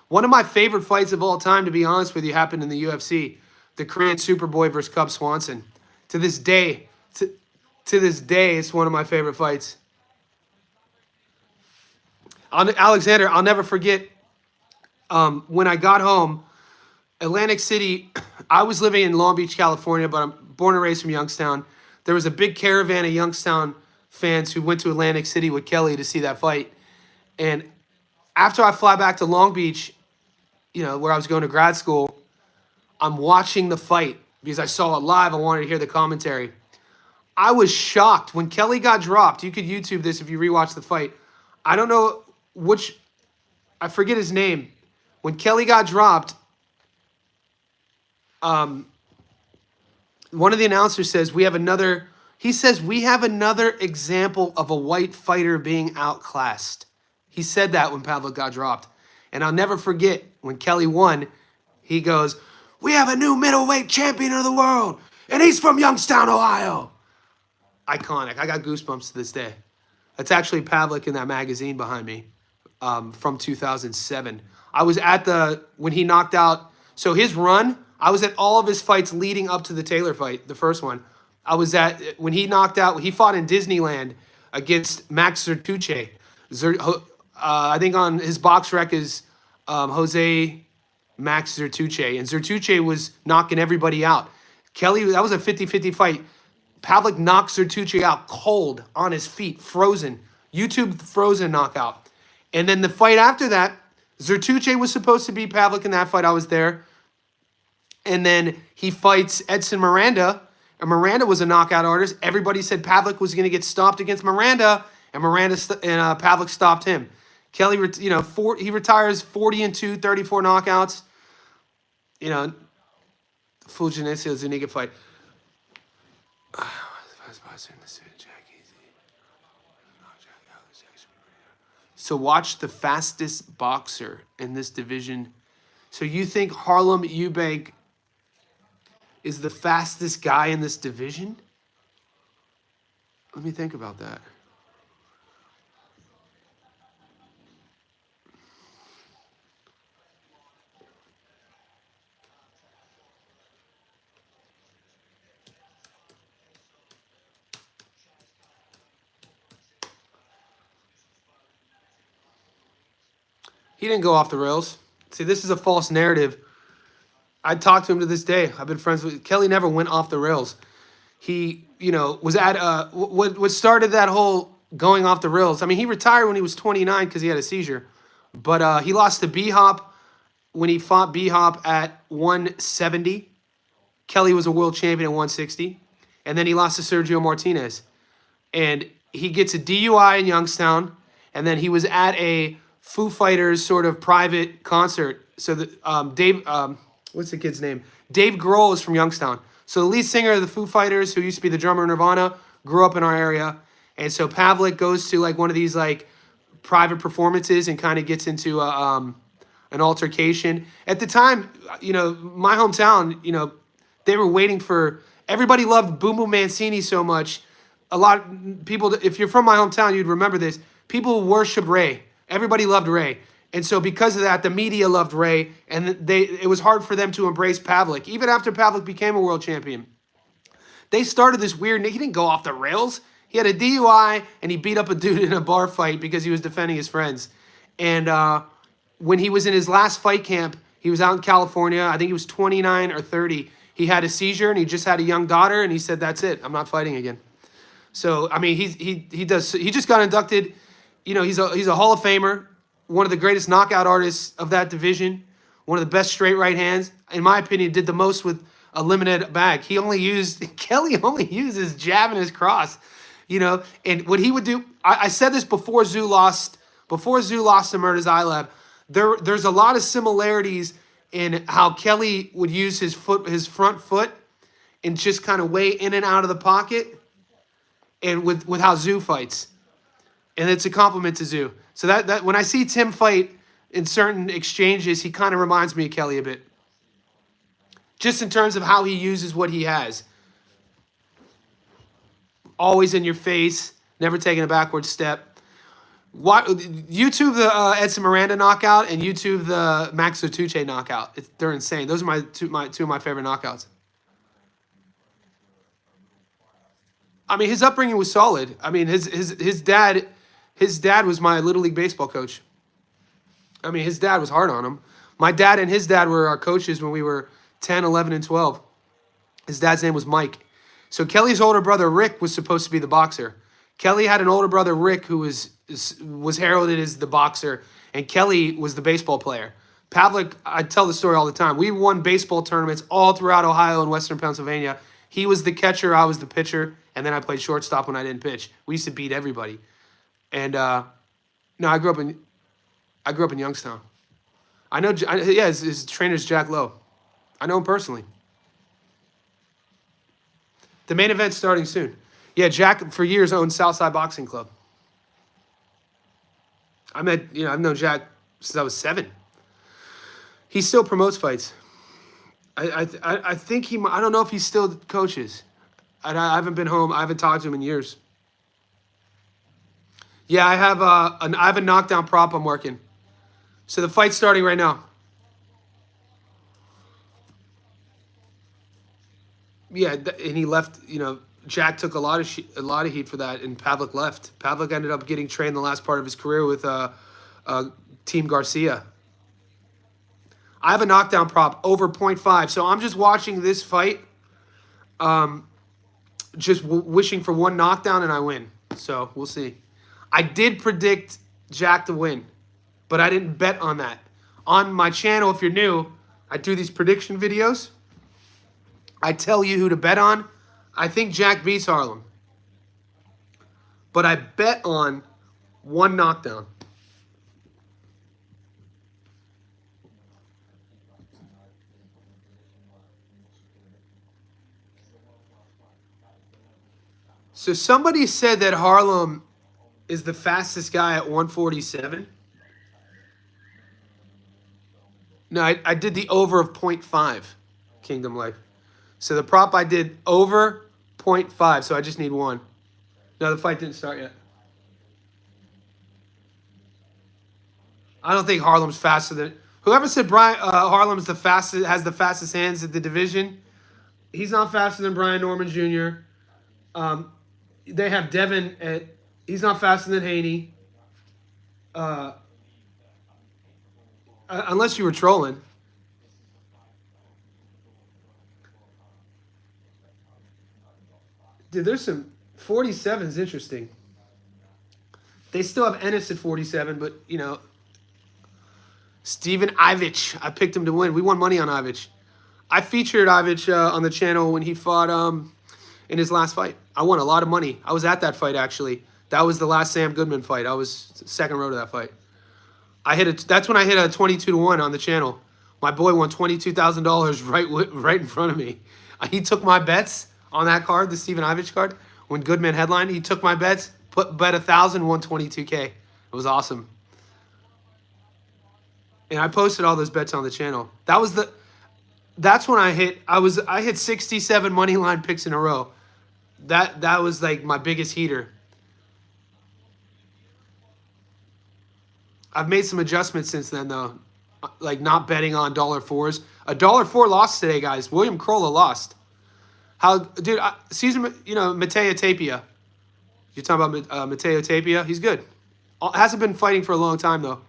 One of my favorite fights of all time, to be honest with you, happened in the UFC. The Korean Superboy versus Cub Swanson. To this day, it's one of my favorite fights. Alexander, I'll never forget when I got home, Atlantic City, I was living in Long Beach, California, but I'm born and raised from Youngstown. There was a big caravan of Youngstown fans who went to Atlantic City with Kelly to see that fight. And after I fly back to Long Beach, where I was going to grad school, I'm watching the fight because I saw it live. I wanted to hear the commentary. I was shocked when Kelly got dropped. You could YouTube this if you rewatch the fight. I don't know I forget his name. When Kelly got dropped, one of the announcers says, we have another example of a white fighter being outclassed. He said that when Pavlik got dropped. And I'll never forget when Kelly won, he goes, we have a new middleweight champion of the world, and he's from Youngstown, Ohio. Iconic. I got goosebumps to this day. That's actually Pavlik in that magazine behind me from 2007. I was at when he knocked out, so his run, I was at all of his fights leading up to the Taylor fight, the first one. I was at, when he knocked out, he fought in Disneyland against Max Zertuche. I think on his box rec is Jose Max Zertuche. And Zertuche was knocking everybody out. Kelly, that was a 50-50 fight. Pavlik knocked Zertuche out cold on his feet, frozen. YouTube frozen knockout. And then the fight after that, Zertuche was supposed to beat Pavlik in that fight. I was there. And then he fights Edson Miranda. And Miranda was a knockout artist. Everybody said Pavlik was going to get stopped against Miranda. And Pavlik stopped him. Kelly, he retires 40-2, 34 knockouts. Fulgencio Zuniga fight. So watch the fastest boxer in this division. So you think Harlem Eubank is the fastest guy in this division? Let me think about that. He didn't go off the rails. See, this is a false narrative. I talked to him to this day. I've been friends with Kelly. Never went off the rails. He, was at what started that whole going off the rails. I mean, he retired when he was 29 because he had a seizure, but he lost to B-Hop when he fought B-Hop at 170. Kelly was a world champion at 160. And then he lost to Sergio Martinez. And he gets a DUI in Youngstown. And then he was at a Foo Fighters sort of private concert. So what's the kid's name? Dave Grohl is from Youngstown. So the lead singer of the Foo Fighters, who used to be the drummer in Nirvana, grew up in our area. And so Pavlik goes to like one of these like private performances and kind of gets into an altercation. At the time, my hometown, they were waiting for, everybody loved Boom Boom Mancini so much. A lot of people, if you're from my hometown, you'd remember this. People worship Ray. Everybody loved Ray. And so because of that, the media loved Ray, and it was hard for them to embrace Pavlik. Even after Pavlik became a world champion, they started this weird, he didn't go off the rails. He had a DUI, and he beat up a dude in a bar fight because he was defending his friends. And when he was in his last fight camp, he was out in California. I think he was 29 or 30. He had a seizure, and he just had a young daughter, and he said, "That's it. I'm not fighting again." So I mean, he just got inducted. He's a Hall of Famer, one of the greatest knockout artists of that division, one of the best straight right hands. In my opinion, did the most with a limited bag. Kelly only used his jab and his cross. And what he would do, I said this before Zoo lost to Murta's Ilab. There's a lot of similarities in how Kelly would use his front foot and just kind of way in and out of the pocket, and with how Zoo fights. And it's a compliment to Zoo. So that when I see Tim fight in certain exchanges, he kind of reminds me of Kelly a bit. Just in terms of how he uses what he has. Always in your face, never taking a backward step. YouTube the Edson Miranda knockout and YouTube the Max Otuche knockout. They're insane. Those are two of my favorite knockouts. I mean, his upbringing was solid. I mean, his dad was my Little League baseball coach. I mean, his dad was hard on him. My dad and his dad were our coaches when we were 10, 11, and 12. His dad's name was Mike. So Kelly's older brother, Rick, was supposed to be the boxer. Kelly had an older brother, Rick, who was heralded as the boxer, and Kelly was the baseball player. Pavlik, I tell the story all the time. We won baseball tournaments all throughout Ohio and Western Pennsylvania. He was the catcher, I was the pitcher, and then I played shortstop when I didn't pitch. We used to beat everybody. And I grew up in Youngstown. I know, his trainer's Jack Lowe. I know him personally. The main event's starting soon. Yeah, Jack for years owned Southside Boxing Club. I've known Jack since I was 7. He still promotes fights. I think I don't know if he still coaches. I haven't been home. I haven't talked to him in years. Yeah, I have a knockdown prop I'm working. So the fight's starting right now. Yeah, and he left. Jack took a lot of heat for that, and Pavlik left. Pavlik ended up getting trained the last part of his career with Team Garcia. I have a knockdown prop over 0.5, so I'm just watching this fight, just wishing for one knockdown and I win. So we'll see. I did predict Jack to win, but I didn't bet on that. On my channel, if you're new, I do these prediction videos. I tell you who to bet on. I think Jack beats Harlem. But I bet on one knockdown. So somebody said that Harlem is the fastest guy at 147. No, I did the over of 0.5, Kingdom Life. So the prop I did over 0.5, so I just need one. No, the fight didn't start yet. I don't think Harlem's faster than whoever said Harlem's the fastest, has the fastest hands at the division. He's not faster than Brian Norman Jr. They have Devin at. He's not faster than Haney. Unless you were trolling. Dude, there's some 47's interesting. They still have Ennis at 47, but Steven Ivich. I picked him to win. We won money on Ivich. I featured Ivich on the channel when he fought in his last fight. I won a lot of money. I was at that fight, actually. That was the last Sam Goodman fight. I was second row to that fight. That's when I hit a 22-1 on the channel. My boy won $22,000 right in front of me. He took my bets on that card, the Steven Ivich card. When Goodman headlined, he took my bets, bet 1,000, won 22K. It was awesome. And I posted all those bets on the channel. That's when I hit 67 money line picks in a row. That was like my biggest heater. I've made some adjustments since then though. Like not betting on $4s. A $4 lost today, guys. William Crolla lost. How, dude? Season, Mateo Tapia. You're talking about Mateo Tapia? He's good. Hasn't been fighting for a long time though.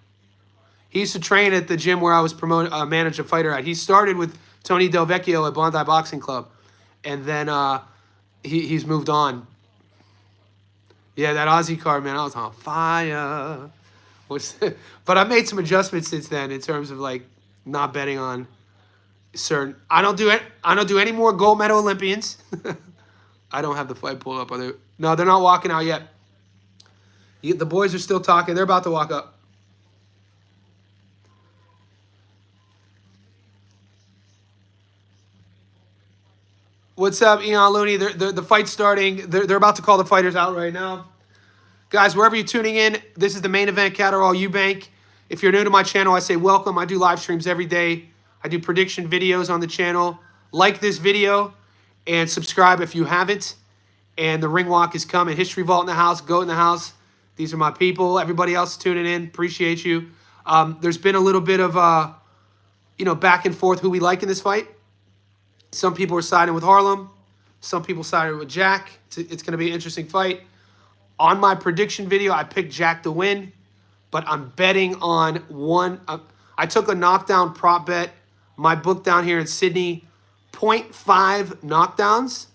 He used to train at the gym where I was managed a fighter at. He started with Tony Del Vecchio at Bondi Boxing Club, and then he's moved on. Yeah, that Aussie card, man, I was on fire. But I made some adjustments since then in terms of like not betting on certain. I don't do any more gold medal Olympians. I don't have the fight pulled up. No, they're not walking out yet. The boys are still talking. They're about to walk up. What's up, Eon Looney? The fight's starting. They're about to call the fighters out right now. Guys, wherever you're tuning in, this is the main event, Catterall Eubank. If you're new to my channel, I say welcome. I do live streams every day. I do prediction videos on the channel. Like this video and subscribe if you haven't. And the ring walk is coming. History Vault in the house. Goat in the house. These are my people. Everybody else tuning in. Appreciate you. There's been a little bit of, back and forth who we like in this fight. Some people are siding with Harlem. Some people sided with Jack. It's going to be an interesting fight. On my prediction video, I picked Jack to win, but I'm betting on one. I took a knockdown prop bet. My book down here in Sydney, 0.5 knockdowns,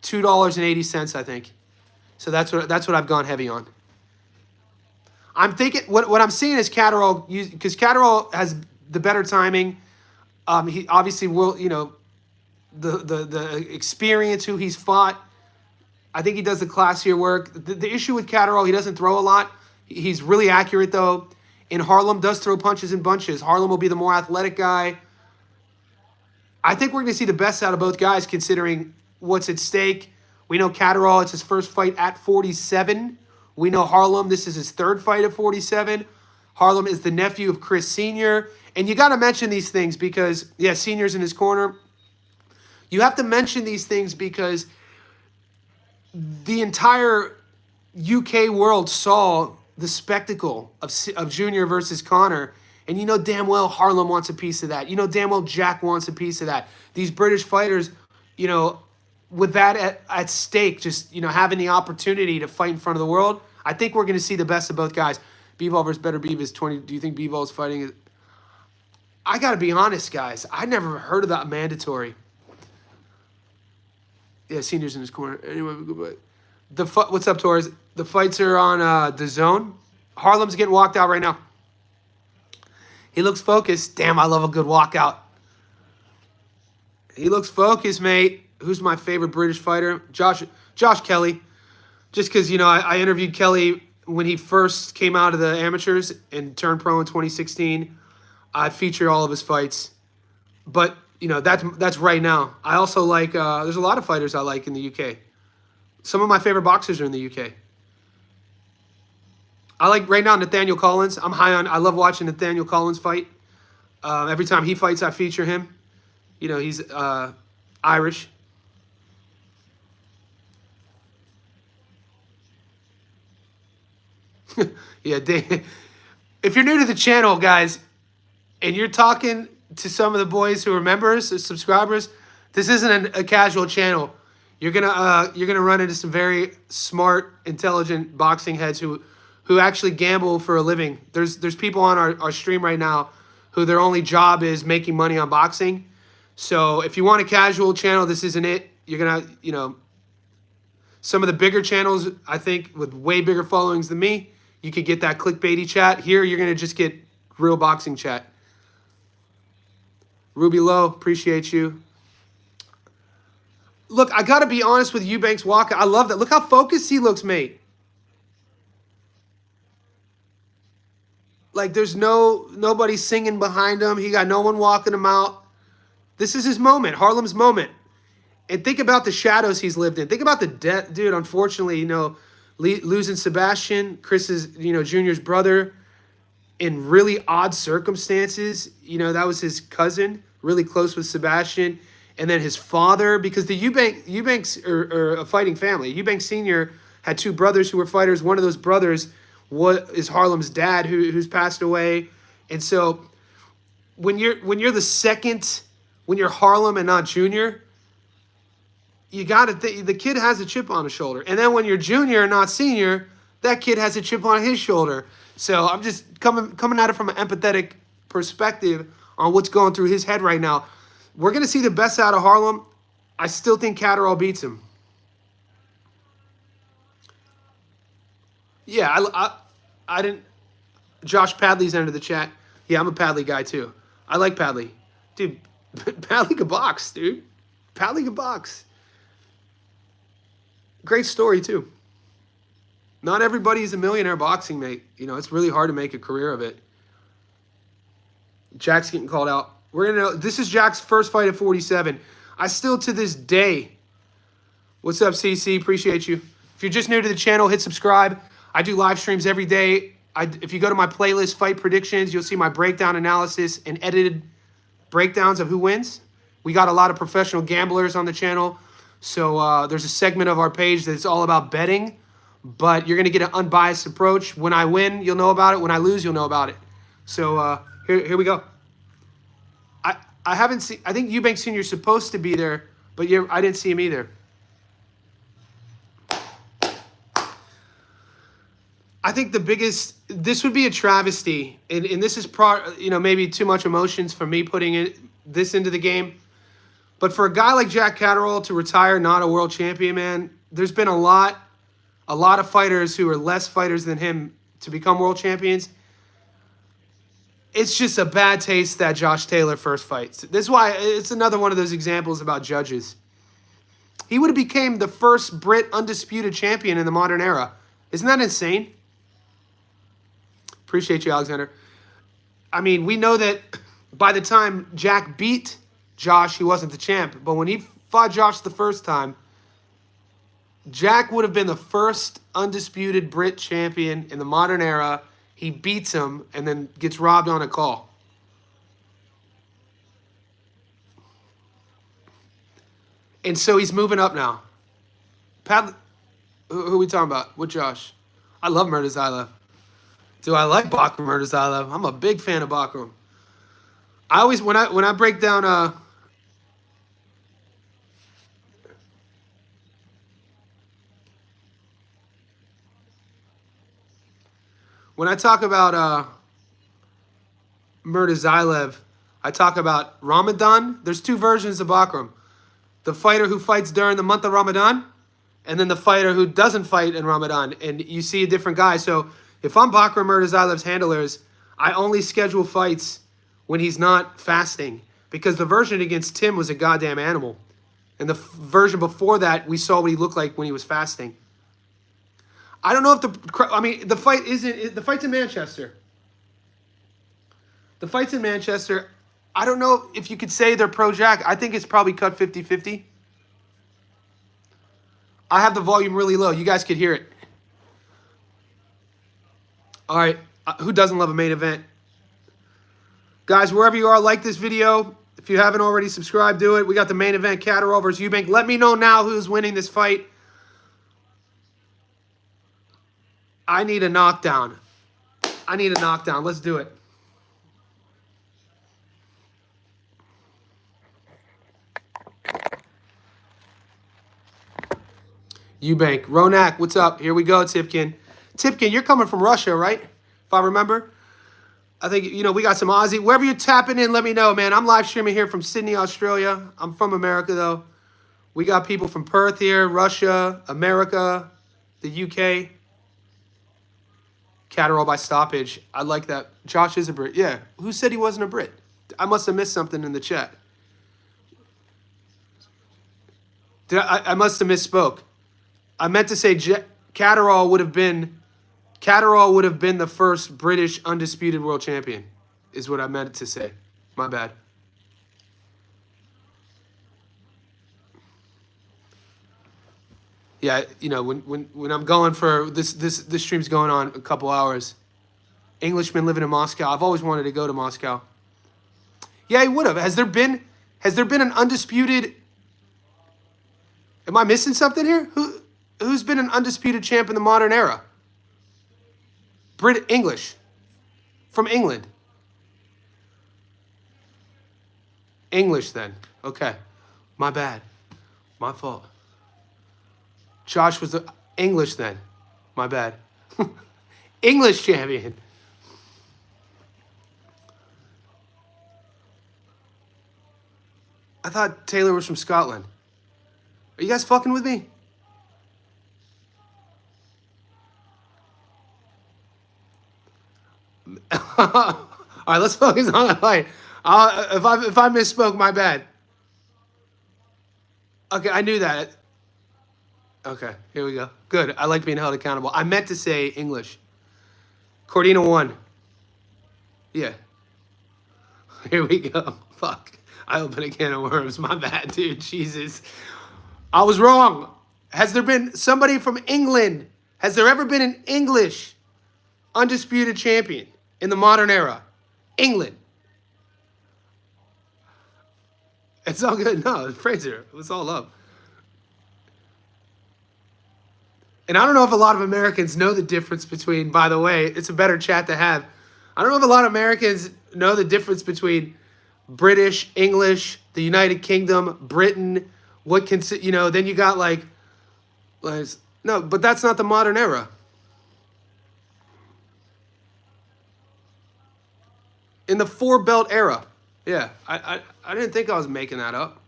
$2.80, I think. So that's what I've gone heavy on. I'm thinking what I'm seeing is Catterall, because Catterall has the better timing. He obviously will, the experience, who he's fought. I think he does the classier work. The issue with Catterall, he doesn't throw a lot. He's really accurate, though. And Harlem does throw punches in bunches. Harlem will be the more athletic guy. I think we're going to see the best out of both guys, considering what's at stake. We know Catterall, it's his first fight at 47. We know Harlem, this is his third fight at 47. Harlem is the nephew of Chris Sr. And you got to mention these things because, yeah, Senior's in his corner. You have to mention these things because the entire UK world saw the spectacle of Junior versus Connor. And you know damn well Harlem wants a piece of that. You know damn well Jack wants a piece of that. These British fighters, with that at stake, just, having the opportunity to fight in front of the world, I think we're going to see the best of both guys. Bivol versus Better Beav is 20. Do you think Bivol is fighting? I got to be honest, guys. I never heard of that mandatory. Yeah, Senior's in his corner. Anyway, what's up, Torres? The fights are on the zone. Harlem's getting walked out right now. He looks focused. Damn, I love a good walkout. He looks focused, mate. Who's my favorite British fighter? Josh Kelly. Just because, I interviewed Kelly when he first came out of the amateurs and turned pro in 2016. I featured all of his fights. But, that's right now. I also like, there's a lot of fighters I like in the UK. Some of my favorite boxers are in the UK. I like, right now, Nathaniel Collins. I love watching Nathaniel Collins fight. Every time he fights, I feature him. He's Irish. Yeah, if you're new to the channel, guys, and you're talking to some of the boys who are members or subscribers, this isn't a casual channel. You're gonna run into some very smart, intelligent boxing heads who actually gamble for a living. There's people on our stream right now who their only job is making money on boxing. So if you want a casual channel, this isn't it. You're gonna, some of the bigger channels, I think, with way bigger followings than me, you could get that clickbaity chat. Here, you're gonna just get Real boxing chat. Ruby Lowe, appreciate you. Look, I got to be honest with Eubanks Walker. I love that. Look how focused he looks, mate. Like there's nobody singing behind him. He got no one walking him out. This is his moment, Harlem's moment. And think about the shadows he's lived in. Think about the death, dude. Unfortunately, losing Sebastian, Chris's, Junior's brother, in really odd circumstances. That was his cousin, really close with Sebastian, and then his father, because the Eubanks are a fighting family. Eubank Sr. had two brothers who were fighters. One of those brothers is Harlem's dad, who's passed away. And so when you're the second, when you're Harlem and not Junior, you got to the kid has a chip on his shoulder. And then when you're Junior and not Senior, that kid has a chip on his shoulder. So I'm just coming at it from an empathetic perspective on what's going through his head right now. We're going to see the best out of Harlem. I still think Catterall beats him. Yeah, I didn't. Josh Padley's entered the chat. Yeah, I'm a Padley guy too. I like Padley. Dude, Padley can box, dude. Padley can box. Great story too. Not everybody is a millionaire boxing, mate. It's really hard to make a career of it. Jack's getting called out. This is Jack's first fight at 47. I still, to this day, what's up, CC? Appreciate you. If you're just new to the channel, hit subscribe. I do live streams every day. If you go to my playlist, Fight Predictions, you'll see my breakdown analysis and edited breakdowns of who wins. We got a lot of professional gamblers on the channel. So there's a segment of our page that's all about betting. But you're going to get an unbiased approach. When I win, you'll know about it. When I lose, you'll know about it. So here we go. I haven't seen. I think Eubank Sr. is supposed to be there, but I didn't see him either. I think this would be a travesty, and this is maybe too much emotions for me putting this into the game. But for a guy like Jack Catterall to retire not a world champion, man, there's been a lot of fighters who are less fighters than him to become world champions. It's just a bad taste that Josh Taylor first fights. This is why it's another one of those examples about judges. He would have became the first Brit undisputed champion in the modern era. Isn't that insane? Appreciate you, Alexander. I mean, we know that by the time Jack beat Josh, he wasn't the champ. But when he fought Josh the first time, Jack would have been the first undisputed Brit champion in the modern era. He beats him and then gets robbed on a call. And so he's moving up now. Who are we talking about? What Josh? I love Murtazayev. Do I like Bakram Murtazayev? I'm a big fan of Bakram. I always, when I break down when I talk about Murtazayev, I talk about Ramadan. There's two versions of Bakram. The fighter who fights during the month of Ramadan, and then the fighter who doesn't fight in Ramadan. And you see a different guy. So if I'm Bakram Murtazayev's handlers, I only schedule fights when he's not fasting. Because the version against Tim was a goddamn animal. And the version before that, we saw what he looked like when he was fasting. I don't know if the fight's in Manchester. The fight's in Manchester. I don't know if you could say they're pro-Jack. I think it's probably cut 50-50. I have the volume really low. You guys could hear it. All right. Who doesn't love a main event? Guys, wherever you are, like this video. If you haven't already subscribed, do it. We got the main event, Catterall versus Eubank. Let me know now who's winning this fight. I need a knockdown. Let's do it. Eubank. Ronak, what's up? Here we go, Tipkin. Tipkin, you're coming from Russia, right? If I remember. I think, we got some Aussie. Wherever you're tapping in, let me know, man. I'm live streaming here from Sydney, Australia. I'm from America, though. We got people from Perth here, Russia, America, the UK. Catterall by stoppage. I like that. Josh is a Brit. Yeah. Who said he wasn't a Brit? I must have missed something in the chat. I must have misspoke. I meant to say Catterall would have been the first British undisputed world champion, is what I meant to say. My bad. Yeah, you know, when I'm going for this stream's going on a couple hours. Englishman living in Moscow. I've always wanted to go to Moscow. Yeah, he would have. Has there been an undisputed? Am I missing something here? Who's been an undisputed champ in the modern era? English. From England. English then. Okay. My bad. My fault. Josh was the English then. My bad. English champion. I thought Taylor was from Scotland. Are you guys fucking with me? All right, let's focus on the fight. If I misspoke, my bad. Okay, I knew that. Okay, here we go. Good. I like being held accountable. I meant to say English. Cordina won. Yeah. Here we go. Fuck. I opened a can of worms. My bad, dude. Jesus. I was wrong. Has there been somebody from England? Has there ever been an English undisputed champion in the modern era? England. It's all good. No, Fraser. It was all love. And I don't know if a lot of Americans know the difference between, by the way, it's a better chat to have. I don't know if a lot of Americans know the difference between British, English, the United Kingdom, Britain, then you got no, but that's not the modern era. In the four belt era. Yeah, I didn't think I was making that up.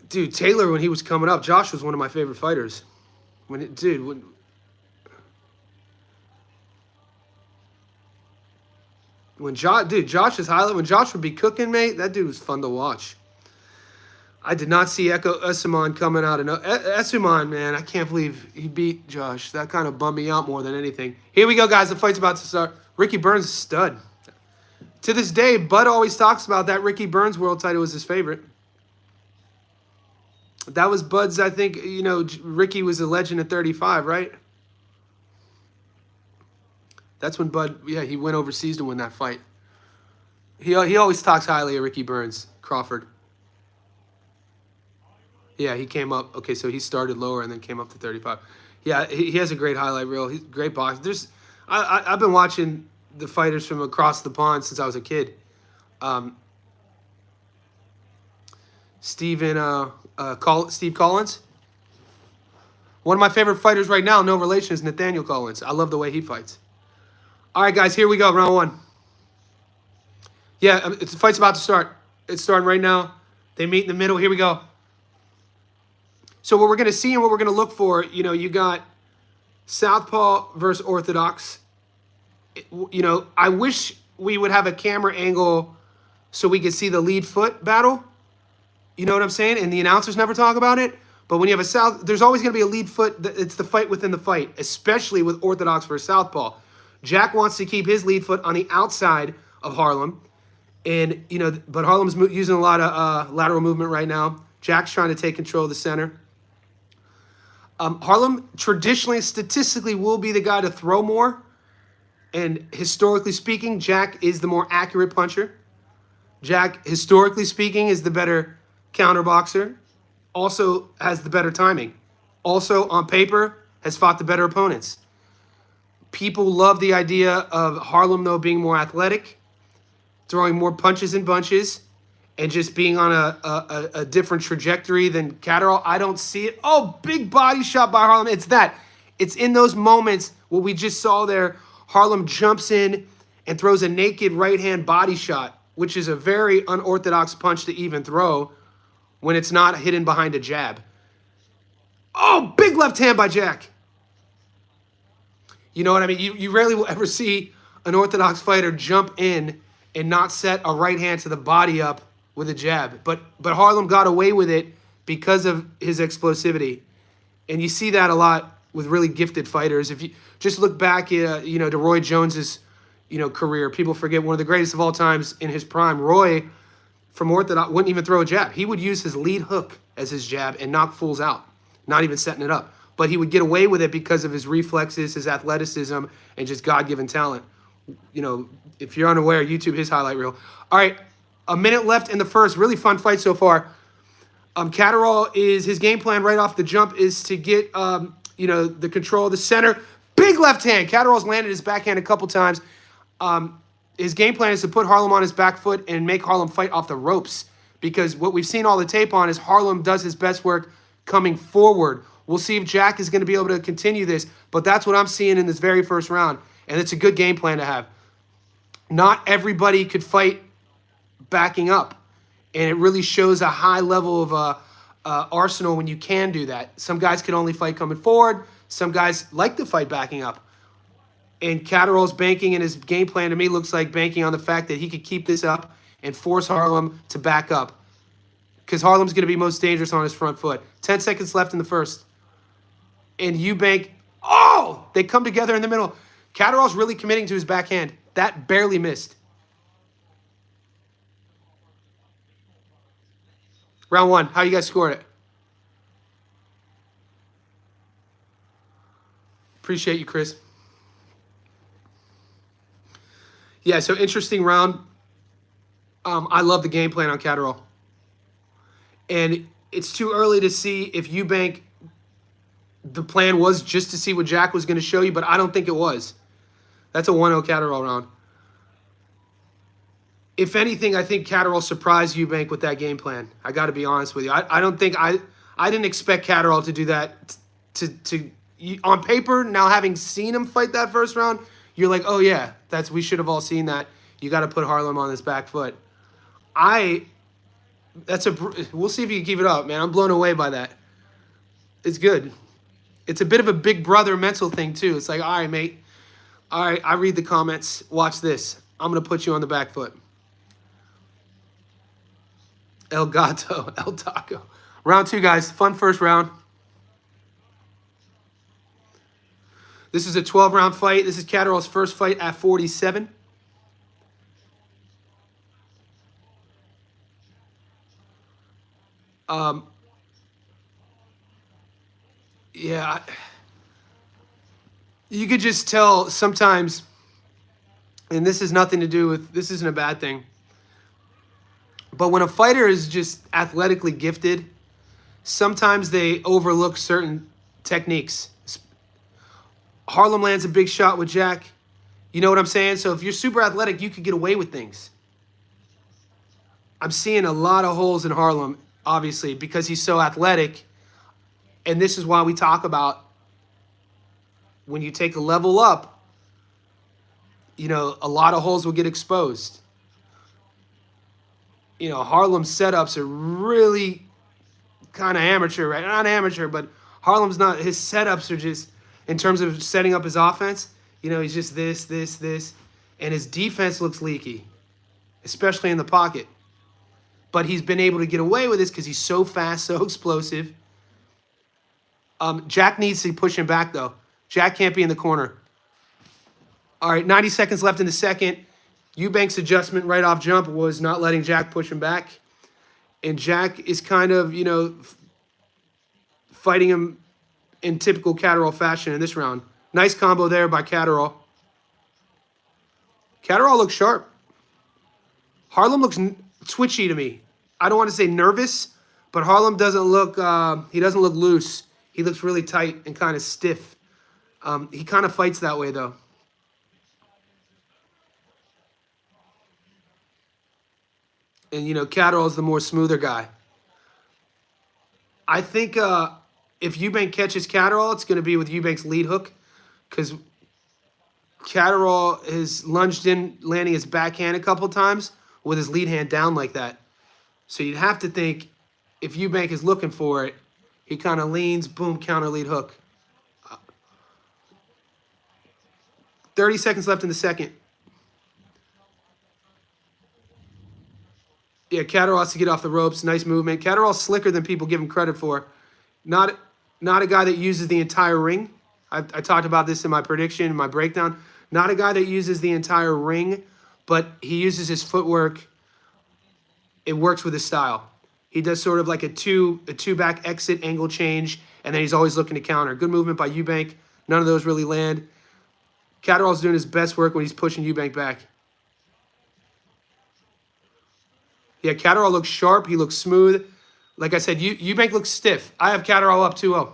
Dude, Taylor, when he was coming up, Josh was one of my favorite fighters. Josh's highlight, when Josh would be cooking, mate, that dude was fun to watch. I did not see Essuman coming out. Essuman, man, I can't believe he beat Josh. That kind of bummed me out more than anything. Here we go, guys. The fight's about to start. Ricky Burns is a stud. To this day, Bud always talks about that Ricky Burns world title was his favorite. That was Bud's, I think, Ricky was a legend at 35, right? That's when Bud, he went overseas to win that fight. He always talks highly of Ricky Burns, Crawford. Yeah, he came up. Okay, so he started lower and then came up to 35. Yeah, he has a great highlight reel. He's a great boxer. I've been watching the fighters from across the pond since I was a kid. Steve Collins. One of my favorite fighters right now, no relation, is Nathaniel Collins. I love the way he fights. All right, guys, here we go, round one. Yeah, the fight's about to start. It's starting right now. They meet in the middle. Here we go. So what we're going to see and what we're going to look for, you got Southpaw versus Orthodox. I wish we would have a camera angle so we could see the lead foot battle. You know what I'm saying? And the announcers never talk about it. But when you have there's always going to be a lead foot. It's the fight within the fight, especially with Orthodox versus Southpaw. Jack wants to keep his lead foot on the outside of Harlem. And, but Harlem's using a lot of lateral movement right now. Jack's trying to take control of the center. Harlem, traditionally, statistically, will be the guy to throw more. And historically speaking, Jack is the more accurate puncher. Jack, historically speaking, is the better counter boxer. Also has the better timing. Also, on paper, has fought the better opponents. People love the idea of Harlem, though, being more athletic, throwing more punches and bunches, and just being on a different trajectory than Catterall. I don't see it. Oh, big body shot by Harlem. It's that. It's in those moments, what we just saw there, Harlem jumps in and throws a naked right-hand body shot, which is a very unorthodox punch to even throw when it's not hidden behind a jab. Oh, big left hand by Jack. You know what I mean? You rarely will ever see an orthodox fighter jump in and not set a right hand to the body up with a jab. But Harlem got away with it because of his explosivity. And you see that a lot with really gifted fighters. If you just look back, to Roy Jones's, career, people forget one of the greatest of all times in his prime. Roy, from orthodox, wouldn't even throw a jab. He would use his lead hook as his jab and knock fools out, not even setting it up. But he would get away with it because of his reflexes, his athleticism, and just God-given talent. If you're unaware, YouTube his highlight reel. All right, a minute left in the first. Really fun fight so far. Catterall his game plan right off the jump is to get the control of the center. Big left hand. Catterall's landed his backhand a couple times. His game plan is to put Harlem on his back foot and make Harlem fight off the ropes, because what we've seen all the tape on is Harlem does his best work coming forward. We'll see if Jack is going to be able to continue this, but that's what I'm seeing in this very first round, and it's a good game plan to have. Not everybody could fight backing up, and it really shows a high level of arsenal when you can do that. Some guys can only fight coming forward. Some guys like to fight backing up. And Catterall's banking, and his game plan to me looks like banking on the fact that he could keep this up and force Harlem to back up, because Harlem's going to be most dangerous on his front foot. 10 seconds left in the first. And Eubank, they come together in the middle. Catterall's really committing to his backhand. That barely missed. Round one, how you guys scored it? Appreciate you, Chris. Yeah, so interesting round. I love the game plan on Catterall. And it's too early to see if Eubank, the plan was just to see what Jack was going to show you, but I don't think it was. That's a 1-0 Catterall round. If anything, I think Catterall surprised Eubank with that game plan. I got to be honest with you. I don't think I didn't expect Catterall to do that. On paper, now having seen him fight that first round, you're like, oh yeah, we should have all seen that. You got to put Harlem on his back foot. We'll see if you can keep it up, man. I'm blown away by that. It's good. It's a bit of a big brother mental thing too. It's like, all right, mate. All right, I read the comments. Watch this. I'm going to put you on the back foot. El Gato, El Taco. Round two, guys. Fun first round. This is a 12-round fight. This is Catterall's first fight at 47. You could just tell sometimes, and this has nothing to do with, this isn't a bad thing, but when a fighter is just athletically gifted, sometimes they overlook certain techniques. Harlem lands a big shot with Jack. You know what I'm saying? So if you're super athletic, you could get away with things. I'm seeing a lot of holes in Harlem, obviously, because he's so athletic. And this is why we talk about when you take a level up, a lot of holes will get exposed. Harlem's setups are really kind of amateur, right? Not amateur, but Harlem's not, his setups are just, in terms of setting up his offense, he's just this, and his defense looks leaky, especially in the pocket. But he's been able to get away with this because he's so fast, so explosive. Jack needs to push him back, though. Jack can't be in the corner. All right, 90 seconds left in the second. Eubank's adjustment right off jump was not letting Jack push him back. And Jack is kind of, fighting him in typical Catterall fashion in this round. Nice combo there by Catterall. Catterall looks sharp. Harlem looks twitchy to me. I don't want to say nervous, but Harlem doesn't look, he doesn't look loose. He looks really tight and kind of stiff. He kind of fights that way, though. And, Catterall's the more smoother guy. I think if Eubank catches Catterall, it's going to be with Eubank's lead hook, because Catterall has lunged in, landing his backhand a couple times with his lead hand down like that. So you'd have to think if Eubank is looking for it, he kind of leans, boom, counter lead hook. 30 seconds left in the second. Yeah, Catterall has to get off the ropes. Nice movement. Catterall's slicker than people give him credit for. Not a guy that uses the entire ring. I talked about this in my prediction, in my breakdown. Not a guy that uses the entire ring, but he uses his footwork. It works with his style. He does sort of like a two back exit angle change, and then he's always looking to counter. Good movement by Eubank. None of those really land. Catterall's doing his best work when he's pushing Eubank back. Yeah, Catterall looks sharp. He looks smooth. Like I said, Eubank looks stiff. I have Catterall up 2-0.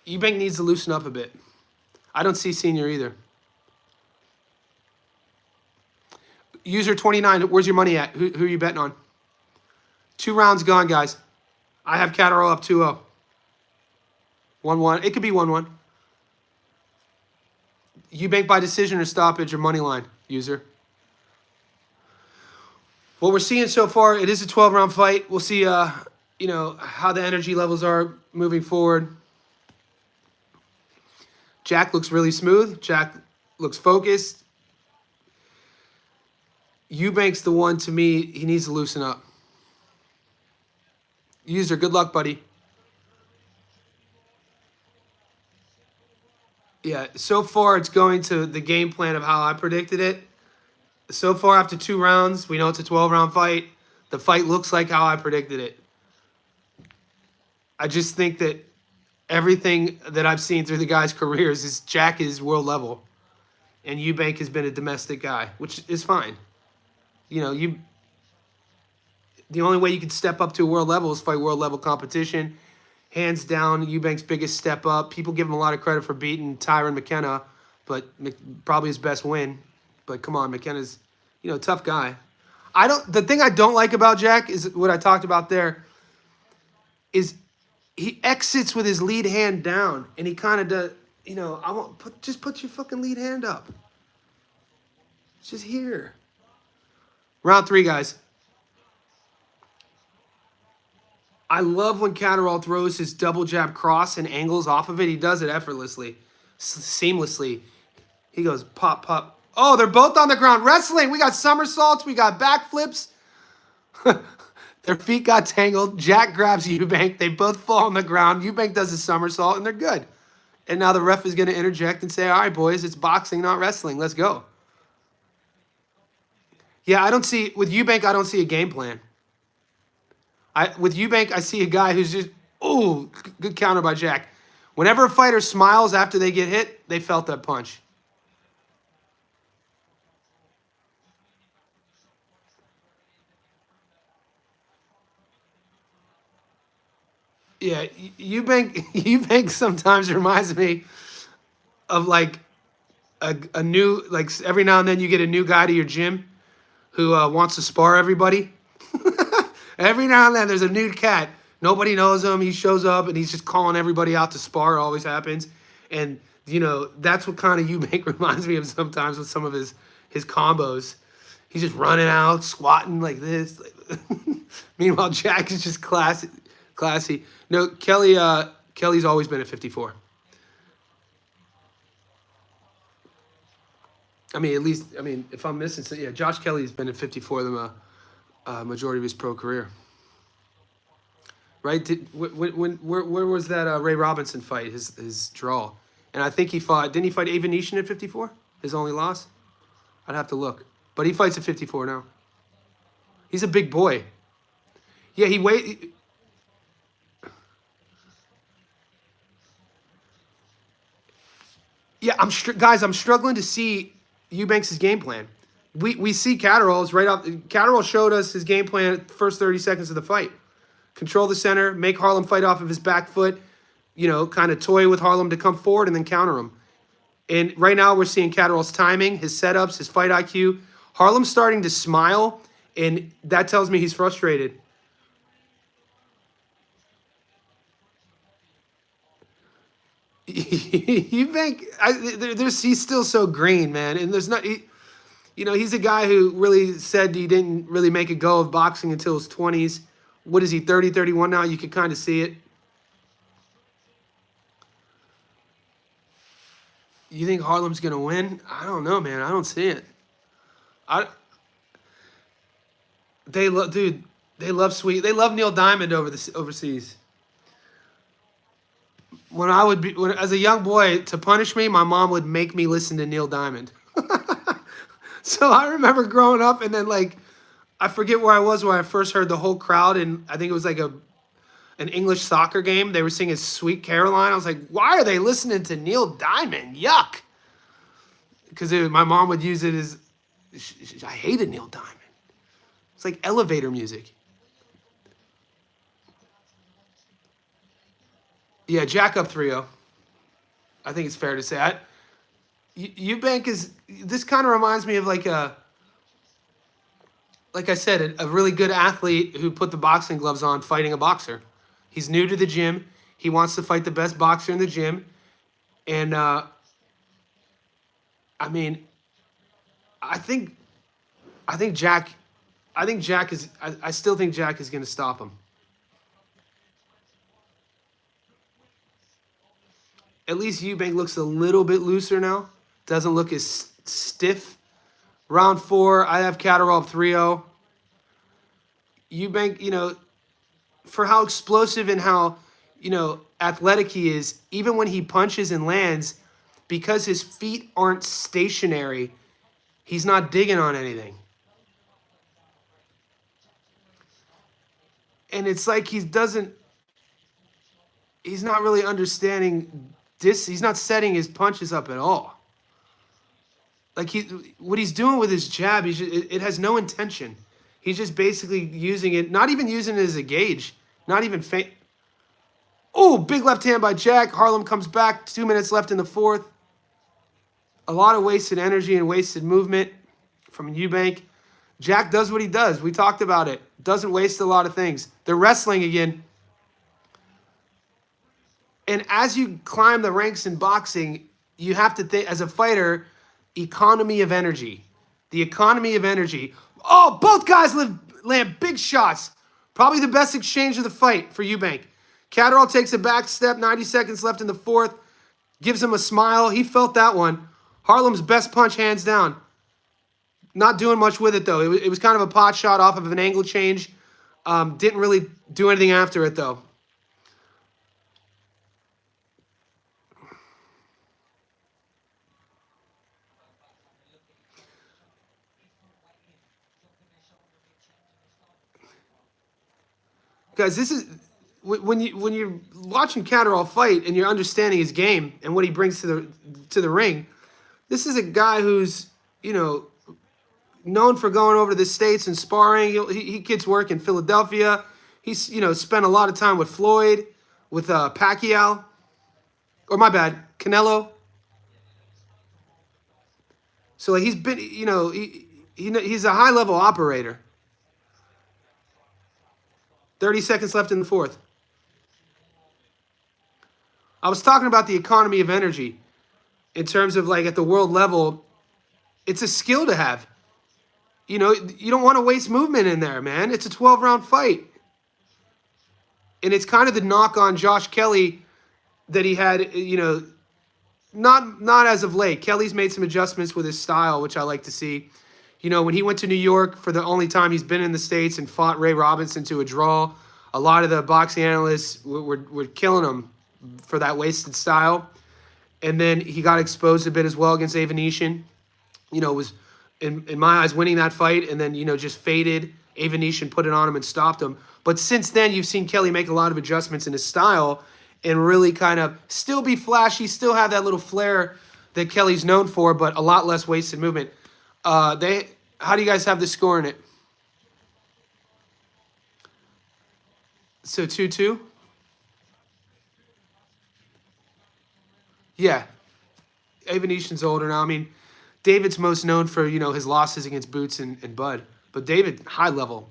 Eubank needs to loosen up a bit. I don't see Senior either. User 29, where's your money at? Who are you betting on? 2 rounds gone, guys. I have Catterall up 2-0. 1-1. It could be 1-1. Eubank by decision or stoppage or money line, user. What we're seeing so far, it is a 12-round fight. We'll see, how the energy levels are moving forward. Jack looks really smooth. Jack looks focused. Eubank's the one, to me, he needs to loosen up. User, good luck, buddy. Yeah, so far it's going to the game plan of how I predicted it. So far, after 2 rounds, we know it's a 12-round fight. The fight looks like how I predicted it. I just think that everything that I've seen through the guy's careers is Jack is world level. And Eubank has been a domestic guy, which is fine. The only way you can step up to a world level is fight world level competition. Hands down, Eubank's biggest step up. People give him a lot of credit for beating Tyron McKenna, but probably his best win. But come on, McKenna's, a tough guy. The thing I don't like about Jack is what I talked about there, is he exits with his lead hand down, and he kind of does, just put your fucking lead hand up. It's just here. Round 3, guys. I love when Catterall throws his double jab cross and angles off of it. He does it effortlessly, seamlessly. He goes pop, pop. Oh, they're both on the ground. Wrestling. We got somersaults. We got backflips. Their feet got tangled. Jack grabs Eubank. They both fall on the ground. Eubank does a somersault, and they're good. And now the ref is going to interject and say, all right, boys, it's boxing, not wrestling. Let's go. Yeah, with Eubank, I don't see a game plan. With Eubank, I see a guy who's just, good counter by Jack. Whenever a fighter smiles after they get hit, they felt that punch. Yeah, Eubank sometimes reminds me of like a new, like every now and then you get a new guy to your gym who wants to spar everybody. Every now and then there's a new cat. Nobody knows him. He shows up and he's just calling everybody out to spar. It always happens. And, that's what kind of Eubank reminds me of sometimes with some of his combos. He's just running out, squatting like this. Meanwhile, Jack is just classy. No, Kelly's always been at 54. If I'm missing, so yeah, Josh Kelly's been at 54 the majority of his pro career. Right? Where was that Ray Robinson fight? His draw, and I think didn't he fight A. Venetian at 54? His only loss. I'd have to look, but he fights at 54 now. He's a big boy. Yeah, Yeah, I'm struggling to see Eubanks' game plan. We see Catterall's right up. Catterall showed us his game plan at the first 30 seconds of the fight. Control the center, make Harlem fight off of his back foot, kind of toy with Harlem to come forward and then counter him. And right now we're seeing Catterall's timing, his setups, his fight IQ. Harlem's starting to smile, and that tells me he's frustrated. Eubank, he's still so green, man. And there's not, he's a guy who really said he didn't really make a go of boxing until his 20s. What is he, 30, 31 now? You can kind of see it. You think Harlem's gonna win? I don't know, man. I don't see it. I they love, dude. They love sweet. They love Neil Diamond overseas. When I would be, as a young boy, to punish me, my mom would make me listen to Neil Diamond. So I remember growing up, and then like I forget where I was when I first heard the whole crowd, and I think it was like an English soccer game. They were singing "Sweet Caroline." I was like, why are they listening to Neil Diamond? Yuck! Because my mom would use it as I hated Neil Diamond. It's like elevator music. Yeah, Jack up 3-0. I think it's fair to say. Eubank is, this kind of reminds me of like I said, a really good athlete who put the boxing gloves on fighting a boxer. He's new to the gym. He wants to fight the best boxer in the gym. And I mean, I think I think Jack I think Jack is I still think Jack is going to stop him. At least Eubank looks a little bit looser now. Doesn't look as stiff. Round 4, I have Catterall up 3-0. Eubank, for how explosive and how, athletic he is, even when he punches and lands, because his feet aren't stationary, he's not digging on anything. And it's like he's not really understanding this. He's not setting his punches up at all. Like what he's doing with his jab, it has no intention. He's just basically using it, not even using it as a gauge, not even faint. Oh, big left hand by Jack. Harlem comes back. 2 minutes left in the fourth. A lot of wasted energy and wasted movement from Eubank. Jack does what he does. We talked about it. Doesn't waste a lot of things. They're wrestling again. And as you climb the ranks in boxing, you have to think, as a fighter, economy of energy. The economy of energy. Oh, both guys land big shots. Probably the best exchange of the fight for Eubank. Catterall takes a back step, 90 seconds left in the fourth. Gives him a smile. He felt that one. Harlem's best punch, hands down. Not doing much with it, though. It was kind of a pot shot off of an angle change. Didn't really do anything after it, though. Guys, this is when you're watching Catterall fight and you're understanding his game and what he brings to the ring. This is a guy who's known for going over to the States and sparring. He gets work in Philadelphia. He's spent a lot of time with Floyd, with Pacquiao, or my bad, Canelo. So like he's been he's a high level operator. 30 seconds left in the fourth. I was talking about the economy of energy in terms of like at the world level. It's a skill to have. You don't want to waste movement in there, man. It's a 12-round fight. And it's kind of the knock on Josh Kelly that he had, not as of late. Kelly's made some adjustments with his style, which I like to see. When he went to New York for the only time he's been in the States and fought Ray Robinson to a draw, a lot of the boxing analysts were killing him for that wasted style. And then he got exposed a bit as well against Avanesian. Was, in my eyes, winning that fight, and then, just faded. Avanesian put it on him and stopped him. But since then, you've seen Kelly make a lot of adjustments in his style and really kind of still be flashy, still have that little flair that Kelly's known for, but a lot less wasted movement. How do you guys have the score in it? So 2-2? Yeah. Avanesian's older now. I mean, David's most known for, his losses against Boots and Bud. But David, high level.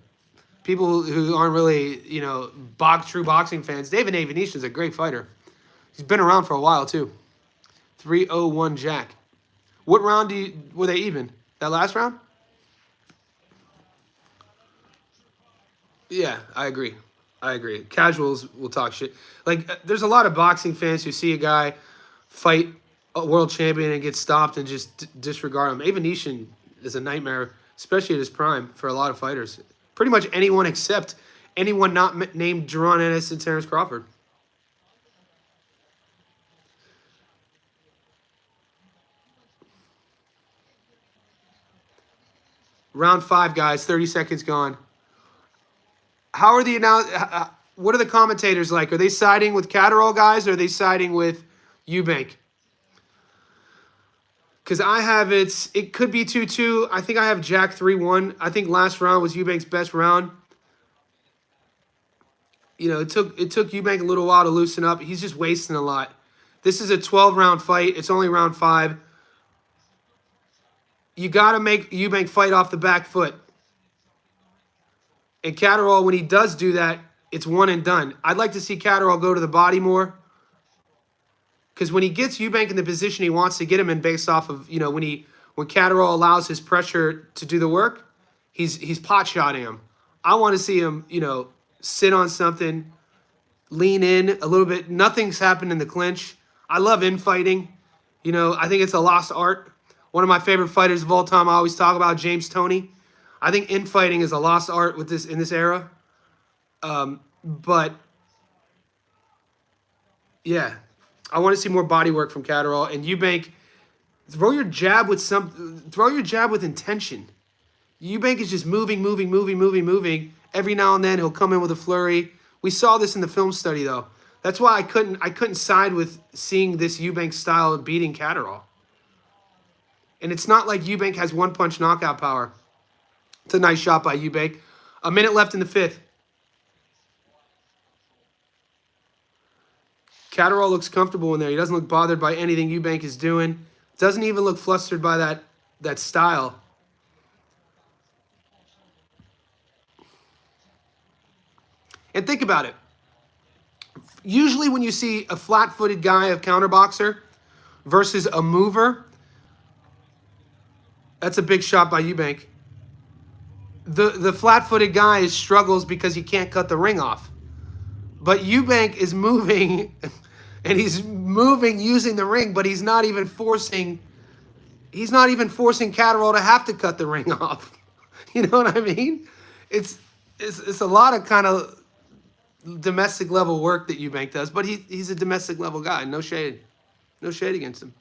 People who aren't really, true boxing fans, David Avanesian's a great fighter. He's been around for a while, too. 3-0-1 Jack. What round were they even? That last round? Yeah, I agree. Casuals will talk shit. Like, there's a lot of boxing fans who see a guy fight a world champion and get stopped and just disregard him. Avanesyan is a nightmare, especially at his prime for a lot of fighters. Pretty much anyone except anyone not named Jaron Ennis and Terrence Crawford. Round 5, guys. 30 seconds gone. How are the what are the commentators like? Are they siding with Catterall, guys, or are they siding with Eubank? Because I have it could be 2-2. I think I have Jack 3-1. I think last round was Eubank's best round. You know, it took Eubank a little while to loosen up. He's just wasting a lot. This is a 12-round fight. It's only round 5. You got to make Eubank fight off the back foot. And Catterall, when he does do that, it's one and done. I'd like to see Catterall go to the body more. Because when he gets Eubank in the position he wants to get him in based off of, you know, when Catterall allows his pressure to do the work, he's pot shotting him. I want to see him, you know, sit on something, lean in a little bit. Nothing's happened in the clinch. I love infighting. You know, I think it's a lost art. One of my favorite fighters of all time, I always talk about, James Toney. I think infighting is a lost art with this in this era. But yeah, I want to see more body work from Catterall and Eubank. Throw your jab with intention. Eubank is just moving. Every now and then he'll come in with a flurry. We saw this in the film study though. That's why I couldn't side with seeing this Eubank style of beating Catterall. And it's not like Eubank has one-punch knockout power. It's a nice shot by Eubank. A minute left in the 5th. Catterall looks comfortable in there. He doesn't look bothered by anything Eubank is doing. Doesn't even look flustered by that style. And think about it. Usually when you see a flat-footed guy, a counterboxer, versus a mover, that's a big shot by Eubank. The flat-footed guy struggles because he can't cut the ring off. But Eubank is moving, and he's moving using the ring, but he's not even forcing Catterall to have to cut the ring off. You know what I mean? It's a lot of kind of domestic level work that Eubank does, but he's a domestic level guy. No shade. No shade against him.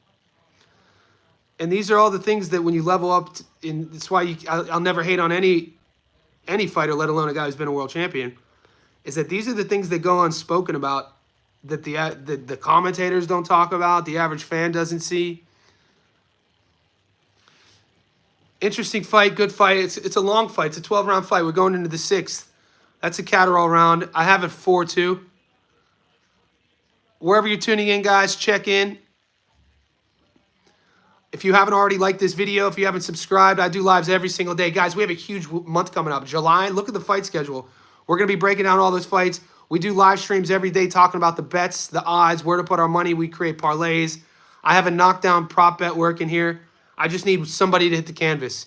And these are all the things that when you level up, that's why I'll never hate on any fighter, let alone a guy who's been a world champion, is that these are the things that go unspoken about, that the commentators don't talk about, the average fan doesn't see. Interesting fight, good fight. It's a long fight. It's a 12-round fight. We're going into the 6th. That's a Catterall round. I have it 4-2. Wherever you're tuning in, guys, check in. If you haven't already liked this video, if you haven't subscribed, I do lives every single day. Guys, we have a huge month coming up. July, look at the fight schedule. We're going to be breaking down all those fights. We do live streams every day talking about the bets, the odds, where to put our money. We create parlays. I have a knockdown prop bet working here. I just need somebody to hit the canvas.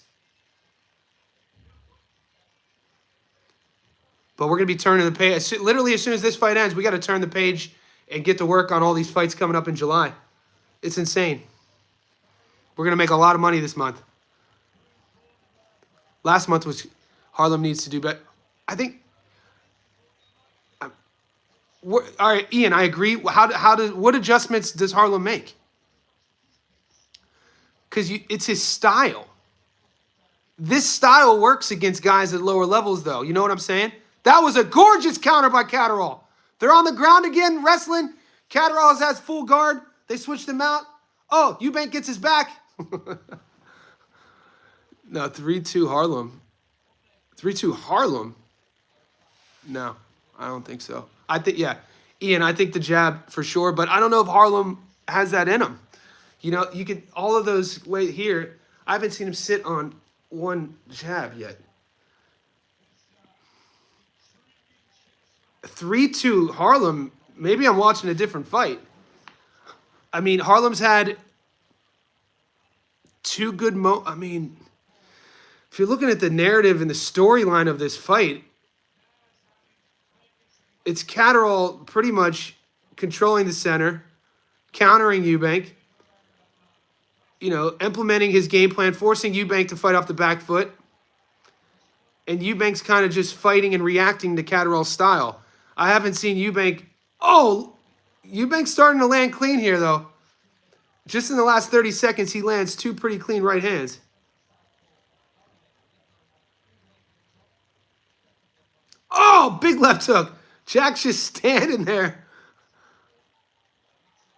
But we're going to be turning the page. Literally, as soon as this fight ends, we got to turn the page and get to work on all these fights coming up in July. It's insane. We're going to make a lot of money this month. Last month was Harlem needs to do better. I think... all right, Ian, I agree. What adjustments does Harlem make? Because it's his style. This style works against guys at lower levels, though. You know what I'm saying? That was a gorgeous counter by Catterall. They're on the ground again, wrestling. Catterall has full guard. They switched him out. Oh, Eubank gets his back. No, 3-2 Harlem. 3-2 Harlem? No, I don't think so. I think, yeah, Ian, I think the jab for sure, but I don't know if Harlem has that in him. You know, you could, all of those, wait here, I haven't seen him sit on one jab yet. 3-2 Harlem, maybe I'm watching a different fight. I mean, Harlem's had two good I mean, if you're looking at the narrative and the storyline of this fight, it's Catterall pretty much controlling the center, countering Eubank. you know, implementing his game plan, forcing Eubank to fight off the back foot. And Eubank's kind of just fighting and reacting to Catterall's style. I haven't seen Eubank. Oh, Eubank's starting to land clean here, though. Just in the last 30 seconds, he lands 2 pretty clean right hands. Oh, big left hook. Jack's just standing there.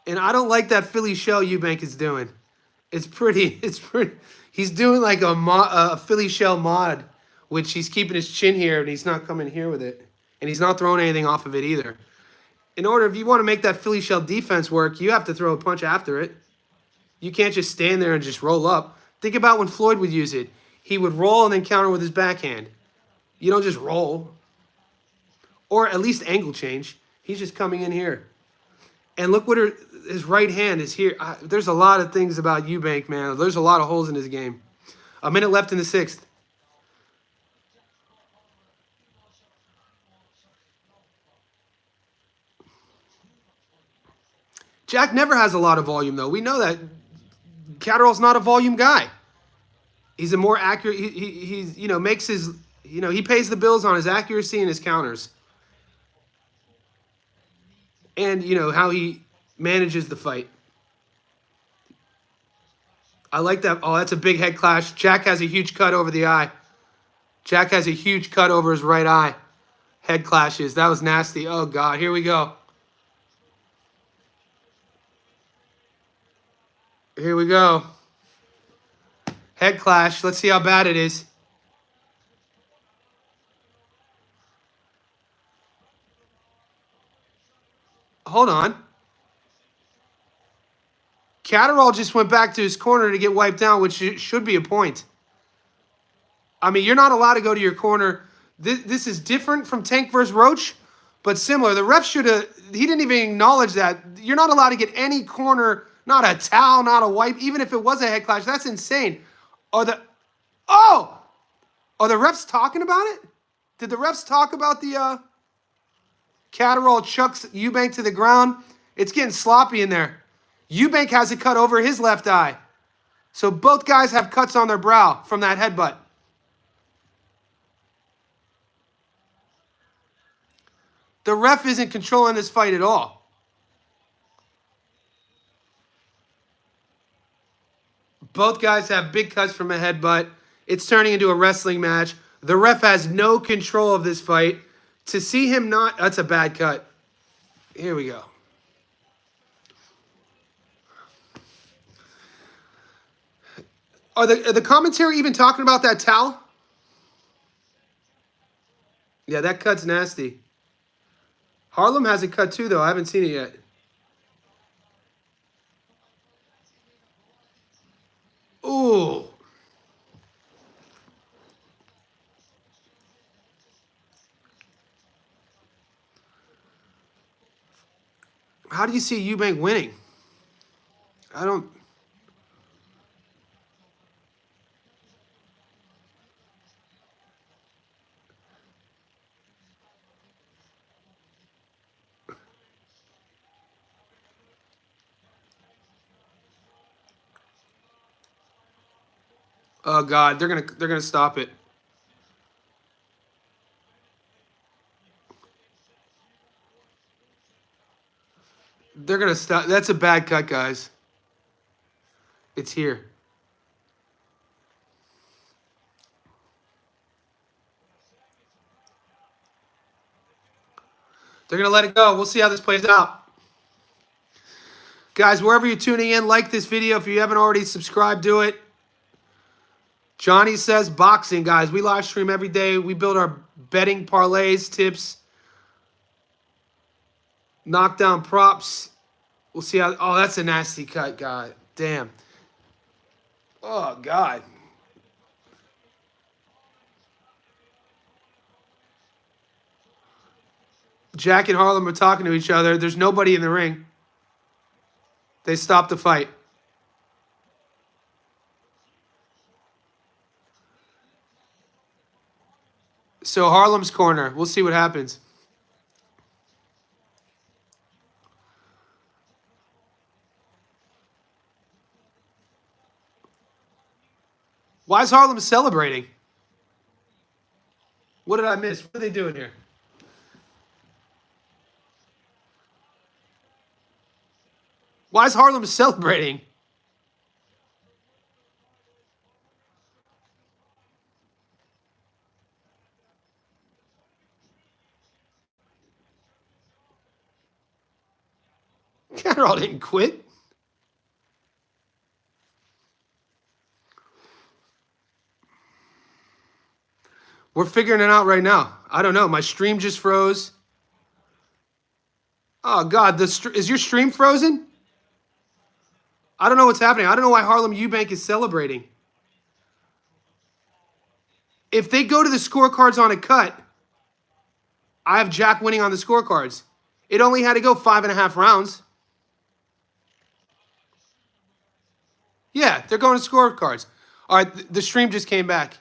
And I don't like that Philly shell Eubank is doing. It's pretty. He's doing like a Philly shell mod, which he's keeping his chin here and he's not coming here with it. And he's not throwing anything off of it either. In order, if you want to make that Philly shell defense work, you have to throw a punch after it. You can't just stand there and just roll up. Think about when Floyd would use it. He would roll and then counter with his backhand. You don't just roll. Or at least angle change. He's just coming in here. And look what his right hand is here. There's a lot of things about Eubank, man. There's a lot of holes in his game. A minute left in the 6th. Jack never has a lot of volume, though. We know that. Catterall's not a volume guy. He's a more accurate. He's you know, makes his, you know, he pays the bills on his accuracy and his counters. And, you know, how he manages the fight. I like that. Oh, that's a big head clash. Jack has a huge cut over the eye. Jack has a huge cut over his right eye. Head clashes. That was nasty. Oh, God. Here we go. Here we go. Head clash. Let's see how bad it is. Hold on. Catterall just went back to his corner to get wiped down, which should be a point. I mean, you're not allowed to go to your corner. This is different from Tank versus Roach, but similar. The ref should have, he didn't even acknowledge that. You're not allowed to get any corner, not a towel, not a wipe, even if it was a head clash. That's insane. Are the refs talking about it? Did the refs talk about the Catterall chucks Eubank to the ground? It's getting sloppy in there. Eubank has a cut over his left eye. So both guys have cuts on their brow from that headbutt. The ref isn't controlling this fight at all. Both guys have big cuts from a headbutt. It's turning into a wrestling match. The ref has no control of this fight. To see him not, that's a bad cut. Here we go. Are the commentary even talking about that towel? Yeah, that cut's nasty. Harlem has a cut too, though. I haven't seen it yet. Ooh. How do you see Eubank winning? I don't... Oh God, they're gonna stop it. They're gonna stop. That's a bad cut, guys. It's here. They're gonna let it go. We'll see how this plays out. Guys, wherever you're tuning in, like this video. If you haven't already subscribed, do it. Johnny says boxing, guys. We live stream every day. We build our betting parlays, tips, knockdown props. We'll see how... Oh, that's a nasty cut, God. Damn. Oh, God. Jack and Harlem are talking to each other. There's nobody in the ring. They stopped the fight. So Harlem's corner. We'll see what happens. Why is Harlem celebrating? What did I miss? What are they doing here? Why is Harlem celebrating? Catterall didn't quit. We're figuring it out right now. I don't know. My stream just froze. Oh God, is your stream frozen? I don't know what's happening. I don't know why Harlem Eubank is celebrating. If they go to the scorecards on a cut, I have Jack winning on the scorecards. It only had to go 5.5 rounds. Yeah, they're going to scorecards. All right, the stream just came back.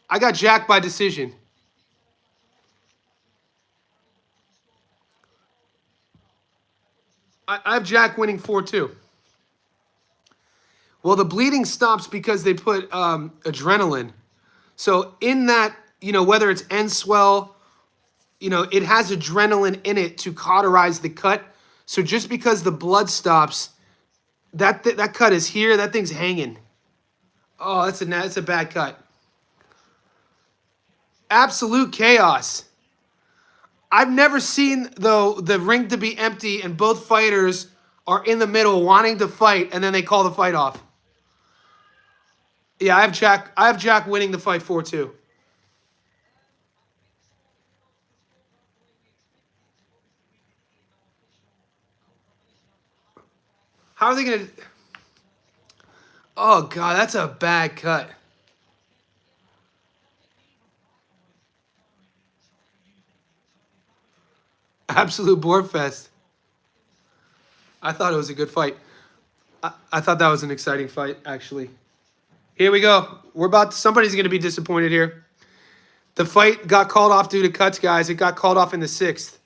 I got Jack by decision. I have Jack winning 4-2. Well, the bleeding stops because they put adrenaline. So in that, whether it's end swell, it has adrenaline in it to cauterize the cut. So just because the blood stops, that cut is here. That thing's hanging. Oh, that's a bad cut. Absolute chaos. I've never seen, though, the ring to be empty and both fighters are in the middle wanting to fight, and then they call the fight off. Yeah, I have Jack winning the fight 4-2. How are they going to... Oh, God, that's a bad cut. Absolute board fest. I thought it was a good fight. I thought that was an exciting fight, actually. Here we go. Somebody's going to be disappointed here. The fight got called off due to cuts, guys. It got called off in the 6th.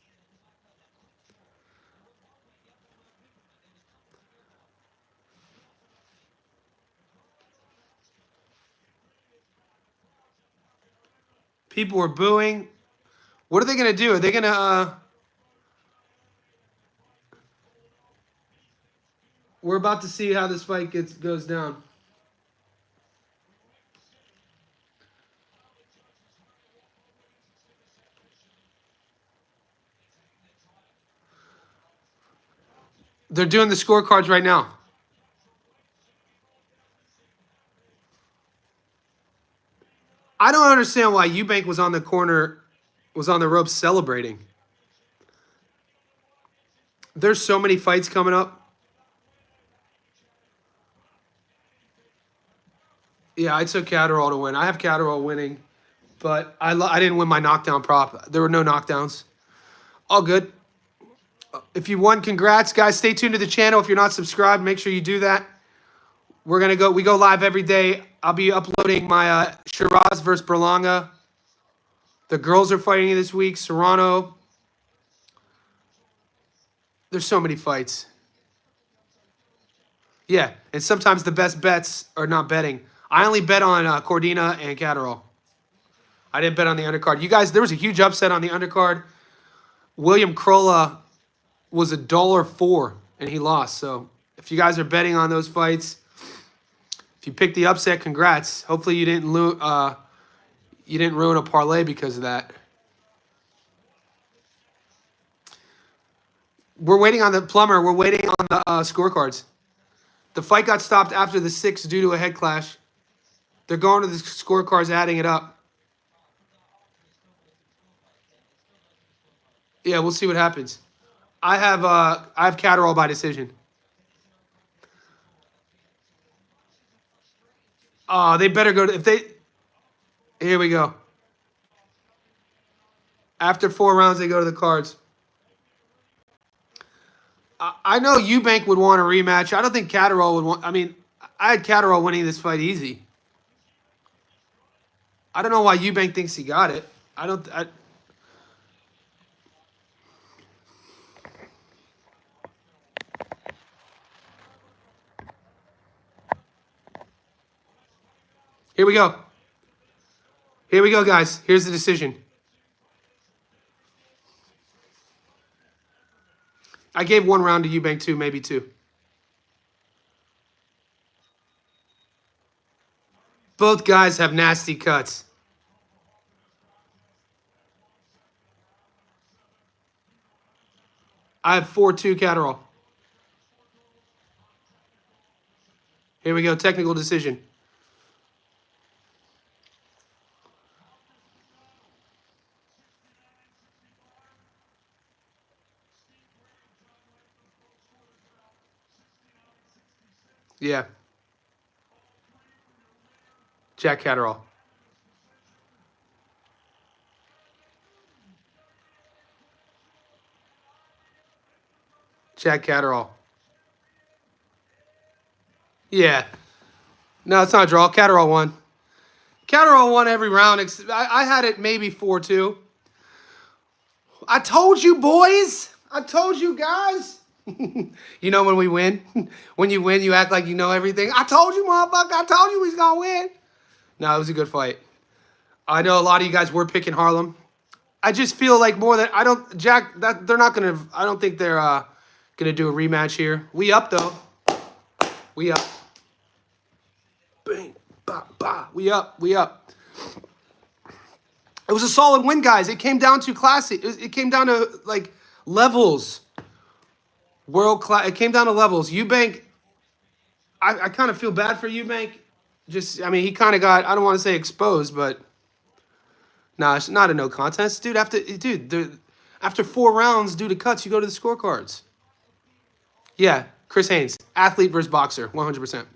People were booing. What are they going to do? Are they going to... We're about to see how this fight goes down. They're doing the scorecards right now. I don't understand why Eubank was on the corner, was on the ropes celebrating. There's so many fights coming up. Yeah, I took Catterall to win. I have Catterall winning, but I didn't win my knockdown prop. There were no knockdowns. All good. If you won, congrats, guys. Stay tuned to the channel. If you're not subscribed, make sure you do that. We go live every day. I'll be uploading my Shiraz versus Berlanga. The girls are fighting this week. Serrano. There's so many fights. Yeah, and sometimes the best bets are not betting. I only bet on Cordina and Catterall. I didn't bet on the undercard. You guys, there was a huge upset on the undercard. William Crolla was $1.04, and he lost. So if you guys are betting on those fights, if you picked the upset, congrats. Hopefully you didn't ruin a parlay because of that. We're waiting on the plumber. We're waiting on the scorecards. The fight got stopped after the 6th due to a head clash. They're going to the scorecards, adding it up. Yeah, we'll see what happens. I have Catterall by decision. They better go to Here we go. After 4 rounds, they go to the cards. I know Eubank would want a rematch. I don't think Catterall would want. I mean, I had Catterall winning this fight easy. I don't know why Eubank thinks he got it. Here we go. Here we go, guys. Here's the decision. I gave 1 round to Eubank, 2, maybe 2. Both guys have nasty cuts. I have 4-2 Catterall. Here we go. Technical decision. Yeah. Jack Catterall. Jack Catterall. Yeah. No, it's not a draw. Catterall won. Catterall won every round. I had it maybe 4-2. I told you, boys. I told you, guys. You know when we win? When you win, you act like you know everything. I told you, motherfucker. I told you he's going to win. No, it was a good fight. I know a lot of you guys were picking Harlem. I just feel like more than... they're not going to... I don't think they're going to do a rematch here. We up, though. We up. Bang, ba, ba. We up. We up. It was a solid win, guys. It came down to classic. It came down to, like, levels. World class. It came down to levels. Eubank, I kind of feel bad for Eubank. I mean, he kind of got, I don't want to say exposed, but no, it's not a no contest. Dude, after 4 rounds due to cuts, you go to the scorecards. Yeah, Chris Haynes, athlete versus boxer, 100%.